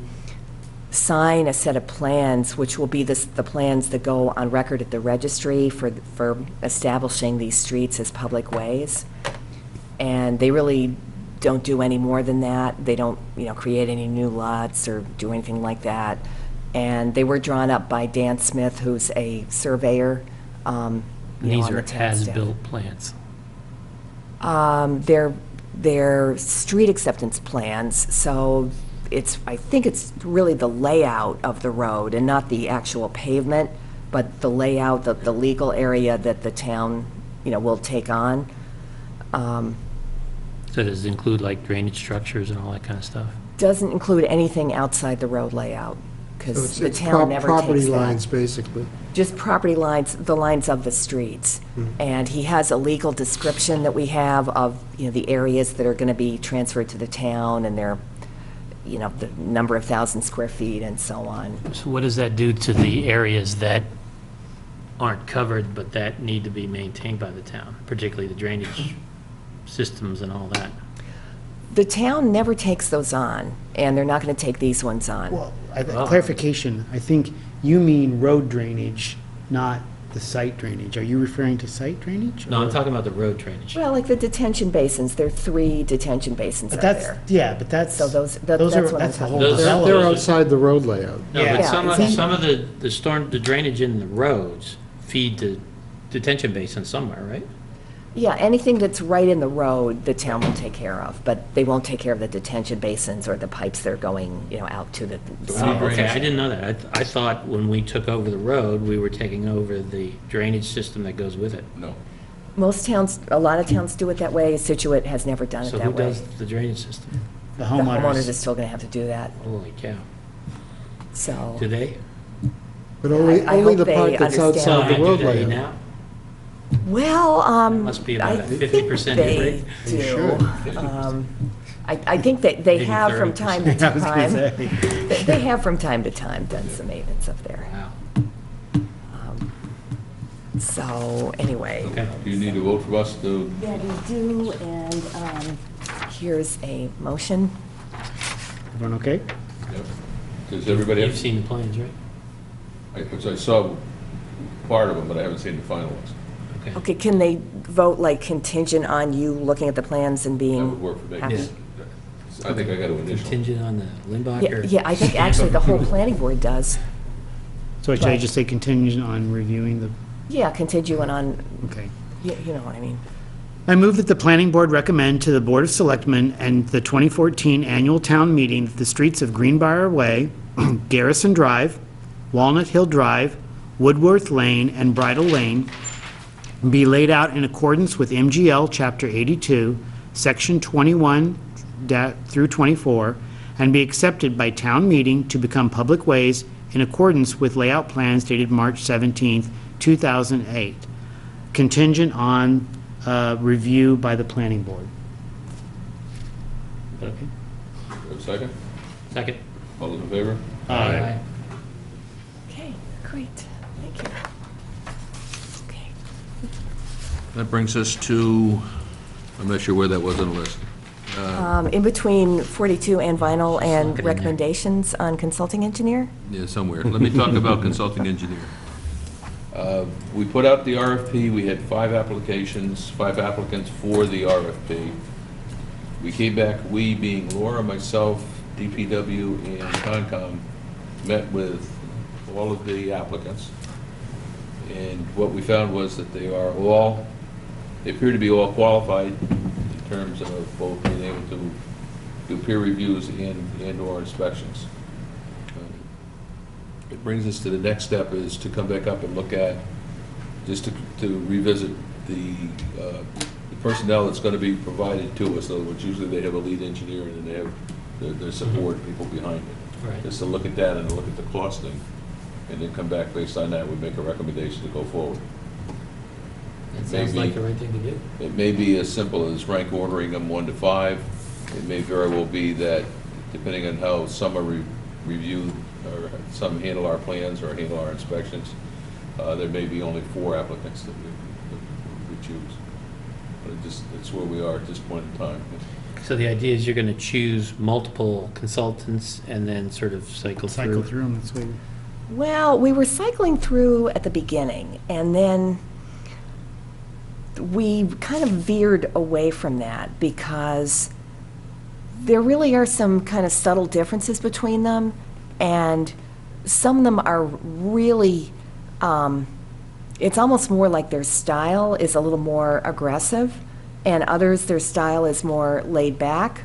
sign a set of plans, which will be the plans that go on record at the registry for establishing these streets as public ways. And they really don't do any more than that. They don't, create any new lots or do anything like that. And they were drawn up by Dan Smith, who's a surveyor. These on are the town staff. as-built plans. They're street acceptance plans, so I think it's really the layout of the road and not the actual pavement, but the layout, the legal area that the town, will take on. So does it include like drainage structures and all that kind of stuff? Doesn't include anything outside the road layout, So because the it's town never property takes that. lines, basically. Just property lines, the lines of the streets. And he has a legal description that we have of, the areas that are going to be transferred to the town and their, the number of 1,000 square feet and so on. So what does that do to the areas that aren't covered but that need to be maintained by the town, particularly the drainage systems and all that? The town never takes those on, and they're not going to take these ones on. Well, clarification, I think you mean road drainage, not the site drainage. Are you referring to site drainage? No, I'm or- talking about the road drainage. Well, like the detention basins, there are 3 detention basins But up that's, there. yeah, but that's, So those are, that's what I'm that's the talking whole about. Those- development. They're outside the road layout. No, Yeah. but some of, Yeah. some of the drainage in the roads feed the detention basin somewhere, right? Yeah, anything that's right in the road, the town will take care of, but they won't take care of the detention basins or the pipes that are going, out to the. Oh, okay, I didn't know that. I thought when we took over the road, we were taking over the drainage system that goes with it. No. Most towns, a lot of towns do it that way. Situate has never done it So that who way. does the drainage system? The The homeowners are homeowners. still going to have to do that, Holy cow. so. Do they? But only, I only hope the they part that's understand So outside the do road they layout. now? Well, Must be about I a think 50% hit they rate. do. should. I think that they Maybe have from time to 30%. I was gonna time. say. They have from time to time done some maintenance up there. Wow. So, anyway. Okay. Do you need to vote for us to, Yeah, we do, and here's a motion. Everyone okay? does everybody You've have, seen the plans, right? because I saw part of them, but I haven't seen the final ones. Okay. Okay, can they vote like contingent on you looking at the plans and That would being work for me. happy? I think I got to initial. Contingent on the Limbach Yeah, or? yeah, I think actually the whole planning board does. So should I But- just say contingent on reviewing the, Yeah, contingent on, okay. you know what I mean. I move that the planning board recommend to the Board of Selectmen and the 2014 annual town meeting that the streets of Greenbrier Way, Garrison Drive, Walnut Hill Drive, Woodworth Lane, and Bridle Lane be laid out in accordance with MGL Chapter 82, Section 21 through 24, and be accepted by town meeting to become public ways in accordance with layout plans dated March 17th, 2008. contingent on review by the planning board. Okay. Do we have a second? Second. All those in favor? Aye. Okay, great, thank you. Okay. That brings us to, I'm not sure where that was on the list. In between 42 and vinyl Look it and in there. recommendations on consulting engineer? Yeah, somewhere. Let me talk about consulting engineer. We put out the RFP, we had 5 applications, 5 applicants for the RFP. We came back, we being Laura, myself, DPW, and Concom, met with all of the applicants. And what we found was that they appear to be all qualified in terms of both being able to do peer reviews and/or inspections. It brings us to the next step, is to come back up and look at, just to revisit the personnel that's going to be provided to us. In other words, usually they have a lead engineer and then they have their support people behind it. Right. Just to look at that and look at the costing, and then come back based on that, we make a recommendation to go forward. That sounds like the right thing to do. It may be as simple as rank ordering them 1 to 5. It may very well be that, depending on how some are reviewed, or some handle our plans or handle our inspections, there may be only 4 applicants that we choose. But it's where we are at this point in time. So the idea is you're going to choose multiple consultants and then sort of cycle through? Cycle through them, that's what. Well, we were cycling through at the beginning, and then we kind of veered away from that because there really are some kind of subtle differences between them, and some of them are really, it's almost more like their style is a little more aggressive, and others, their style is more laid back.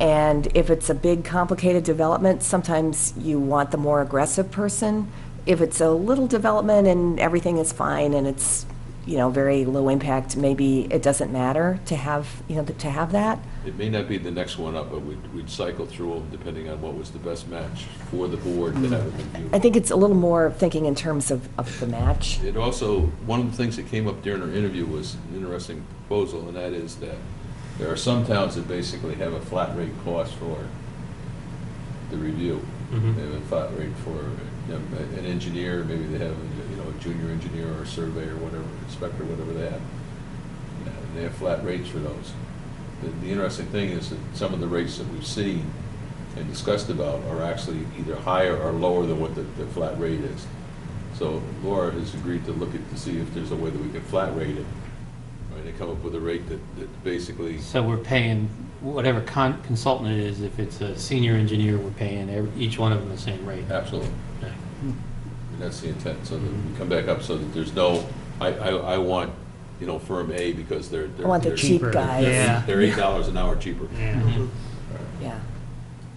And if it's a big, complicated development, sometimes you want the more aggressive person. If it's a little development and everything is fine and it's, very low impact, maybe it doesn't matter to have, to have that. It may not be the next one up, but we'd cycle through them depending on what was the best match for the board to have it reviewed. I think it's a little more thinking in terms of the match. It also, one of the things that came up during our interview was an interesting proposal, and that is that there are some towns that basically have a flat rate cost for the review. Mhm. They have a flat rate for an engineer, maybe they have a junior engineer or a surveyor, whatever, inspector, whatever they have. And they have flat rates for those. The interesting thing is that some of the rates that we've seen and discussed about are actually either higher or lower than what the flat rate is. So Laura has agreed to look at, to see if there's a way that we can flat rate it. Right, they come up with a rate that basically. So we're paying whatever consultant it is, if it's a senior engineer, we're paying each one of them the same rate. Absolutely. Okay. And that's the intent, so that we come back up so that there's no, I want, firm A because they're. I want the cheap guys. Yeah. They're $8 an hour cheaper. Yeah. Yeah.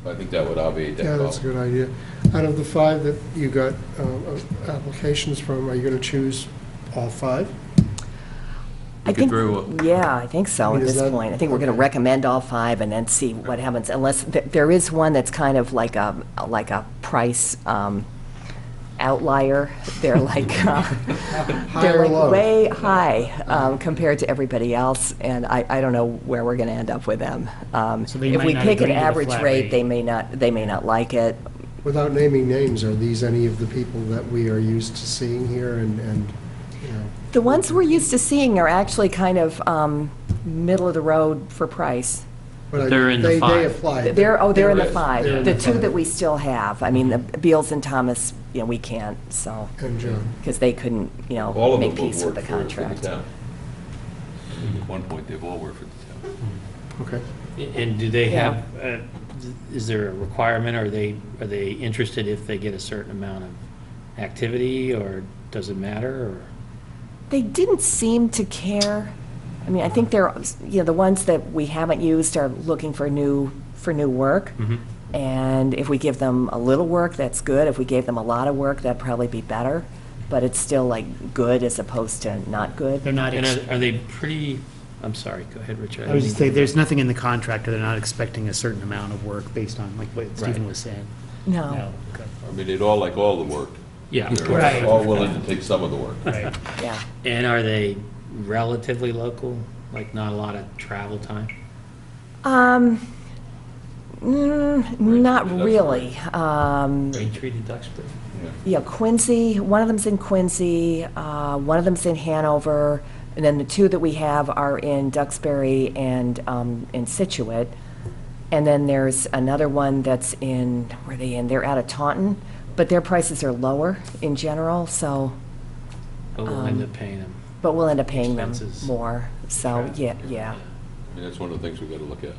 I think that would obviate that Yeah, call. that's a good idea. Out of the 5 that you got applications from, are you going to choose all 5? I think, very well. yeah, I think so I mean, at is this that- point. I think we're going to okay. recommend all 5 and then see what happens, unless there is one that's kind of like a price outlier. They're like, High or low? way high compared to everybody else, and I don't know where we're going to end up with them. So they If might we not pick an agree to the average flat rate, rate. they may not like it. Without naming names, are these any of the people that we are used to seeing here and The ones we're used to seeing are actually kind of middle of the road for price. but They're in the they 5. apply. They're in the They're 5. in The the 2 5. that we still have. I mean, the Beals and Thomas, we can't, so, And John. because they couldn't, All of them make will peace with work the for the contract. town. At one point, they've all worked for the town. Okay. And do they Yeah. have, is there a requirement, are they interested if they get a certain amount of activity, or does it matter, or? They didn't seem to care. I mean, I think they're, the ones that we haven't used are looking for new work. Mhm. And if we give them a little work, that's good. If we gave them a lot of work, that'd probably be better. But it's still like good as opposed to not good. They're not, And are they pretty, I'm sorry, go ahead, Richard. I was just saying, there's nothing in the contract, or they're not expecting a certain amount of work based on, like what Stephen Right. was saying. No. Okay. I mean, they'd all like all the work. Yeah. They're Right. all willing to take some of the work. Right. Yeah. And are they relatively local, like not a lot of travel time? Not really. Braintree to Duxbury? Yeah, Quincy, one of them's in Quincy, one of them's in Hanover, and then the two that we have are in Duxbury and in Scituate. And then there's another one that's in, where are they in? They're out of Taunton, but their prices are lower in general, so. But we'll end up paying them. But we'll end up paying them Expenses. more, so, yeah. I mean, that's one of the things we've got to look at.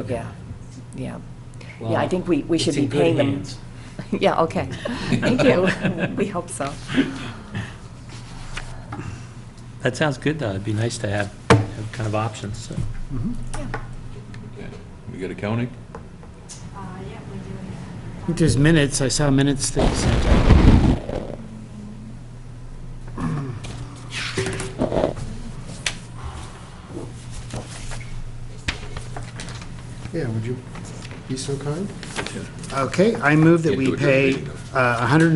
Yeah, yeah. Well, Yeah, I think we should it's be in good paying them. hands. Yeah, okay. Thank you. We hope so. That sounds good, though. It'd be nice to have kind of options, so. Okay. We got accounting? Yeah, we do. I think there's minutes, I saw minutes that you sent out. Yeah, would you be so kind? Okay, I move that Can't we do it during pay the meeting,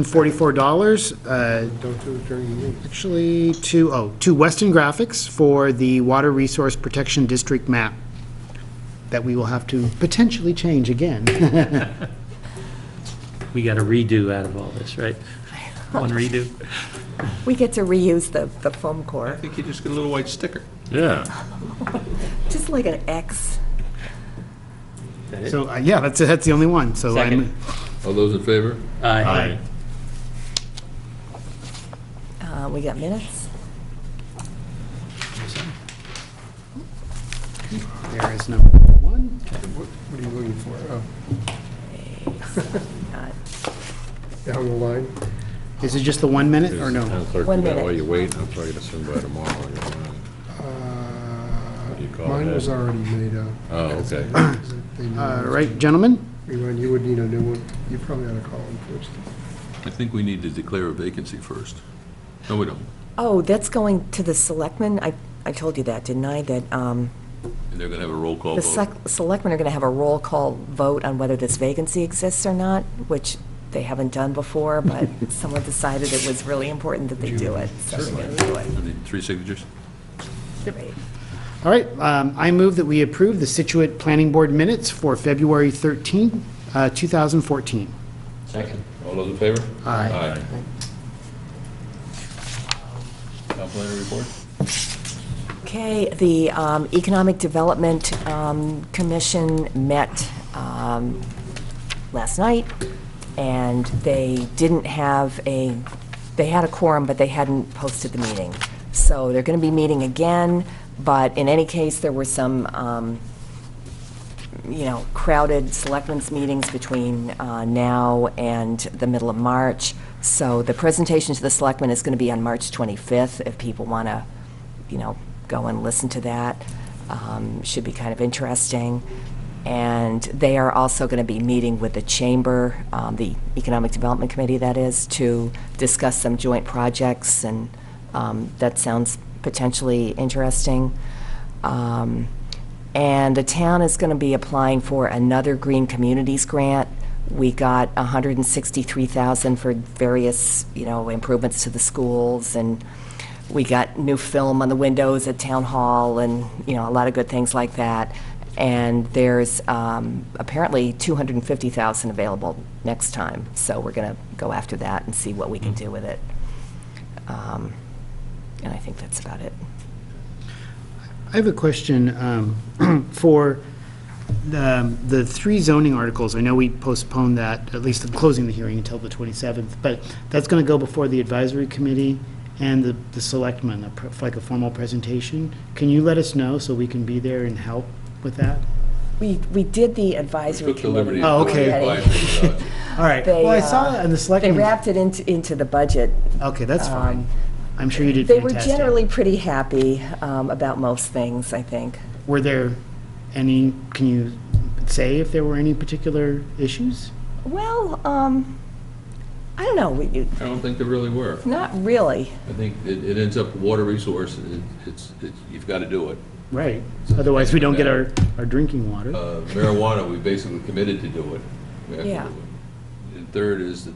$144, Don't do it during the meeting. actually, to Weston Graphics for the Water Resource Protection District map that we will have to potentially change again. We got a redo out of all this, right? One redo. We get to reuse the foam I core, think you just get a little white sticker. Yeah. just like an X. Is that it? So, yeah, that's the only one, so. Second. All those in favor? Aye. We got minutes? There is number one. What are you looking for? Oh, Got down the line? Is it just the 1 minute, or no? Town clerk, One do that minute. while you wait, I'm probably gonna swing by tomorrow. What do you call Mine that? was already made up. Oh, okay. Right, gentlemen? Remind, you would need a new one. You probably ought to call him first. I think we need to declare a vacancy first. No, we don't. Oh, that's going to the selectmen? I told you that, didn't I? That And they're going to have a roll call the vote. selectmen are going to have a roll call vote on whether this vacancy exists or not, which they haven't done before, but someone decided it was really important that they do it, so they're going to do it. I need 3 signatures. Great. All right, I move that we approve the Scituate Planning Board minutes for February 13, 2014. Second. All those in favor? Aye. Town planner report? Okay, the Economic Development Commission met last night, and they didn't have they had a quorum, but they hadn't posted the meeting. So they're going to be meeting again, but in any case, there were some, crowded selectmen's meetings between now and the middle of March. So the presentation to the selectmen is going to be on March 25th, if people want to, go and listen to that. Should be kind of interesting. And they are also going to be meeting with the Chamber, the Economic Development Committee, that is, to discuss some joint projects, and that sounds potentially interesting. And the town is going to be applying for another Green Communities grant. We got $163,000 for various, improvements to the schools, and we got new film on the windows at Town Hall, and, a lot of good things like that. And there's apparently $250,000 available next time, so we're going to go after that and see what we can do with it. And I think that's about it. I have a question for the 3 zoning articles. I know we postponed that, at least closing the hearing, until the 27th, but that's going to go before the advisory committee and the selectmen, like a formal presentation. Can you let us know so we can be there and help with that? We did the advisory Took the liberty committee. of doing okay. advisory, All right, well, I saw that in the They selectmen. wrapped it into the budget. Okay, that's fine. I'm sure you did They fantastic. were generally pretty happy about most things, I think. Were there any, can you say if there were any particular issues? Well, I don't know. I don't think there really were. Not really. I think it ends up water resource, you've got to do it. Right, otherwise we don't get our drinking water. Marijuana, we basically committed to do it. We have to Yeah. do it. And third is the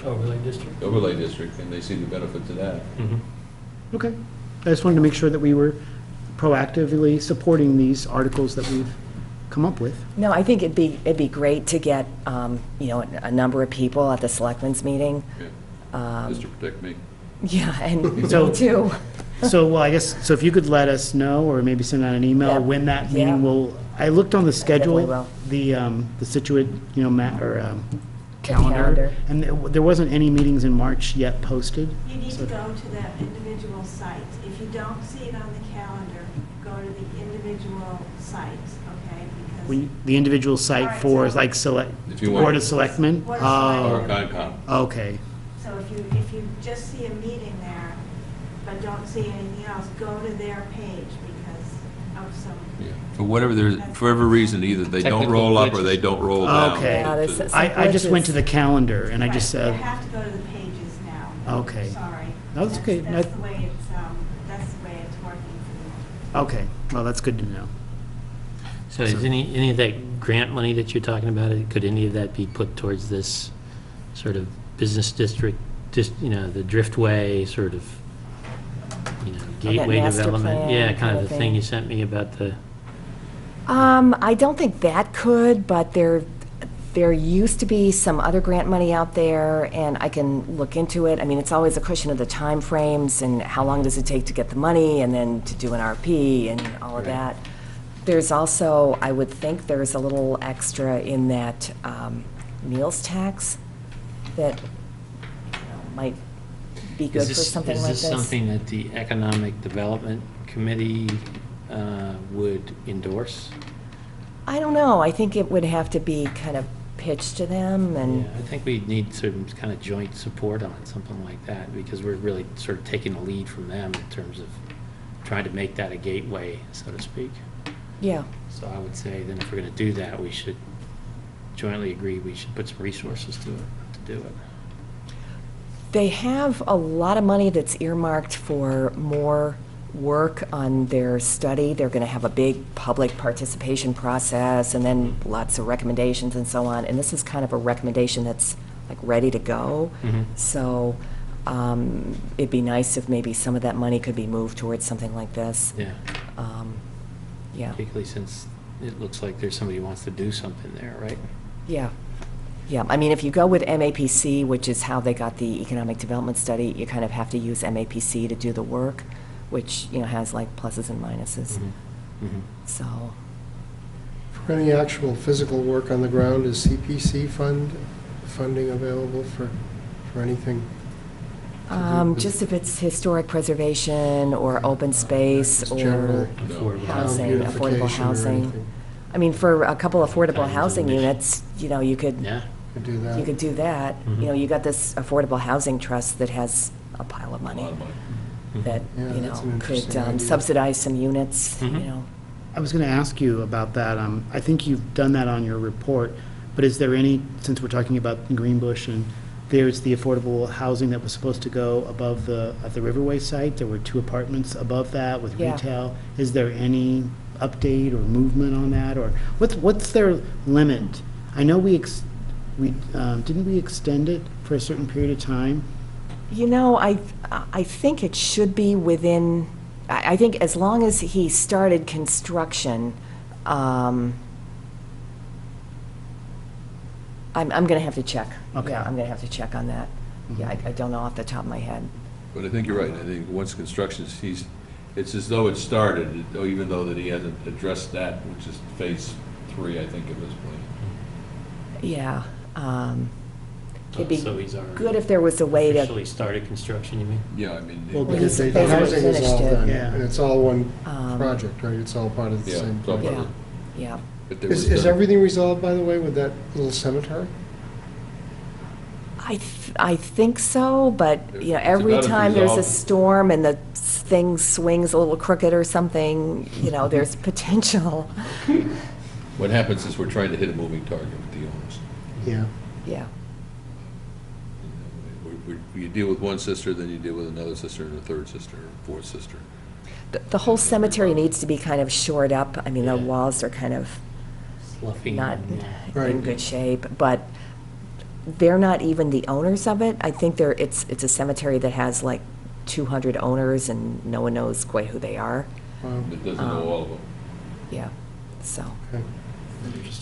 Overlay district. overlay district, and they see the benefit to that. Okay. I just wanted to make sure that we were proactively supporting these articles that we've come up with. No, I think it'd be great to get, a number of people at the selectmen's meeting. Just to protect me. Yeah, and So- me too. So, well, I guess, so if you could let us know, or maybe send out an email Yeah. when that meeting Yeah. will, I looked on the definitely schedule, will. the Scituate, calendar, calendar. and there wasn't any meetings in March yet posted. You need So- to go to the individual sites. If you don't see it on the calendar, go to the individual sites, okay? Because When, the individual site Alright, for, so- like, select, If you want- Board of Selectmen? Board of Oh, Or Concom. okay. So if you just see a meeting there, but don't see anything else, go to their page because of some, For whatever reason, either they don't Technical roll up or glitches. they don't roll down. Okay. Yeah, there's some I just went to glitches. the calendar, and I right, just you said, have to go to the pages now. Okay. Sorry. No, it's okay. That's No- the way it's working for you. okay, well, that's good to know. So is any of that grant money that you're talking about, could any of that be put towards this sort of business district, just, the Driftway sort of, gateway master development? plan Yeah, kind kind of of the thing. thing you sent me about the, I don't think that could, but there used to be some other grant money out there, and I can look into it. I mean, it's always a question of the timeframes and how long does it take to get the money and then to do an RP and all of that. There's also, I would think there's a little extra in that meals tax that might be good for something like this. Is this something that the Economic Development Committee would endorse? I don't know. I think it would have to be kind of pitched to them and. Yeah, I think we need some kind of joint support on something like that, because we're really sort of taking the lead from them in terms of trying to make that a gateway, so to speak. Yeah. So I would say then if we're going to do that, we should jointly agree we should put some resources to do it. They have a lot of money that's earmarked for more work on their study. They're going to have a big public participation process and then lots of recommendations and so on. And this is kind of a recommendation that's like ready to go. Mhm. So it'd be nice if maybe some of that money could be moved towards something like this. Yeah. Yeah. Particularly since it looks like there's somebody who wants to do something there, right? Yeah. Yeah, I mean, if you go with MAPC, which is how they got the economic development study, you kind of have to use MAPC to do the work, which, has like pluses and minuses. So, For any actual physical work on the ground, is CPC funding available for anything? just if it's historic preservation or open space Just or general housing, town affordable beautification or housing. anything? I mean, for a couple affordable housing units, you could, Yeah. Could do that. you could do that. You got this affordable housing trust that has a pile of money that, Yeah, that's an could interesting idea. subsidize some units, I was going to ask you about that. I think you've done that on your report, but is there any, since we're talking about Greenbush, and there's the affordable housing that was supposed to go above at the Riverway site, there were 2 apartments above that with Yeah. retail. Is there any update or movement on that, or what's their limit? I know didn't we extend it for a certain period of time? I think it should be within, I think as long as he started construction, I'm going to have to check. Okay. Yeah, I'm going to have to check on that. Yeah, I don't know off the top of my head. But I think you're right. I think once construction, it's as though it started, even though that he hasn't addressed that, which is phase 3, I think it was. Yeah. It'd be So he's already good if there was a way to, Officially started construction, you mean? Yeah, I mean. Well, Well, because he's the basically housing is all finished it. done, Yeah. and it's all one Um, project, right? It's all part of the Yeah, same it's all part project. of yeah, yeah. but there was Is the- everything resolved, by the way, with that little cemetery? I think so, but, It's every about as time there's a resolved. storm and the thing swings a little crooked or something, there's potential. What happens is we're trying to hit a moving target with the owners. Yeah. Yeah. You deal with one sister, then you deal with another sister, and a third sister, or fourth sister. The whole cemetery needs to be kind of shored up. I mean, the walls are kind of Fluffy. not and, Right. in good shape, but they're not even the owners of it. I think it's a cemetery that has like 200 owners, and no one knows quite who they are. It doesn't know all of them. Yeah, so.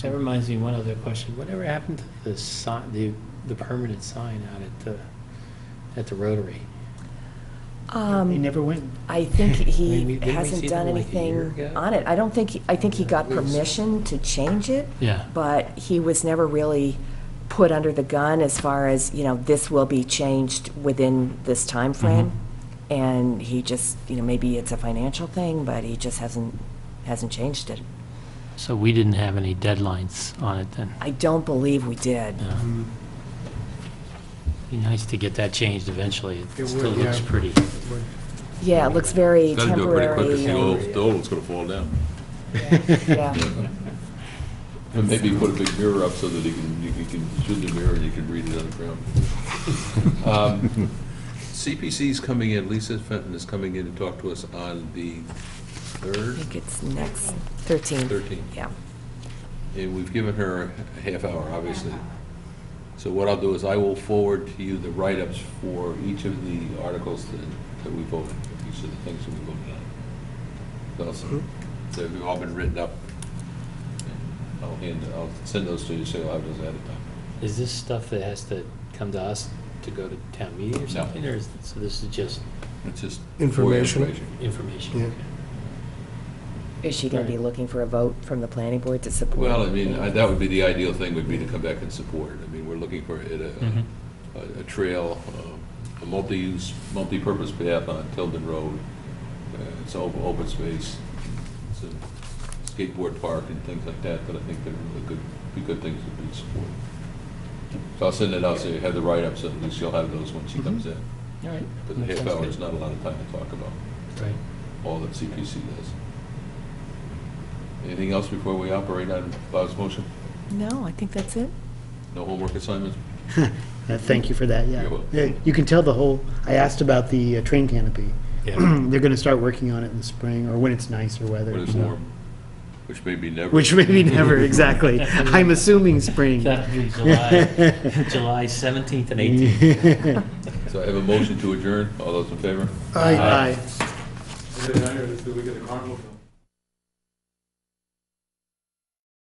That reminds me of one other question. Whatever happened to the sign, the permanent sign out at the Rotary? They never went. I think he I mean, didn't we hasn't see done them like a year anything ago? on it. I think he got permission to change it. Yeah. But he was never really put under the gun as far as, this will be changed within this time frame. And he just, maybe it's a financial thing, but he just hasn't changed it. So we didn't have any deadlines on it then? I don't believe we did. Be nice to get that changed eventually. It It still would, looks yeah. pretty. Yeah, it looks very Got to do it pretty quick, temporary. because the old one's going to fall down. Yeah. And maybe put a big mirror up so that you can shoot the mirror and you can read it on the ground. CPC's coming in, Lisa Fenton is coming in to talk to us on the I 3rd, think it's next, 13th. 13th. Yeah. And we've given her a half hour, obviously. So what I'll do is I will forward to you the write-ups for each of the articles that we voted, each of the things that we voted on. So they've all been written up. I'll send those to you, so you'll have those ahead of time. Is this stuff that has to come to us to go to town meeting or something? Or so this is just It's just Information. information? Yeah. Okay. Is she going to be looking for a vote from the planning board to support? Well, I mean, that would be the ideal thing, would be to come back and support it. I mean, we're looking for a trail, a multi-use, multi-purpose path on Tilden Road. It's open space. It's a skateboard park and things like that I think that are really be good things to be supported. So I'll send it out so you have the write-ups, and at least you'll have those when she comes in. All right. But the That half sounds hour good. is not a lot of time to talk about Right. all that CPC does. Anything else before we operate on Bob's motion? No, I think that's it. No homework assignments? Thank you for that, yeah. You're welcome. Yeah, you can tell I asked about the train canopy. Yeah. They're going to start working on it in the spring, or when it's nicer weather. When it's you know. warm, which may be never. Which maybe never, exactly. I'm assuming spring. That'll be July 17th and 18th. So I have a motion to adjourn. All those in favor? Aye. Is it nice, or do we get a carnival film?